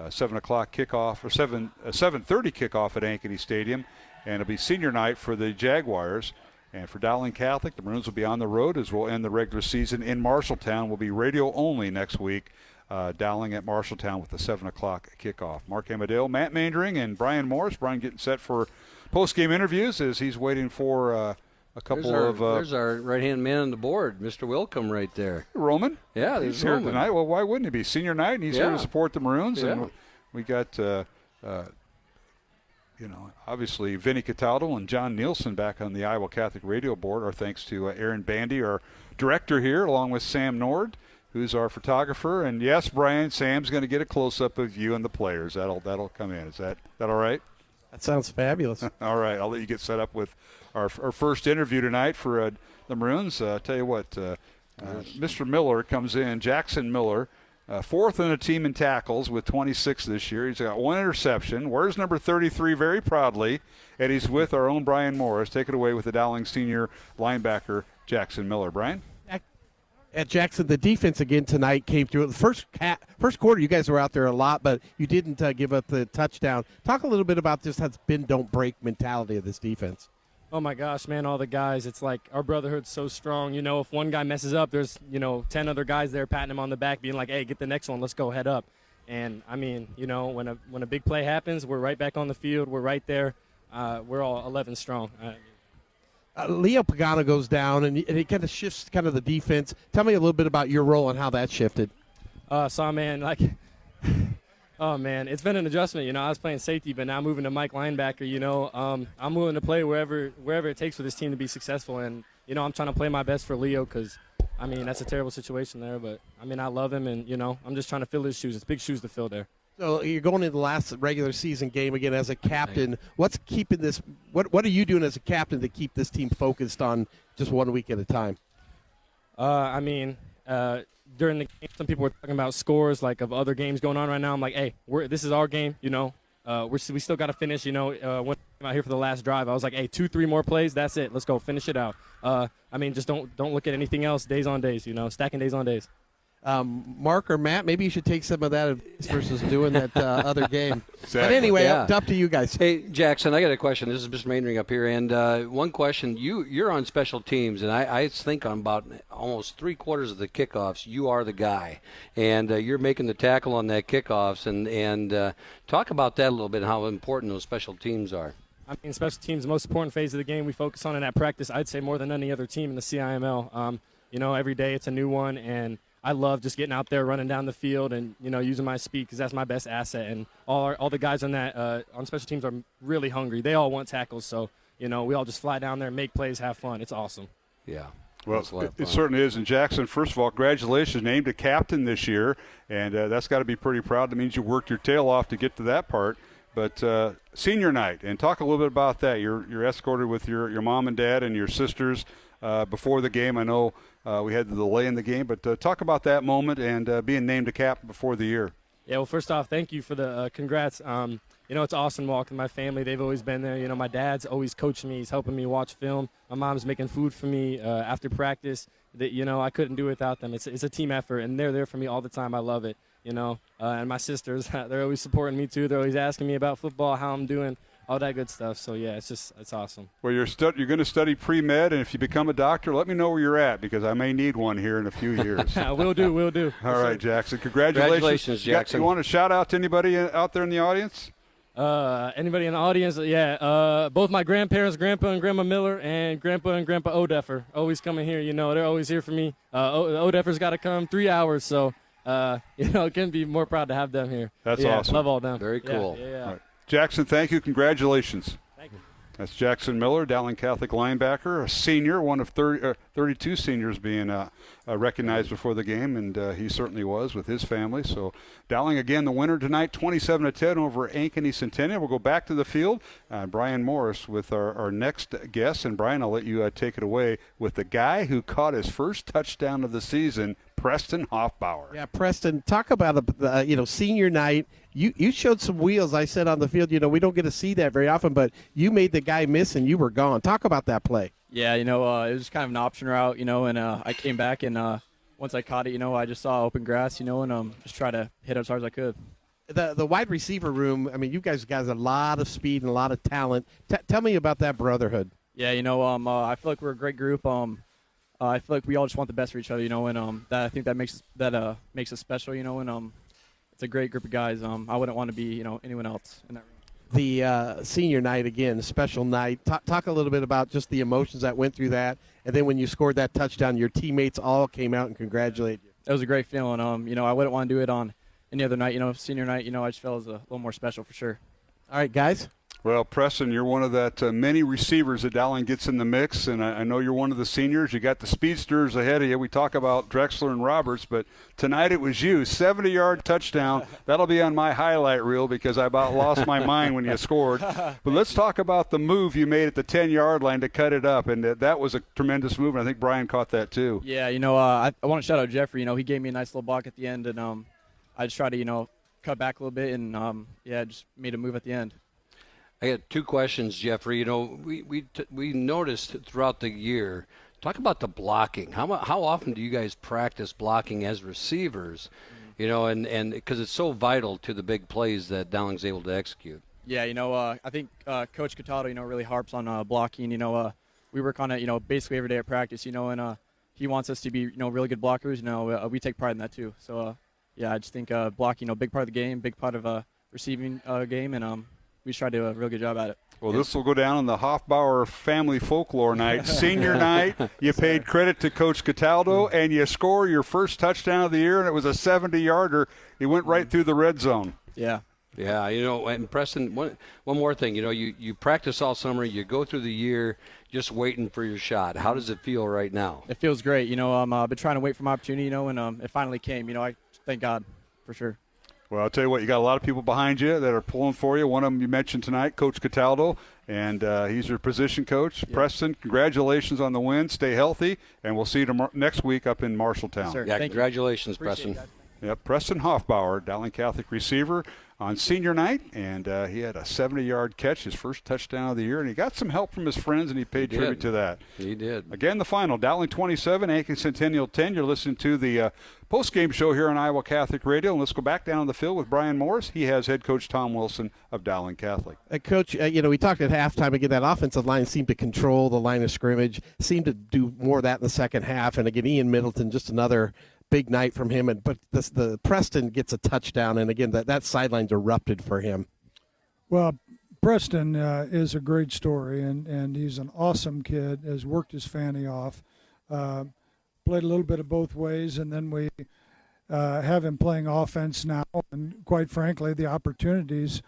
7 o'clock kickoff, or 7:30 kickoff at Ankeny Stadium. And it'll be senior night for the Jaguars. And for Dowling Catholic, the Maroons will be on the road as we'll end the regular season in Marshalltown. Will be radio only next week. Dowling at Marshalltown with the 7 o'clock kickoff. Mark Amadale, Matt Maindring, and Brian Morris. Brian getting set for post-game interviews as he's waiting for a couple there's our right-hand man on the board, Mr. Wilcombe, right there. Roman? Yeah, he's here Roman tonight. Well, why wouldn't he be? Senior night, and he's here to support the Maroons. Yeah. And we got, obviously Vinny Cataldo and John Nielsen back on the Iowa Catholic Radio Board. Our thanks to Aaron Bandy, our director here, along with Sam Nord, who's our photographer. And yes, Brian, Sam's going to get a close-up of you and the players. That'll come in. Is that all right? That sounds fabulous. All right, I'll let you get set up with our first interview tonight for the Maroons. Tell you what, Mr. Miller comes in, Jackson Miller, fourth in the team in tackles with 26 this year. He's got one interception. Wears number 33 very proudly, and he's with our own Brian Morris. Take it away with the Dowling senior linebacker, Jackson Miller. Brian? At Jackson, the defense again tonight came through. The first quarter, you guys were out there a lot, but you didn't give up the touchdown. Talk a little bit about this bend, don't break mentality of this defense. Oh, my gosh, man, all the guys. It's like our brotherhood's so strong. You know, if one guy messes up, there's, 10 other guys there patting him on the back, being like, hey, get the next one. Let's go head up. And, I mean, when a big play happens, we're right back on the field. We're right there. We're all 11 strong. Leo Pagano goes down, and it kind of shifts kind of the defense. Tell me a little bit about your role and how that shifted. Oh, man, it's been an adjustment. I was playing safety, but now moving to Mike linebacker, I'm willing to play wherever it takes for this team to be successful. And, I'm trying to play my best for Leo because, that's a terrible situation there. But, I love him, and, I'm just trying to fill his shoes. It's big shoes to fill there. So you're going into the last regular season game again as a captain. What's keeping this? What are you doing as a captain to keep this team focused on just 1 week at a time? During the game, some people were talking about scores like of other games going on right now. I'm like, hey, this is our game. We still got to finish. When I came out here for the last drive, I was like, hey, 2-3 more plays. That's it. Let's go finish it out. Just don't look at anything else. Days on days. Stacking days on days. Mark or Matt, maybe you should take some of that advice versus doing that other game. Exactly. But anyway, up to you guys. Hey, Jackson, I got a question. This is Mr. Mainring up here. And one question, you're on special teams, and I think on about almost 3/4 of the kickoffs, you are the guy. And you're making the tackle on that kickoffs. And talk about that a little bit and how important those special teams are. Special teams, the most important phase of the game we focus on in that practice, I'd say more than any other team in the CIML. Every day it's a new one, and I love just getting out there, running down the field, and using my speed because that's my best asset. And all the guys on that on special teams are really hungry. They all want tackles, so we all just fly down there, make plays, have fun. It's awesome. Yeah. Well, it certainly is. And Jackson, first of all, congratulations, named a captain this year, and that's got to be pretty proud. That means you worked your tail off to get to that part. But senior night, and talk a little bit about that. You're escorted with your mom and dad and your sisters before the game. I know we had the delay in the game, but talk about that moment and being named a captain before the year. Yeah, well, first off, thank you for the congrats. It's awesome walking my family. They've always been there. My dad's always coaching me. He's helping me watch film. My mom's making food for me after practice. I couldn't do it without them. It's a team effort, and they're there for me all the time. I love it, And my sisters, they're always supporting me, too. They're always asking me about football, how I'm doing, all that good stuff. So, yeah, it's awesome. Well, you're going to study pre-med, and if you become a doctor, let me know where you're at because I may need one here in a few years. Will do. All right, Jackson. Congratulations, Jackson. You want to shout out to anybody out there in the audience? Anybody in the audience? Yeah, both my grandparents, Grandpa and Grandma Miller, and Grandpa and Grandpa Odeffer, always coming here. They're always here for me. Odeffer's got to come 3 hours, so couldn't be more proud to have them here. That's awesome. Love all them. Very cool. Yeah. All right. Jackson, thank you. Congratulations. Thank you. That's Jackson Miller, Dowling Catholic linebacker, a senior, one of 32 seniors being recognized before the game, and he certainly was with his family. So Dowling, again, the winner tonight, 27-10 over Ankeny Centennial. We'll go back to the field. Brian Morris with our next guest. And, Brian, I'll let you take it away with the guy who caught his first touchdown of the season, Preston Hoffbauer. Yeah, Preston, talk about senior night. You showed some wheels. I said on the field, we don't get to see that very often, but you made the guy miss and you were gone. Talk about that play. Yeah, it was kind of an option route, and I came back and once I caught it, I just saw open grass, and just try to hit it as hard as I could. The wide receiver room, you guys a lot of speed and a lot of talent. Tell me about that brotherhood. Yeah, I feel like we're a great group. I feel like we all just want the best for each other, and I think that makes us special, and it's a great group of guys. I wouldn't want to be, anyone else in that room. the senior night again, special night. Talk a little bit about just the emotions that went through that, and then when you scored that touchdown, your teammates all came out and congratulated you. It was a great feeling. I wouldn't want to do it on any other night. Senior night, I just felt it was a little more special for sure. All right, guys. Well, Preston, you're one of that many receivers that Dowling gets in the mix, and I know you're one of the seniors. You got the speedsters ahead of you. We talk about Drexler and Roberts, but tonight it was you. 70-yard touchdown. That'll be on my highlight reel because I about lost my mind when you scored. But let's talk about the move you made at the 10-yard line to cut it up, and that was a tremendous move, and I think Brian caught that too. Yeah, I want to shout out Jeffrey. He gave me a nice little block at the end, and I just tried to, cut back a little bit and, just made a move at the end. I got two questions, Jeffrey. We noticed throughout the year. Talk about the blocking. How often do you guys practice blocking as receivers? And because it's so vital to the big plays that Dowling's able to execute. Yeah, I think Coach Cataldo, really harps on blocking. We work on it, basically every day at practice. And he wants us to be, really good blockers. We take pride in that too. So I just think blocking, big part of the game, big part of receiving game, and we just try to do a real good job at it. Well, this will go down in the Hofbauer family folklore night. Senior night, you paid credit to Coach Cataldo, and you score your first touchdown of the year, and it was a 70-yarder. He went right through the red zone. Yeah. Yeah, and Preston, one more thing. You practice all summer. You go through the year just waiting for your shot. How does it feel right now? It feels great. I've been trying to wait for my opportunity, and it finally came. I thank God for sure. Well, I'll tell you what, you got a lot of people behind you that are pulling for you. One of them you mentioned tonight, Coach Cataldo, and he's your position coach. Yeah. Preston, congratulations on the win. Stay healthy, and we'll see you next week up in Marshalltown. Sir, yeah, congratulations, Preston. Yep, Preston Hofbauer, Dowling Catholic receiver on senior night, and he had a 70-yard catch, his first touchdown of the year, and he got some help from his friends, and he paid tribute to that. He did. Again, the final, Dowling 27, Ankeny Centennial 10. You're listening to the post-game show here on Iowa Catholic Radio, and let's go back down the field with Brian Morris. He has head coach Tom Wilson of Dowling Catholic. Coach, we talked at halftime again. That offensive line seemed to control the line of scrimmage, seemed to do more of that in the second half, and again, Ian Middleton, just another big night from him, but the Preston gets a touchdown, and again that sideline's erupted for him. Well, Preston is a great story, and he's an awesome kid. Has worked his fanny off, played a little bit of both ways, and then we have him playing offense now. And quite frankly, the opportunities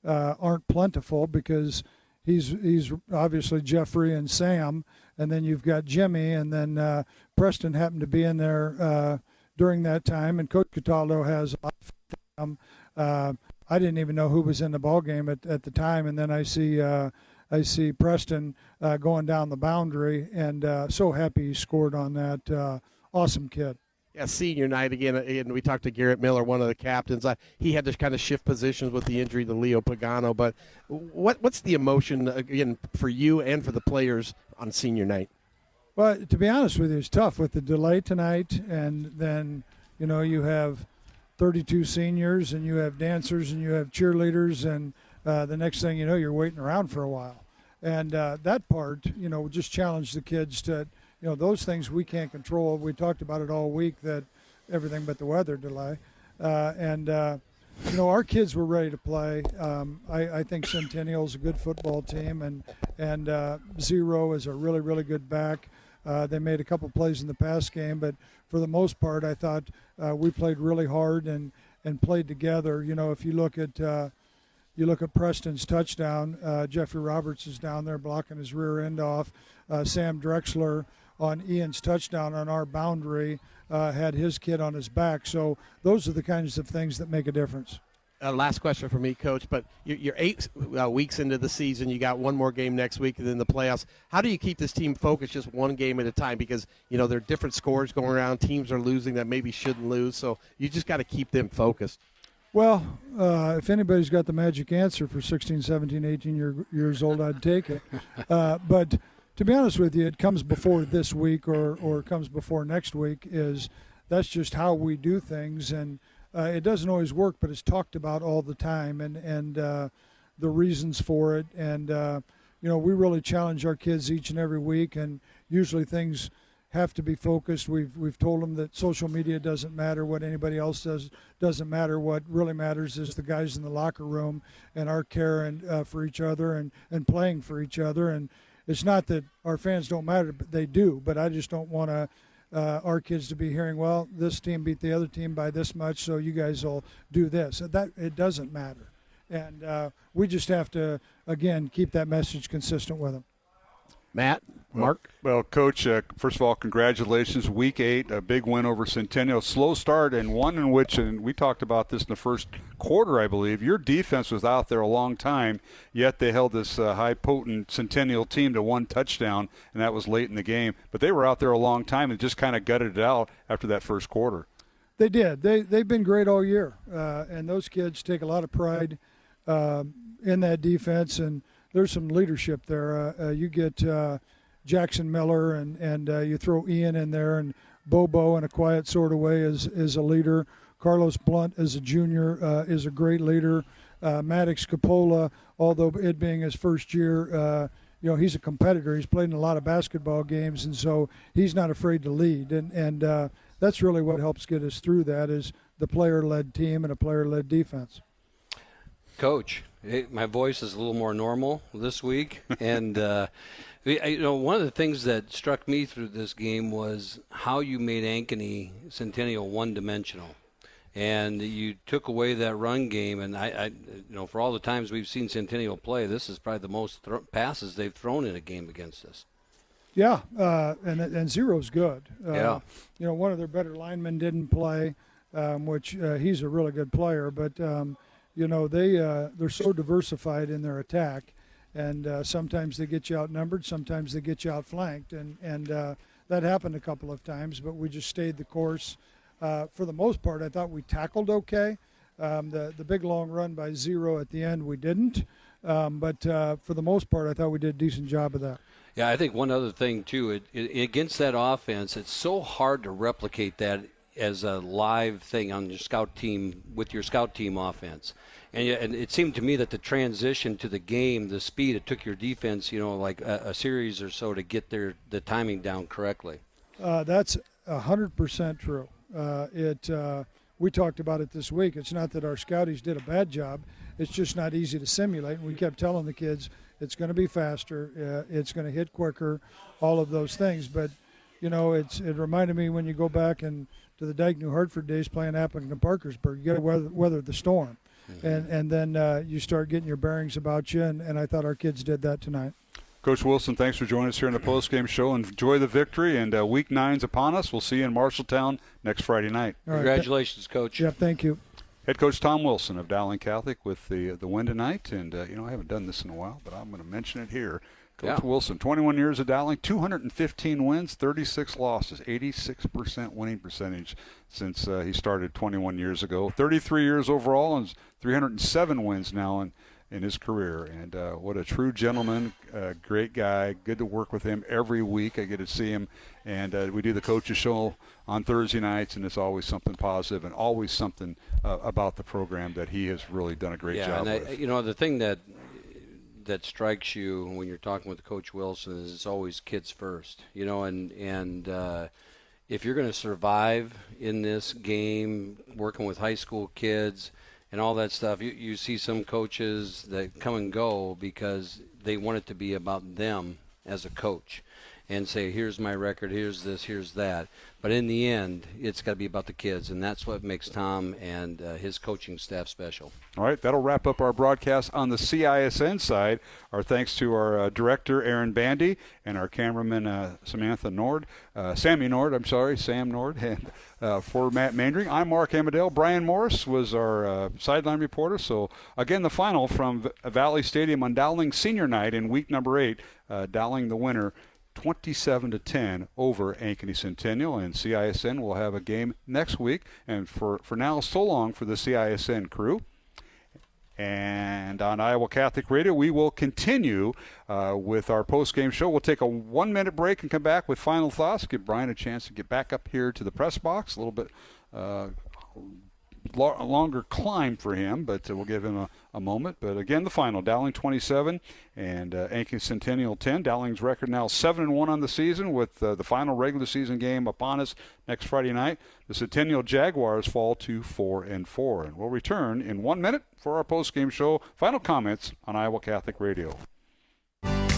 aren't plentiful because he's obviously Jeffrey and Sam, and then you've got Jimmy, and then Preston happened to be in there during that time, and Coach Cataldo has a lot of I didn't even know who was in the ball game at the time, and then I see Preston going down the boundary, and so happy he scored on that. Awesome kid. Yeah, senior night again. We talked to Garrett Miller, one of the captains. He had to kind of shift positions with the injury to Leo Pagano. But what's the emotion again for you and for the players on senior night? Well, to be honest with you, it's tough with the delay tonight, and then you have 32 seniors, and you have dancers, and you have cheerleaders, and the next thing you know, you're waiting around for a while. And that part, just challenge the kids to, those things we can't control. We talked about it all week, that everything but the weather delay. Our kids were ready to play. I think Centennial is a good football team, and Zero is a really, really good back. They made a couple plays in the pass game, but for the most part, I thought we played really hard and played together. If you look at Preston's touchdown, Jeffrey Roberts is down there blocking his rear end off. Sam Drexler on Ian's touchdown on our boundary had his kid on his back. So those are the kinds of things that make a difference. Last question for me, Coach, but you're 8 weeks into the season. You got one more game next week and then the playoffs. How do you keep this team focused just one game at a time? Because, there are different scores going around. Teams are losing that maybe shouldn't lose. So you just got to keep them focused. Well, if anybody's got the magic answer for 16, 17, 18 years old, I'd take it. But to be honest with you, it comes before this week or comes before next week. That's just how we do things. And it doesn't always work, but it's talked about all the time, and the reasons for it. And, we really challenge our kids each and every week, and usually things have to be focused. We've told them that social media doesn't matter. What anybody else does doesn't matter. What really matters is the guys in the locker room and our care and for each other and playing for each other. And it's not that our fans don't matter, but they do. But I just don't want to our kids to be hearing, well, this team beat the other team by this much, so you guys will do this. That it doesn't matter. And we just have to, again, keep that message consistent with them. Matt, Mark? Well, Coach, first of all, congratulations. Week 8, a big win over Centennial. Slow start, and one in which, and we talked about this in the first quarter, I believe, your defense was out there a long time, yet they held this high-potent Centennial team to 1 touchdown, and that was late in the game. But they were out there a long time and just kind of gutted it out after that first quarter. They did. They've been great all year, and those kids take a lot of pride in that defense, and there's some leadership there. You get Jackson Miller, and you throw Ian in there, and Bobo in a quiet sort of way is a leader. Carlos Blunt as a junior is a great leader. Maddox Capola, although it being his first year, he's a competitor. He's played in a lot of basketball games, and so he's not afraid to lead. And that's really what helps get us through that is the player-led team and a player-led defense. Coach, my voice is a little more normal this week, and one of the things that struck me through this game was how you made Ankeny Centennial one-dimensional, and you took away that run game. And I for all the times we've seen Centennial play, this is probably the most passes they've thrown in a game against us. Yeah, and Zero's good. Yeah, one of their better linemen didn't play, which he's a really good player, but. They're so diversified in their attack, and sometimes they get you outnumbered, sometimes they get you outflanked, and that happened a couple of times, but we just stayed the course. For the most part, I thought we tackled okay. The big long run by Zero at the end, we didn't, but for the most part, I thought we did a decent job of that. Yeah, I think one other thing, too, against that offense, it's so hard to replicate that as a live thing on your scout team with your scout team offense. And it seemed to me that the transition to the game, the speed, it took your defense, like a series or so to get the timing down correctly. That's 100% true. We talked about it this week. It's not that our scouties did a bad job. It's just not easy to simulate. And we kept telling the kids it's going to be faster, it's going to hit quicker, all of those things. But, it reminded me when you go back to the Dyke New Hartford days playing Appleton and Parkersburg, you got to weather the storm. Mm-hmm. And then you start getting your bearings about you, and I thought our kids did that tonight. Coach Wilson, thanks for joining us here in the postgame show. Enjoy the victory, and Week 9's upon us. We'll see you in Marshalltown next Friday night. All right. Congratulations, Coach. Yeah, thank you. Head Coach Tom Wilson of Dowling Catholic with the win tonight. And, I haven't done this in a while, but I'm going to mention it here. Coach Wilson, 21 years at Dowling, 215 wins, 36 losses, 86% winning percentage since he started 21 years ago. 33 years overall and 307 wins now in his career. And what a true gentleman, great guy. Good to work with him every week. I get to see him. And we do the coaches show on Thursday nights, and it's always something positive and always something about the program that he has really done a great job with. The thing that strikes you when you're talking with Coach Wilson is it's always kids first, and if you're going to survive in this game, working with high school kids and all that stuff, you see some coaches that come and go because they want it to be about them as a coach and say, here's my record, here's this, here's that. But in the end, it's got to be about the kids, and that's what makes Tom and his coaching staff special. All right, that'll wrap up our broadcast on the CISN side. Our thanks to our director, Aaron Bandy, and our cameraman, Sam Nord, and for Matt Mandring, I'm Mark Amadale. Brian Morris was our sideline reporter. So, again, the final from Valley Stadium on Dowling Senior Night in week number 8, Dowling the winner, 27-10 over Ankeny Centennial, and CISN will have a game next week. And for now, so long for the CISN crew. And on Iowa Catholic Radio, we will continue with our post-game show. We'll take a 1-minute break and come back with final thoughts. Give Brian a chance to get back up here to the press box. A little bit longer climb for him, but we'll give him a moment. But again, the final, Dowling 27 and Ankeny Centennial 10. Dowling's record now 7-1 on the season, with the final regular season game upon us next Friday night. The Centennial Jaguars fall to 4-4. And we'll return in 1 minute for our post-game show. Final comments on Iowa Catholic Radio.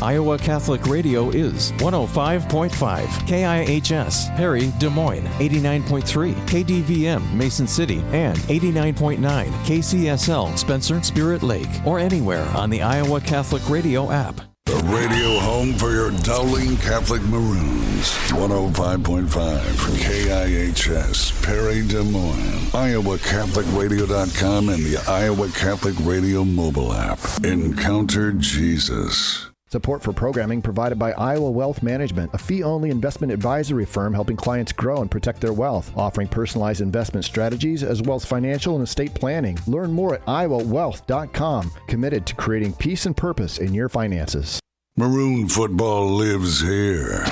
Iowa Catholic Radio is 105.5 KIHS, Perry, Des Moines, 89.3 KDVM, Mason City, and 89.9 KCSL, Spencer, Spirit Lake, or anywhere on the Iowa Catholic Radio app. The radio home for your Dowling Catholic Maroons. 105.5 KIHS, Perry, Des Moines, IowaCatholicRadio.com, and the Iowa Catholic Radio mobile app. Encounter Jesus. Support for programming provided by Iowa Wealth Management, a fee-only investment advisory firm helping clients grow and protect their wealth, offering personalized investment strategies as well as financial and estate planning. Learn more at iowawealth.com, committed to creating peace and purpose in your finances. Maroon football lives here.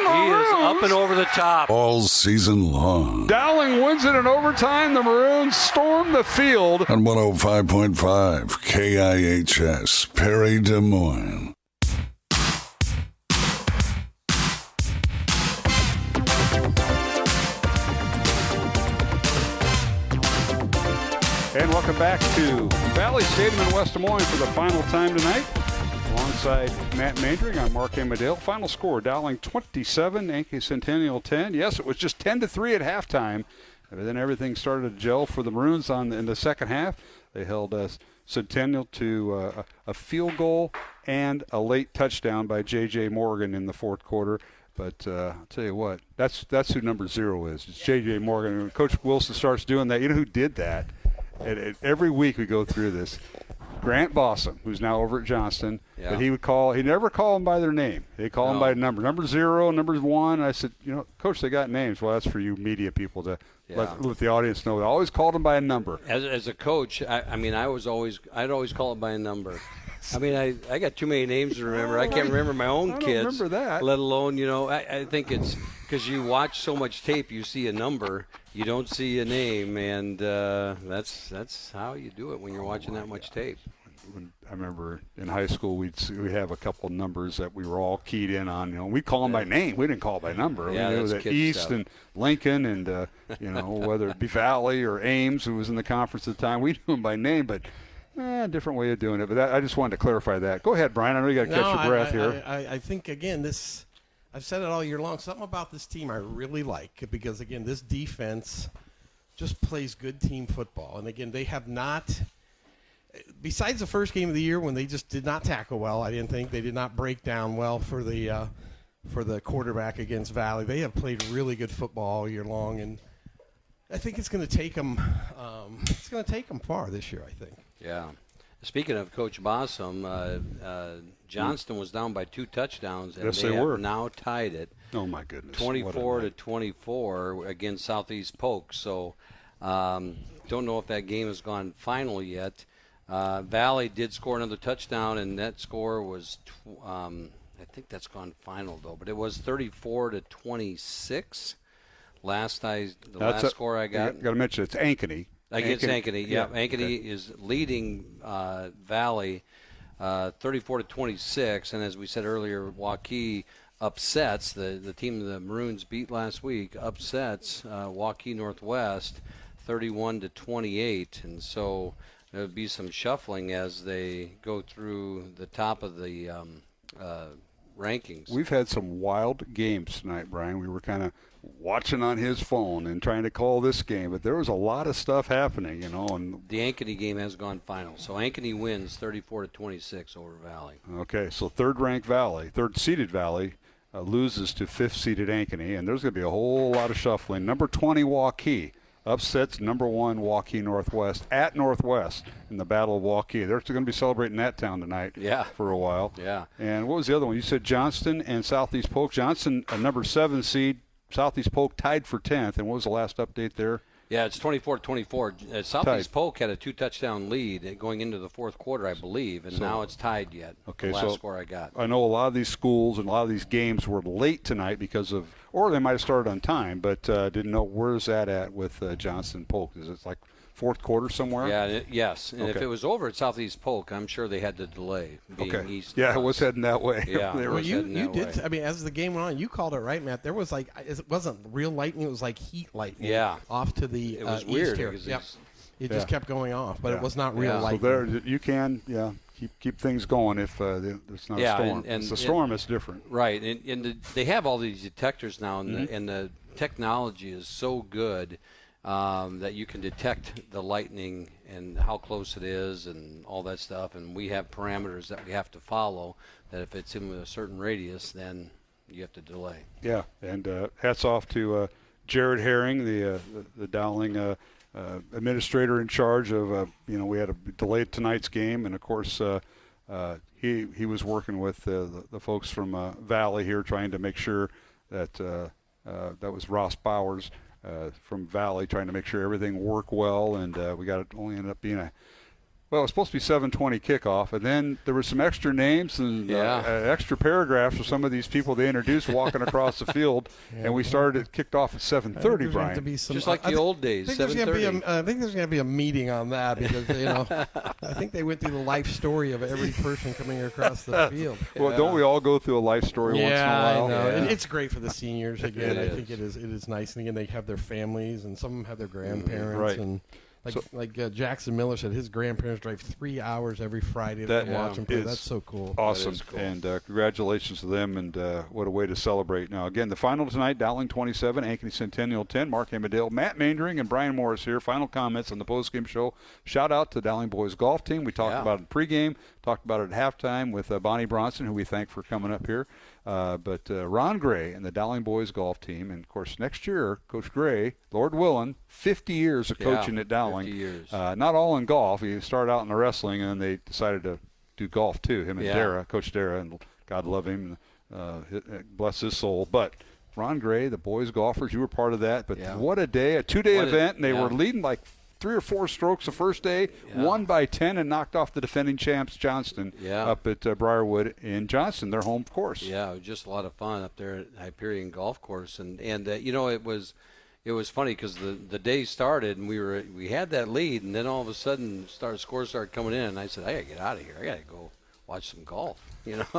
He is up and over the top. All season long. Dowling wins it in overtime. The Maroons storm the field. On 105.5 KIHS, Perry, Des Moines. And welcome back to Valley Stadium in West Des Moines for the final time tonight. Alongside Matt Mandring, I'm Mark Amadale. Final score, Dowling 27, Ankeny Centennial 10. Yes, it was just 10-3 at halftime. But then everything started to gel for the Maroons in the second half. They held Centennial to a field goal and a late touchdown by J.J. Morgan in the fourth quarter. But I'll tell you what, that's who number 0 is. It's J.J. Morgan. When Coach Wilson starts doing that, you know who did that? And every week we go through this. Grant Bossum, who's now over at Johnston, but he never call them by their name. They call them by number. Number 0, number 1. I said, Coach, they got names. Well, that's for you media people to let the audience know. They always called them by a number. As a coach, I'd always call it by a number. I got too many names to remember. I can't remember my own kids. I don't remember that. Let alone, I think it's because you watch so much tape, you see a number, you don't see a name, and that's how you do it when you're watching that much tape. I remember in high school we have a couple of numbers that we were all keyed in on. We call them by name. We didn't call by number. Yeah, we knew that East stuff. And Lincoln and whether it be Valley or Ames, who was in the conference at the time, we knew them by name, but different way of doing it. But I just wanted to clarify that. Go ahead, Brian. I know you got to catch your breath here. I think again I've said it all year long. Something about this team I really like because again this defense just plays good team football, and again they have not. Besides the first game of the year when they just did not tackle well, I didn't think they did not break down well for the quarterback against Valley. They have played really good football all year long, and I think it's going to take them. It's going to take them far this year, I think. Yeah. Speaking of Coach Bossum, Johnston was down by 2 touchdowns, and yes, they were. have now tied it. Oh my goodness! 24-24 against Southeast Polk. So, don't know if that game has gone final yet. Valley did score another touchdown, and that score was, I think that's gone final though, but it was 34-26. Last score I got. Got to mention it's Ankeny. Against Ankeny, yeah. Ankeny is leading Valley 34-26, and as we said earlier, Waukee upsets the team the Maroons beat last week. Upsets Waukee Northwest 31-28, and so. There would be some shuffling as they go through the top of the rankings. We've had some wild games tonight, Brian. We were kind of watching on his phone and trying to call this game, but there was a lot of stuff happening, And the Ankeny game has gone final. So Ankeny wins 34-26 over Valley. Okay, so third-seeded Valley loses to 5th-seeded Ankeny, and there's going to be a whole lot of shuffling. Number 20, Waukee. Upsets number 1 Waukee Northwest at Northwest in the Battle of Waukee. They're going to be celebrating that town tonight for a while. Yeah. And what was the other one? You said Johnston and Southeast Polk. Johnston, a number 7 seed. Southeast Polk tied for 10th. And what was the last update there? Yeah, it's 24-24. Southeast Polk had a 2-touchdown lead going into the fourth quarter, I believe, and now it's tied yet. Okay, the last score I got. I know a lot of these schools and a lot of these games were late tonight because of, or they might have started on time, but didn't know where's that at with Johnston Polk. Is it like fourth quarter somewhere? Yeah, yes. And if it was over at Southeast Polk, I'm sure they had to delay being east. Yeah, it was heading that way. Yeah, well, you did. I mean, as the game went on, you called it right, Matt. There was it wasn't real lightning; it was like heat lightning. Yeah, off to the it was east weird. here. Yep. It just kept going off, but it was not real lightning. So there, you can keep things going if it's not a storm. And it's a storm, it's different. Right, and they have all these detectors now, and the technology is so good. That you can detect the lightning and how close it is and all that stuff. And we have parameters that we have to follow, that if it's in a certain radius, then you have to delay. Yeah, and hats off to Jared Herring, the Dowling administrator in charge of, we had a delayed tonight's game. And, of course, he was working with the folks from Valley here trying to make sure that that was Ross Bowers, from Valley, trying to make sure everything worked well, and we got it only ended up being it was supposed to be 7:20 kickoff, and then there were some extra names and extra paragraphs for some of these people they introduced walking across the field, and we kicked off at 7:30, Brian. Just like the old days, 7:30. I think there's going to be a meeting on that because, I think they went through the life story of every person coming across the field. Well, don't we all go through a life story once in a while? I know. And it's great for the seniors again. I think it is nice. And again, they have their families, and some of them have their grandparents. Right. And Jackson Miller said his grandparents drive 3 hours every Friday to watch him play. That's so cool. Awesome. Cool. And congratulations to them, and what a way to celebrate. Now, again, the final tonight, Dowling 27, Ankeny Centennial 10. Mark Amadale, Matt Mandering, and Brian Morris here. Final comments on the postgame show. Shout out to Dowling boys golf team. We talked about it in pregame, talked about it at halftime with Bonnie Bronson, who we thank for coming up here. But Ron Gray and the Dowling boys golf team, and of course next year, Coach Gray, Lord willing, 50 years of coaching at Dowling. 50 years. Not all in golf. He started out in the wrestling, and then they decided to do golf too. Him and Dara, Coach Dara, and God love him, bless his soul. But Ron Gray, the boys golfers, you were part of that. But what a day, a 2-day event, and they were leading like 3 or 4 strokes the first day, won by 10 and knocked off the defending champs Johnston up at Briarwood in Johnston, their home course. Yeah, it was just a lot of fun up there at Hyperion Golf Course, and it was funny because the day started and we had that lead, and then all of a sudden scores started coming in, and I said, I gotta get out of here. I gotta go watch some golf, and it's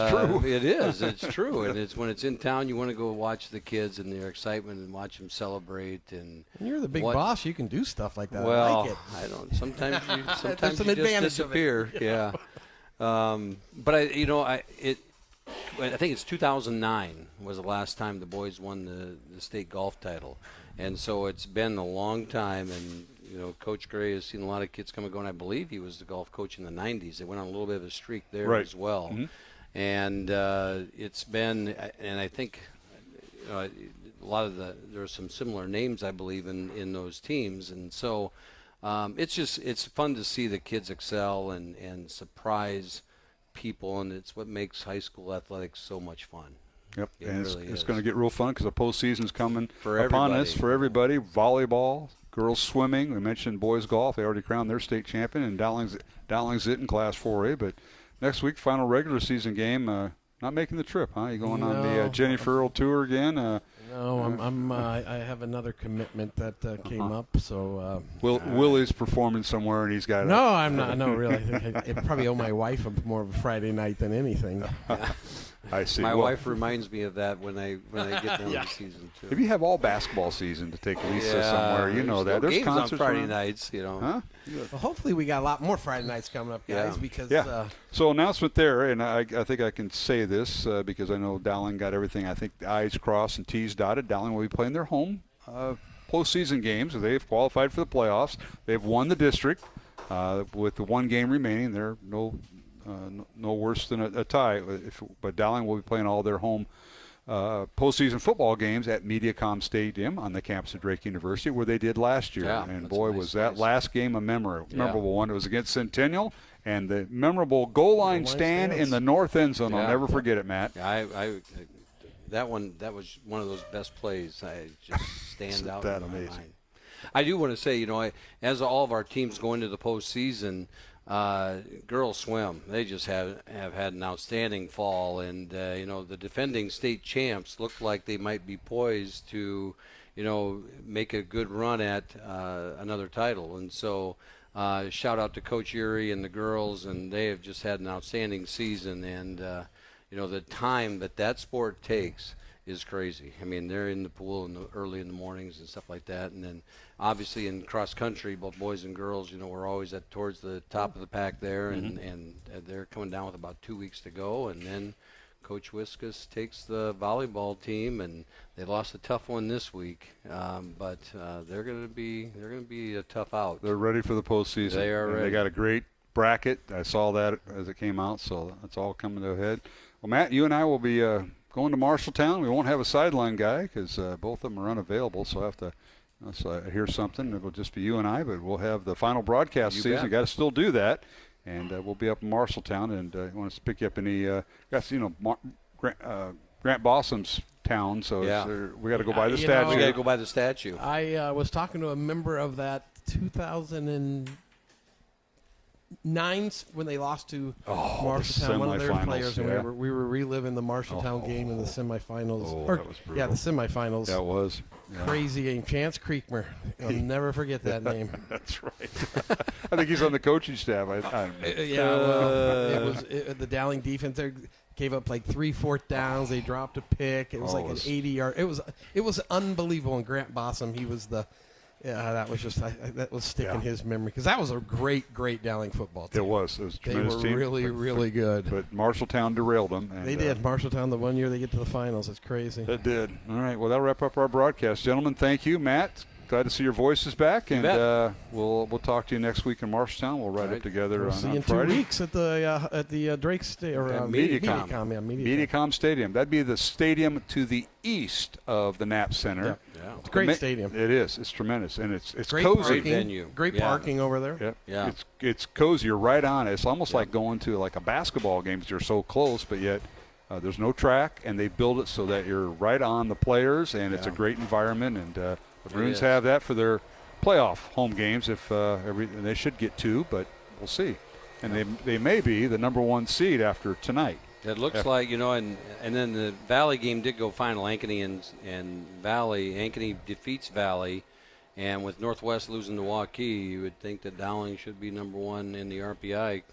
true. It's true, and it's when it's in town, you want to go watch the kids and their excitement and watch them celebrate. And you're the big boss, you can do stuff like that. Well, I like it. I don't. Sometimes you some just disappear. Yeah. But I think it's 2009 was the last time the boys won the state golf title, and so it's been a long time. And Coach Gray has seen a lot of kids come and go, and I believe he was the golf coach in the 90s. They went on a little bit of a streak there as well. Mm-hmm. And it's been, and I think a lot of there are some similar names, I believe, in those teams. And so it's fun to see the kids excel and surprise people, and it's what makes high school athletics so much fun. Yep, and really it's going to get real fun because the postseason's coming upon everybody. Us for everybody. Volleyball, girls swimming. We mentioned boys golf. They already crowned their state champion, and Dowling's it in Class 4A. But next week, final regular season game. Not making the trip, huh? You going on the Jennifer Earl tour again? No, I have another commitment that came up. So Willie's performing somewhere, and he's got. No, I'm not. No, really. I probably owe my wife more of a Friday night than anything. I see. My wife reminds me of that when I get down the season too. If you have all basketball season to take Lisa somewhere, that there's games concerts on Friday nights, Huh? Well, hopefully we got a lot more Friday nights coming up, guys. Because so announcement there, and I think I can say this because I know Dowling got everything. I think the I's crossed and T's dotted. Dowling will be playing their home postseason games. They've qualified for the playoffs. They've won the district with the one game remaining. They're no worse than a tie. But Dowling will be playing all their home postseason football games at Mediacom Stadium on the campus of Drake University, where they did last year. And boy, was that last game a memorable one. It was against Centennial, and the memorable goal line stand in the north end zone. I'll never forget it, Matt. that was one of those best plays. I just stand out that in my amazing? mind. I do want to say, as all of our teams go into the postseason, girls swim, they just have had an outstanding fall, and the defending state champs look like they might be poised to, make a good run at another title. And so shout out to Coach Erie and the girls, and they have just had an outstanding season. And the time that sport takes is crazy. I mean, they're in the pool early in the mornings and stuff like that, and then obviously in cross country, both boys and girls, we're always towards the top of the pack there, and they're coming down with about 2 weeks to go, and then Coach Wiskus takes the volleyball team, and they lost a tough one this week, but they're going to be a tough out. They're ready for the postseason. They are ready. They got a great bracket. I saw that as it came out, so that's all coming to a head. Well, Matt, you and I will be going to Marshalltown. We won't have a sideline guy because both of them are unavailable, so I have to hear something. It'll just be you and I, but we'll have the final broadcast season. Got to still do that, and we'll be up in Marshalltown. And I want to pick you up any Grant Bossum's town, so we got to go by the statue. We got to go by the statue. I was talking to a member of that 2009 when they lost to Marshalltown, one of their players, and we were reliving the Marshalltown game in the semifinals. That was brutal. Yeah, the semifinals. That was crazy game. Chance Creekmer. I'll never forget that name. That's right. I think he's on the coaching staff. It was the Dowling defense there. Gave up like 3 4th downs. They dropped a pick. It was like an 80-yard. It was unbelievable. And Grant Bossum, he was the. That was just that was sticking his memory because that was a great Dowling football team. It was a tremendous team. They were really good. But Marshalltown derailed them. And, they did. Marshalltown, the one year they get to the finals, it's crazy. It did. All right. Well, that'll wrap up our broadcast, gentlemen. Thank you, Matt. Glad to see your voices back, and we'll talk to you next week in Marshalltown. We'll ride up together on Friday. See you in 2 weeks at the Drake Mediacom. Mediacom Stadium. That'd be the stadium to the east of the Knapp Center. Yeah. It's a great stadium. It is. It's tremendous, and it's great cozy. Great venue. Great parking over there. Yep. Yeah. It's cozy. You're right on it. It's almost like going to like a basketball game because you're so close, but yet there's no track, and they build it so that you're right on the players, and it's a great environment. And the Bruins have that for their playoff home games. If they should get 2, but we'll see. And they may be the number 1 seed after tonight. It looks like, and then the Valley game did go final. Ankeny and Valley. Ankeny defeats Valley, and with Northwest losing to Waukee, you would think that Dowling should be number 1 in the RPI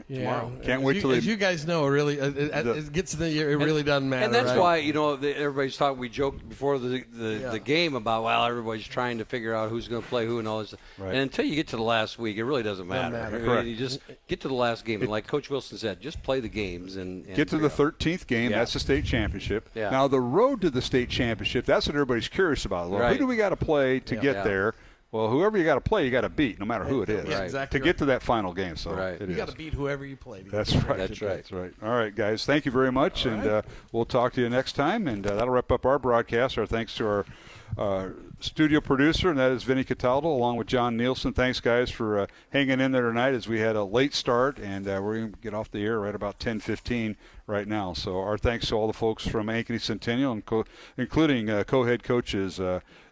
tomorrow. Can't wait till as you guys know, really, it gets to the year. It really doesn't matter. And that's why everybody's talking. We joked before the game about everybody's trying to figure out who's going to play who and all this. Right. And until you get to the last week, it really doesn't matter. I mean, you just get to the last game, and like Coach Wilson said, just play the games and get to the 13th game. That's the state championship. Yeah. Now the road to the state championship. That's what everybody's curious about. Well, who do we got to play to get there? Well, whoever you got to play, you got to beat, no matter who it is, exactly to get to that final game. So you got to beat whoever you play. That's right. That's right. All right, guys. Thank you very much, and we'll talk to you next time. And that'll wrap up our broadcast. Our thanks to our studio producer, and that is Vinny Cataldo, along with John Nielsen. Thanks, guys, for hanging in there tonight as we had a late start, and we're going to get off the air right about 10:15 right now. So our thanks to all the folks from Ankeny Centennial, including co-head coaches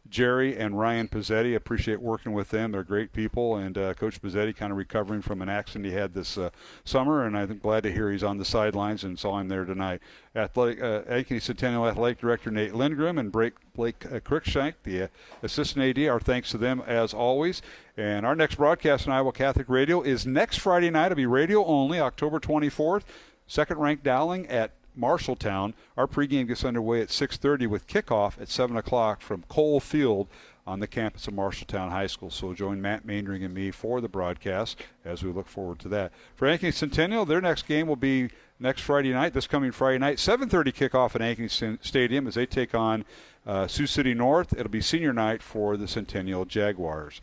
Jerry and Ryan Pizzetti. Appreciate working with them. They're great people, and Coach Pizzetti kind of recovering from an accident he had this summer, and I'm glad to hear he's on the sidelines and saw him there tonight. Ankeny Centennial Athletic Director Nate Lindgren and Blake Cruikshank, the assistant AD. Our thanks to them as always. And our next broadcast on Iowa Catholic Radio is next Friday night. It'll be radio only, October 24th. Second-ranked Dowling at Marshalltown. Our pregame gets underway at 6:30 with kickoff at 7 o'clock from Cole Field on the campus of Marshalltown High School. So join Matt Maindring and me for the broadcast as we look forward to that. For Ankeny Centennial, their next game will be next Friday night, this coming Friday night, 7:30 kickoff at Ankeny Stadium as they take on Sioux City North. It'll be senior night for the Centennial Jaguars.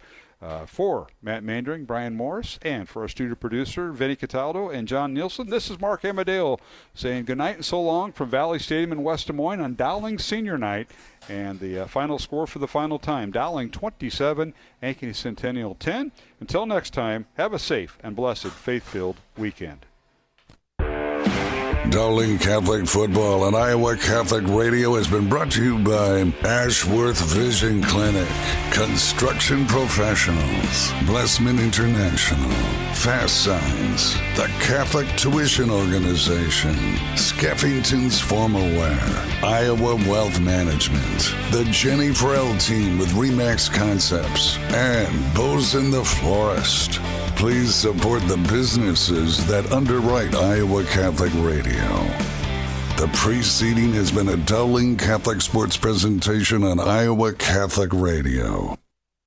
For Matt Maindring, Brian Morris, and for our studio producer, Vinny Cataldo and John Nielsen, this is Mark Amadeo saying goodnight and so long from Valley Stadium in West Des Moines on Dowling Senior Night. And the final score for the final time, Dowling 27, Ankeny Centennial 10. Until next time, have a safe and blessed faith-filled weekend. Dowling Catholic Football and Iowa Catholic Radio has been brought to you by Ashworth Vision Clinic, Construction Professionals, Blessman International, Fast Signs, the Catholic Tuition Organization, Skeffington's Formal Wear, Iowa Wealth Management, the Jenny Farrell Team with Remax Concepts, and Bozen the Florist. Please support the businesses that underwrite Iowa Catholic Radio. The preceding has been a Dowling Catholic Sports presentation on Iowa Catholic Radio.